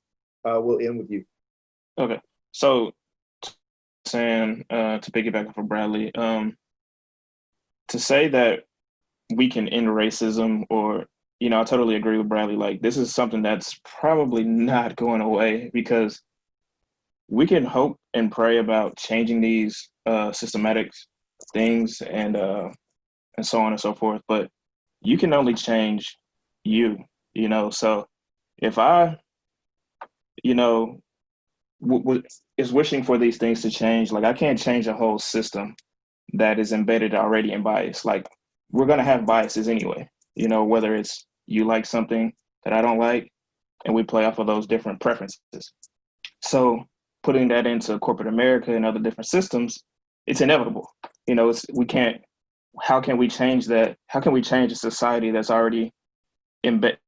We'll end with you. Okay, so saying to piggyback off of Bradley, to say that we can end racism, or I totally agree with Bradley. Like, this is something that's probably not going away, because we can hope and pray about changing these systematic things and so on and so forth. But you can only change you. So if I, is wishing for these things to change, like I can't change a whole system that is embedded already in bias. Like, we're gonna have biases anyway. Whether it's you like something that I don't like, and we play off of those different preferences. So putting that into corporate America and other different systems, it's inevitable. We can't, how can we change that? How can we change a society that's already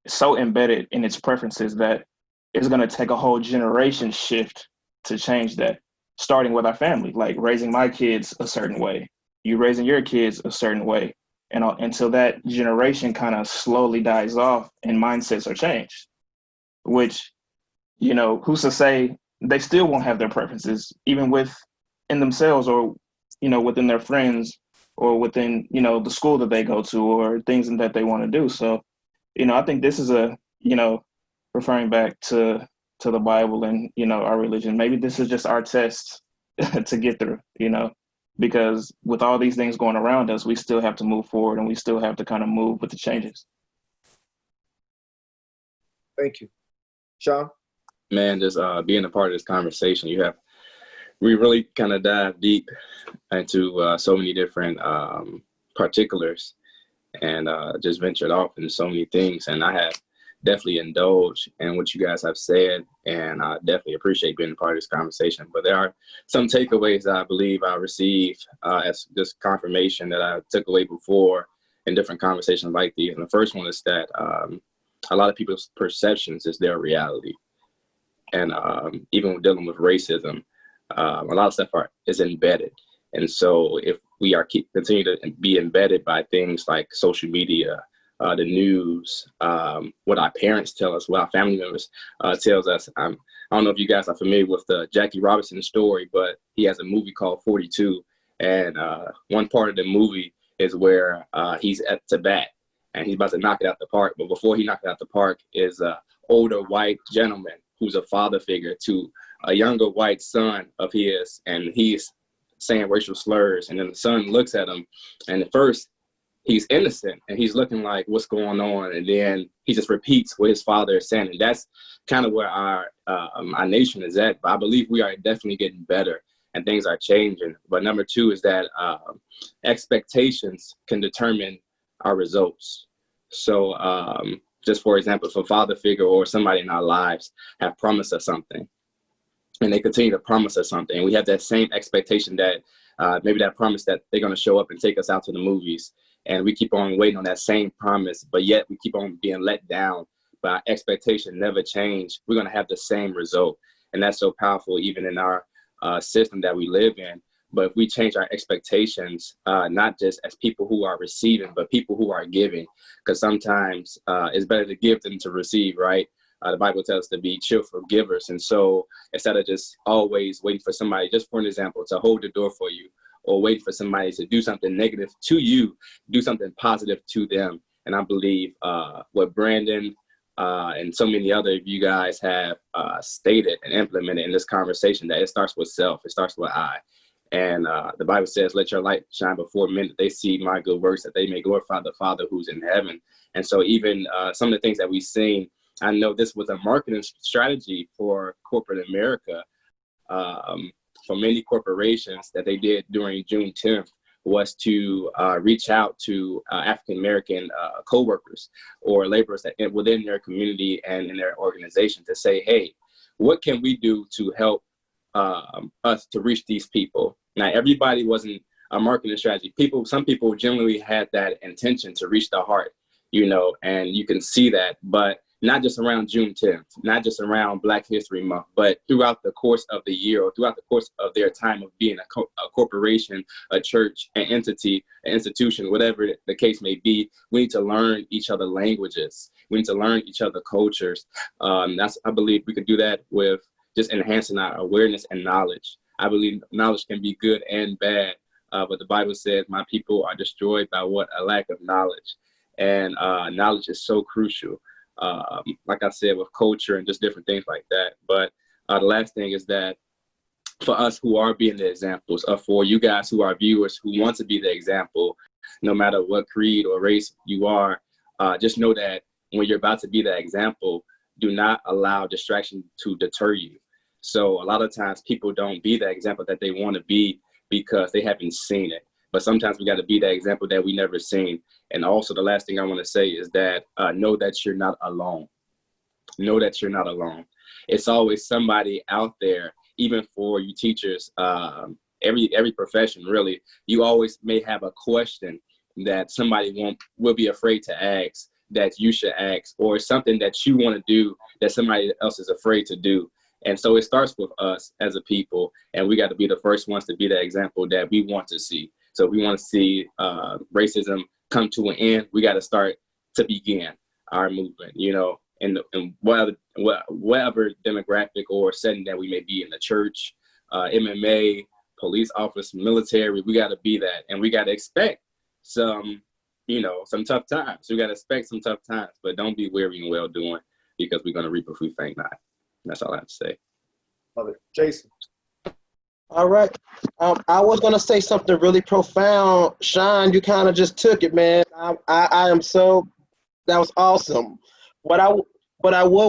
so embedded in its preferences that it's going to take a whole generation shift to change that, starting with our family, like raising my kids a certain way, you raising your kids a certain way. And until that generation kind of slowly dies off and mindsets are changed, which, you know, who's to say they still won't have their preferences, even in themselves, or, you know, within their friends, or within, you know, the school that they go to, or things that they want to do. So, you know, I think this is referring back to the Bible and, you know, our religion. Maybe this is just our test to get through, you know, because with all these things going around us, we still have to move forward, and we still have to kind of move with the changes. Thank you. Shawn? Man, just being a part of this conversation, we really kind of dive deep into so many different particulars, and just ventured off into so many things. And I have definitely indulged in what you guys have said, and I definitely appreciate being a part of this conversation. But there are some takeaways that I believe I received as just confirmation that I took away before in different conversations like these. And the first one is that a lot of people's perceptions is their reality. And even when dealing with racism, a lot of stuff is embedded. And so if we are continue to be embedded by things like social media, the news, what our parents tell us, what our family members tells us. I don't know if you guys are familiar with the Jackie Robinson story, but he has a movie called 42. And one part of the movie is where he's at the bat and he's about to knock it out the park. But before he knocks it out the park is an older white gentleman who's a father figure to a younger white son of his, and he's saying racial slurs. And then the son looks at him, and at first he's innocent and he's looking like, what's going on? And then he just repeats what his father is saying. And that's kind of where our nation is at. But I believe we are definitely getting better and things are changing. But number two is that expectations can determine our results. So just for example, if a father figure or somebody in our lives have promised us something, and they continue to promise us something, and we have that same expectation that maybe that promise that they're going to show up and take us out to the movies, and we keep on waiting on that same promise, but yet we keep on being let down, but our expectation never change, we're going to have the same result. And that's so powerful even in our system that we live in. But if we change our expectations, not just as people who are receiving, but people who are giving, because sometimes it's better to give than to receive, right? The Bible tells us to be cheerful givers. And so instead of just always waiting for somebody, just for an example, to hold the door for you, or waiting for somebody to do something negative to you, do something positive to them. And I believe what Brandon and so many other of you guys have stated and implemented in this conversation, that it starts with self, it starts with I. And the Bible says, let your light shine before men, that they see my good works, that they may glorify the Father who's in heaven. And so even some of the things that we've seen, I know this was a marketing strategy for corporate America, for many corporations, that they did during Juneteenth, was to reach out to African-American co-workers or laborers that within their community and in their organization, to say, hey, what can we do to help us to reach these people? Now, everybody wasn't a marketing strategy. Some people generally had that intention to reach the heart, you know, and you can see that, but not just around Juneteenth, not just around Black History Month, but throughout the course of the year, or throughout the course of their time of being a corporation, a church, an entity, an institution, whatever the case may be. We need to learn each other languages. We need to learn each other cultures. I believe we can do that with just enhancing our awareness and knowledge. I believe knowledge can be good and bad, but the Bible says, my people are destroyed by what? A lack of knowledge. And knowledge is so crucial. Like I said, with culture and just different things like that. But the last thing is that for us who are being the examples, for you guys who are viewers who want to be the example, no matter what creed or race you are, just know that when you're about to be the example, do not allow distraction to deter you. So a lot of times people don't be the example that they want to be because they haven't seen it. But sometimes we got to be that example that we never seen. And also the last thing I want to say is that know that you're not alone. Know that you're not alone. It's always somebody out there, even for you teachers, every profession really, you always may have a question that somebody will be afraid to ask. that you should ask, or something that you want to do that somebody else is afraid to do. And so it starts with us as a people, and we got to be the first ones to be the example that we want to see. So if we want to see racism come to an end, we got to start to begin our movement, you know, in whatever demographic or setting that we may be in, the church, MMA, police office, military. We got to be that, and we got to expect some tough times. We got to expect some tough times, but don't be weary in well doing, because we're going to reap if we faint not. That's all I have to say. Love it. Jason. All right. I was going to say something really profound. Shawn, you kind of just took it, man. I am so, that was awesome. What I would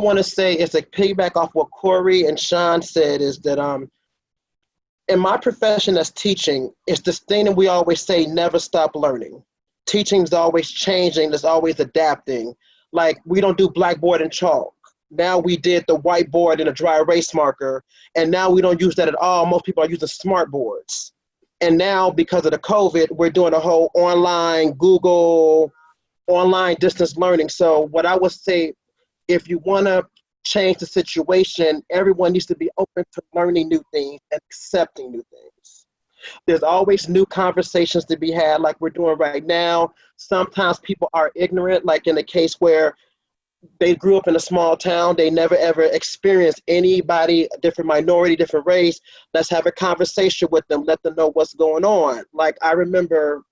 want to say is to piggyback off what Korey and Shawn said, is that in my profession as teaching, it's this thing that we always say, never stop learning. Teaching is always changing. There's always adapting. Like, we don't do blackboard and chalk. Now we did the whiteboard and a dry erase marker, and now we don't use that at all. Most people are using smart boards. And now, because of the COVID, we're doing a whole online, Google, online distance learning. So what I would say, if you want to change the situation, everyone needs to be open to learning new things and accepting new things. There's always new conversations to be had, like we're doing right now. Sometimes people are ignorant, like in the case where they grew up in a small town. They never ever experienced anybody, different minority, different race. Let's have a conversation with them. Let them know what's going on. Like, I remember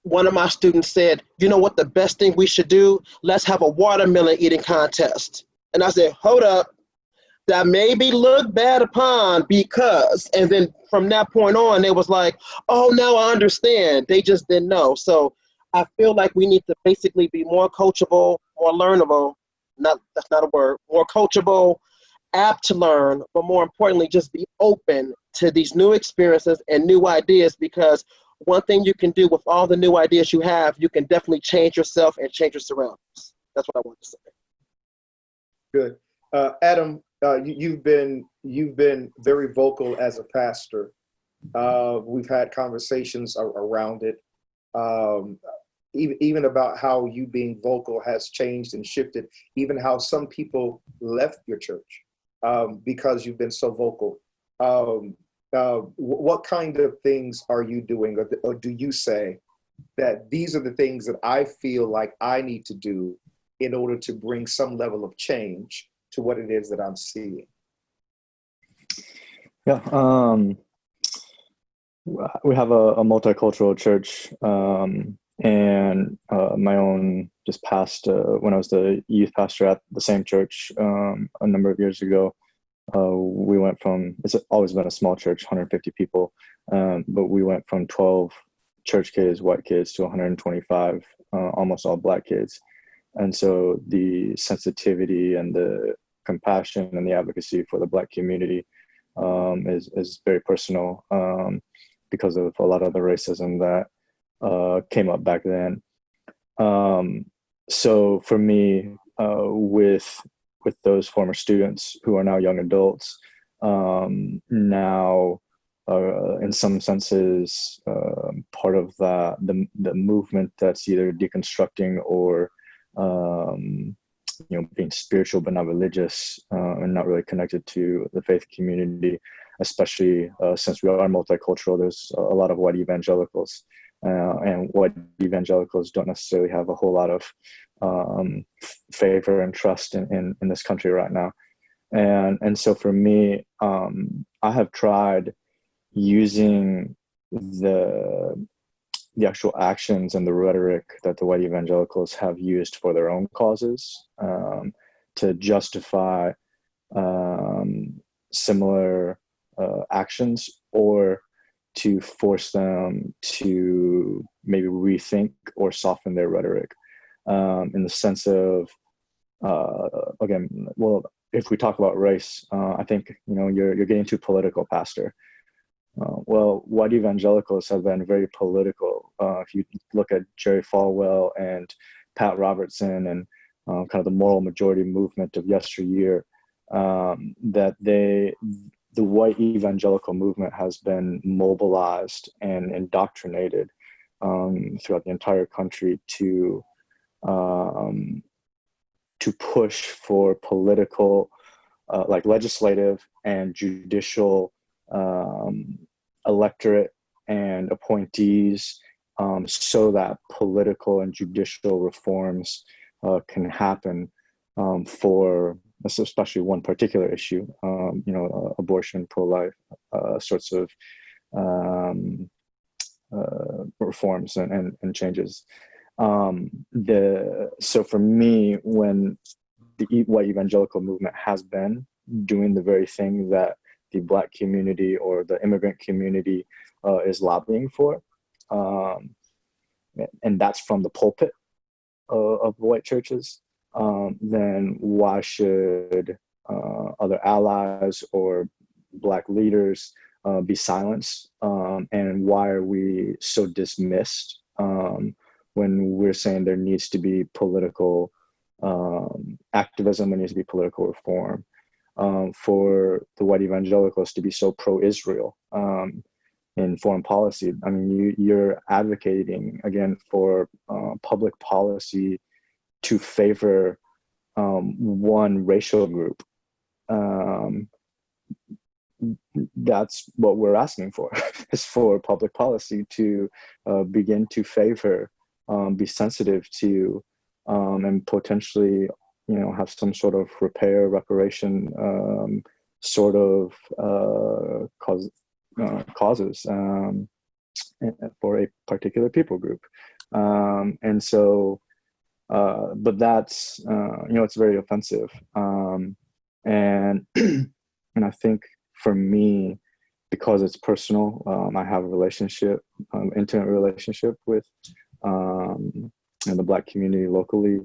one of my students said, you know what the best thing we should do? Let's have a watermelon eating contest. And I said, hold up. That may be looked bad upon because, and then from that point on, it was like, oh, now I understand. They just didn't know. So I feel like we need to basically be more coachable, more learnable. That's not a word. More coachable, apt to learn, but more importantly, just be open to these new experiences and new ideas, because one thing you can do with all the new ideas you have, you can definitely change yourself and change your surroundings. That's what I want to say. Good. Adam, you've been very vocal as a pastor. We've had conversations around it. Even about how you being vocal has changed and shifted, even how some people left your church because you've been so vocal. What kind of things are you doing, or do you say that these are the things that I feel like I need to do in order to bring some level of change to what it is that I'm seeing? Yeah, we have a multicultural church, and my own just passed when I was the youth pastor at the same church a number of years ago. We went from, it's always been a small church, 150 people, but we went from 12 church kids, white kids, to 125, almost all black kids. And so the sensitivity and the compassion and the advocacy for the black community is very personal because of a lot of the racism that came up back then. So for me, with those former students who are now young adults, now in some senses part of the movement that's either deconstructing or being spiritual but not religious, and not really connected to the faith community, especially since we are multicultural. There's a lot of white evangelicals, and white evangelicals don't necessarily have a whole lot of favor and trust in this country right now. And so for me, I have tried using the actual actions and the rhetoric that the white evangelicals have used for their own causes to justify similar actions, or to force them to maybe rethink or soften their rhetoric, in the sense of, again, well, if we talk about race, I think, you're getting too political, Pastor. Well, white evangelicals have been very political. If you look at Jerry Falwell and Pat Robertson and kind of the moral majority movement of yesteryear, that the white evangelical movement has been mobilized and indoctrinated throughout the entire country to to push for political, like legislative and judicial electorate and appointees, so that political and judicial reforms can happen for especially one particular issue, abortion, pro-life, sorts of reforms and changes. So for me, when the white evangelical movement has been doing the very thing that the Black community or the immigrant community is lobbying for, and that's from the pulpit of white churches, then why should other allies or Black leaders be silenced? And why are we so dismissed when we're saying there needs to be political activism, there needs to be political reform? For the white evangelicals to be so pro-Israel in foreign policy. I mean, you're advocating, again, for public policy to favor one racial group. That's what we're asking for, is for public policy to begin to favor, be sensitive to, and potentially, have some sort of reparation sort of causes for a particular people group. And so, but that's, it's very offensive. And I think for me, because it's personal, I have a relationship, intimate relationship with the Black community locally.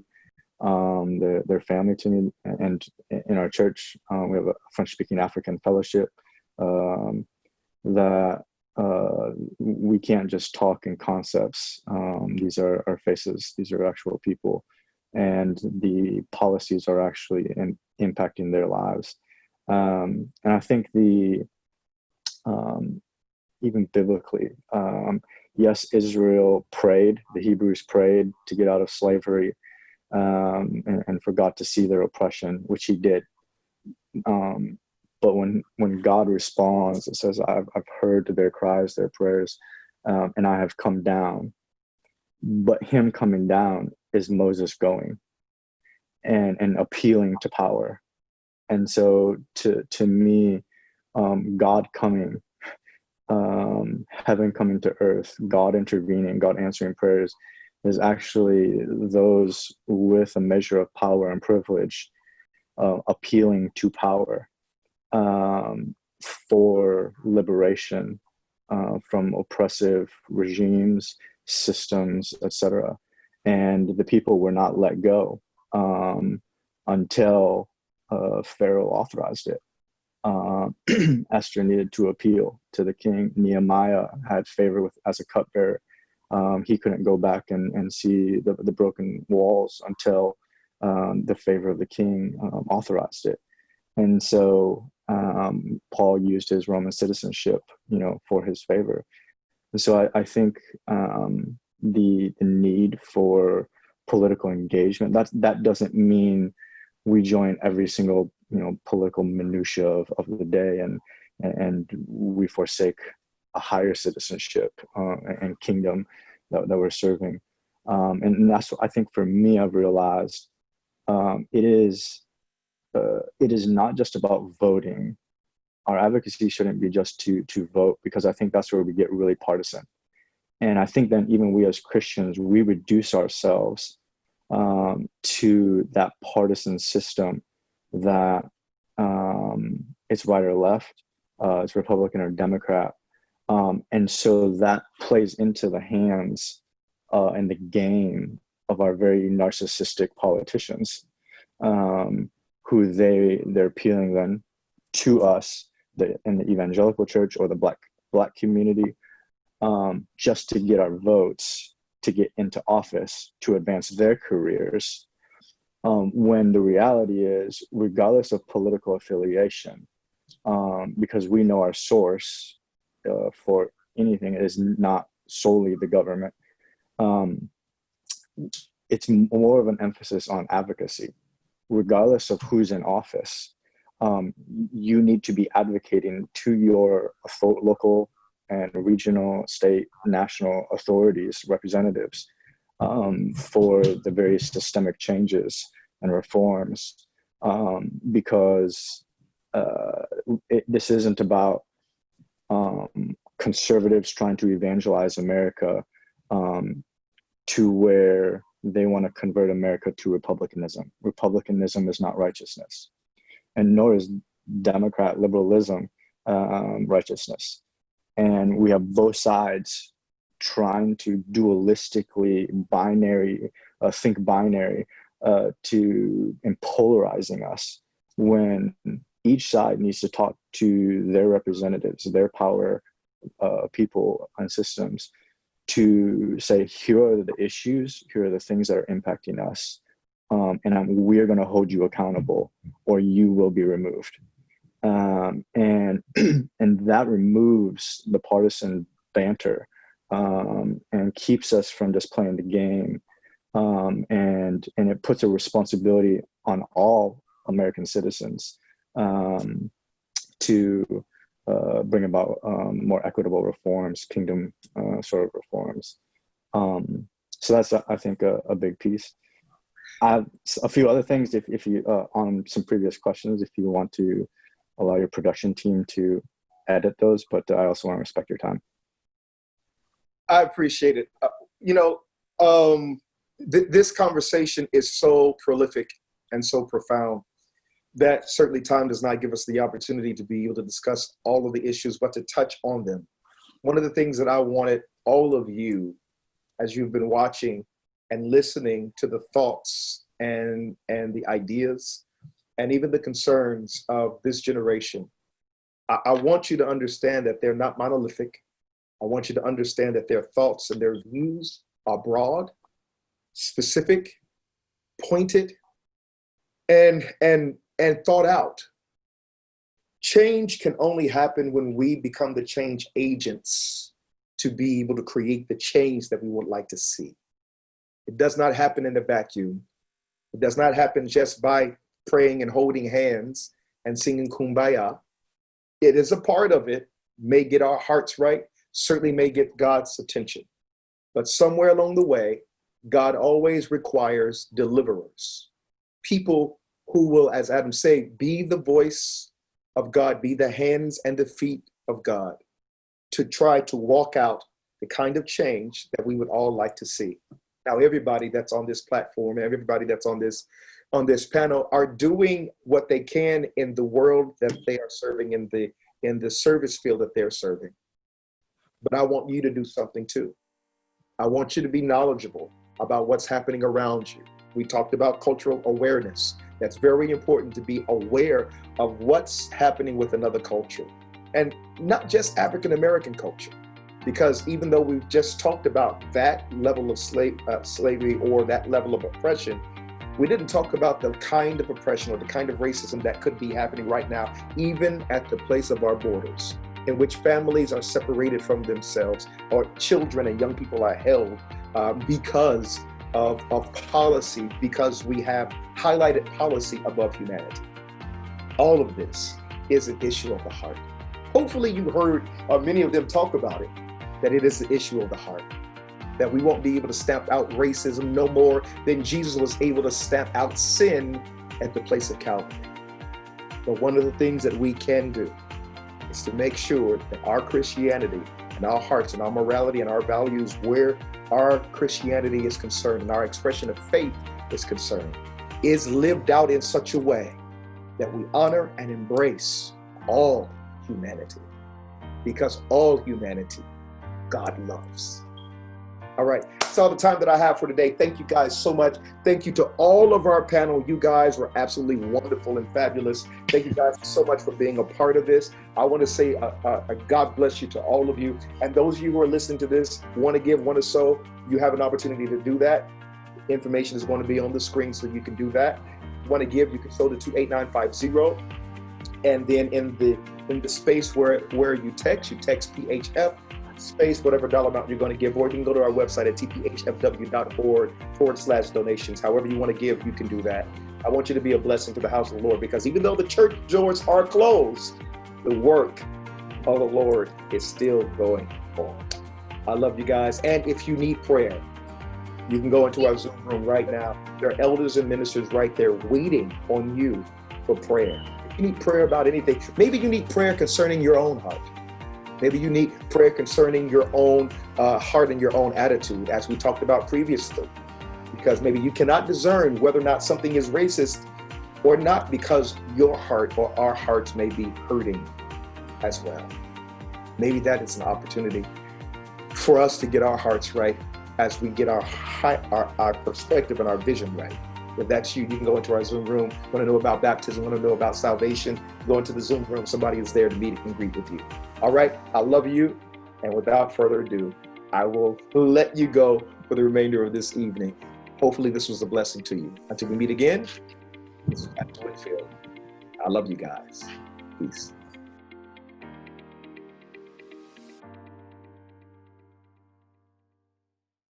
Their family to me, and in our church, we have a French-speaking African fellowship, that we can't just talk in concepts. These are our faces, these are actual people, and the policies are actually impacting their lives. And I think even biblically, yes, Israel prayed, the Hebrews prayed to get out of slavery, and for God to see their oppression, which he did. But when God responds, it says, I've heard their cries, their prayers, and I have come down. But him coming down is Moses going and appealing to power. And so to me, God coming, heaven coming to earth, God intervening, God answering prayers, is actually those with a measure of power and privilege appealing to power for liberation from oppressive regimes, systems, etc. And the people were not let go until Pharaoh authorized it. Esther needed to appeal to the king. Nehemiah had favor as a cupbearer. He couldn't go back and see the broken walls until the favor of the king authorized it. And so Paul used his Roman citizenship, for his favor. And so I think the need for political engagement, that doesn't mean we join every single political minutia of the day and we forsake a higher citizenship and kingdom that we're serving. And that's what I think for me, I've realized it is not just about voting. Our advocacy shouldn't be just to vote, because I think that's where we get really partisan. And I think then even we as Christians, we reduce ourselves to that partisan system that it's right or left, it's Republican or Democrat. And so that plays into the hands and the game of our very narcissistic politicians, who they're appealing then to us in the evangelical church or the black community, just to get our votes, to get into office, to advance their careers, when the reality is, regardless of political affiliation, because we know our source for anything is not solely the government, it's more of an emphasis on advocacy. Regardless of who's in office, you need to be advocating to your local and regional, state, national authorities, representatives, for the various systemic changes and reforms, because this isn't about conservatives trying to evangelize America to where they want to convert America to republicanism. Republicanism is not righteousness, and nor is Democrat liberalism righteousness. And we have both sides trying to dualistically think binary and polarizing us, when each side needs to talk to their representatives, their power people and systems, to say, here are the issues, here are the things that are impacting us, and we're going to hold you accountable, or you will be removed. And that removes the partisan banter, and keeps us from just playing the game. And it puts a responsibility on all American citizens to bring about more equitable reforms, kingdom sort of reforms. So that's, I think, a big piece. I have a few other things, if you on some previous questions, if you want to allow your production team to edit those, but I also want to respect your time. I appreciate it. This conversation is so prolific and so profound that certainly time does not give us the opportunity to be able to discuss all of the issues, but to touch on them. One of the things that I wanted all of you, as you've been watching and listening to the thoughts and the ideas and even the concerns of this generation, I want you to understand that they're not monolithic. I want you to understand that their thoughts and their views are broad, specific, pointed, and thought out. Change can only happen when we become the change agents to be able to create the change that we would like to see. It does not happen in a vacuum. It does not happen just by praying and holding hands and singing Kumbaya. It is a part of it, may get our hearts right, certainly may get God's attention. But somewhere along the way, God always requires deliverers, people who will, as Adam said, be the voice of God, be the hands and the feet of God, to try to walk out the kind of change that we would all like to see. Now, everybody that's on this platform, everybody that's on this panel are doing what they can in the world that they are serving, in the service field that they're serving. But I want you to do something too. I want you to be knowledgeable about what's happening around you. We talked about cultural awareness. That's very important, to be aware of what's happening with another culture, and not just African-American culture, because even though we've just talked about that level of slavery or that level of oppression, we didn't talk about the kind of oppression or the kind of racism that could be happening right now, even at the place of our borders, in which families are separated from themselves, or children and young people are held because of policy, because we have highlighted policy above humanity. All of this is an issue of the heart. Hopefully you heard many of them talk about it, that it is the issue of the heart, that we won't be able to stamp out racism no more than Jesus was able to stamp out sin at the place of Calvary. But one of the things that we can do is to make sure that our Christianity and our hearts and our morality and our values, where our Christianity is concerned and our expression of faith is concerned, is lived out in such a way that we honor and embrace all humanity, because all humanity God loves. All right, that's all the time that I have for today. Thank you guys so much. Thank you to all of our panel. You guys were absolutely wonderful and fabulous. Thank you guys so much for being a part of this. I want to say a God bless you to all of you. And those of you who are listening to this, want to give, want to sow, you have an opportunity to do that. Information is going to be on the screen so you can do that. If you want to give, you can sow to 28950. And then in the space where you text PHF, space whatever dollar amount you're going to give, or you can go to our website at tphfw.org/donations. However you want to give, you can do that. I want you to be a blessing to the house of the Lord, because even though the church doors are closed, the work of the Lord is still going on. I love you guys. And if you need prayer, you can go into our Zoom room right now. There are elders and ministers right there waiting on you for prayer. If you need prayer about anything, maybe you need prayer concerning your own heart. Maybe you need prayer concerning your own heart and your own attitude, as we talked about previously, because maybe you cannot discern whether or not something is racist or not, because your heart or our hearts may be hurting as well. Maybe that is an opportunity for us to get our hearts right as we get our perspective and our vision right. If that's you, you can go into our Zoom room. Want to know about baptism, want to know about salvation, go into the Zoom room. Somebody is there to meet and greet with you. All right, I love you. And without further ado, I will let you go for the remainder of this evening. Hopefully this was a blessing to you. Until we meet again, this is Pastor Winfield. I love you guys. Peace.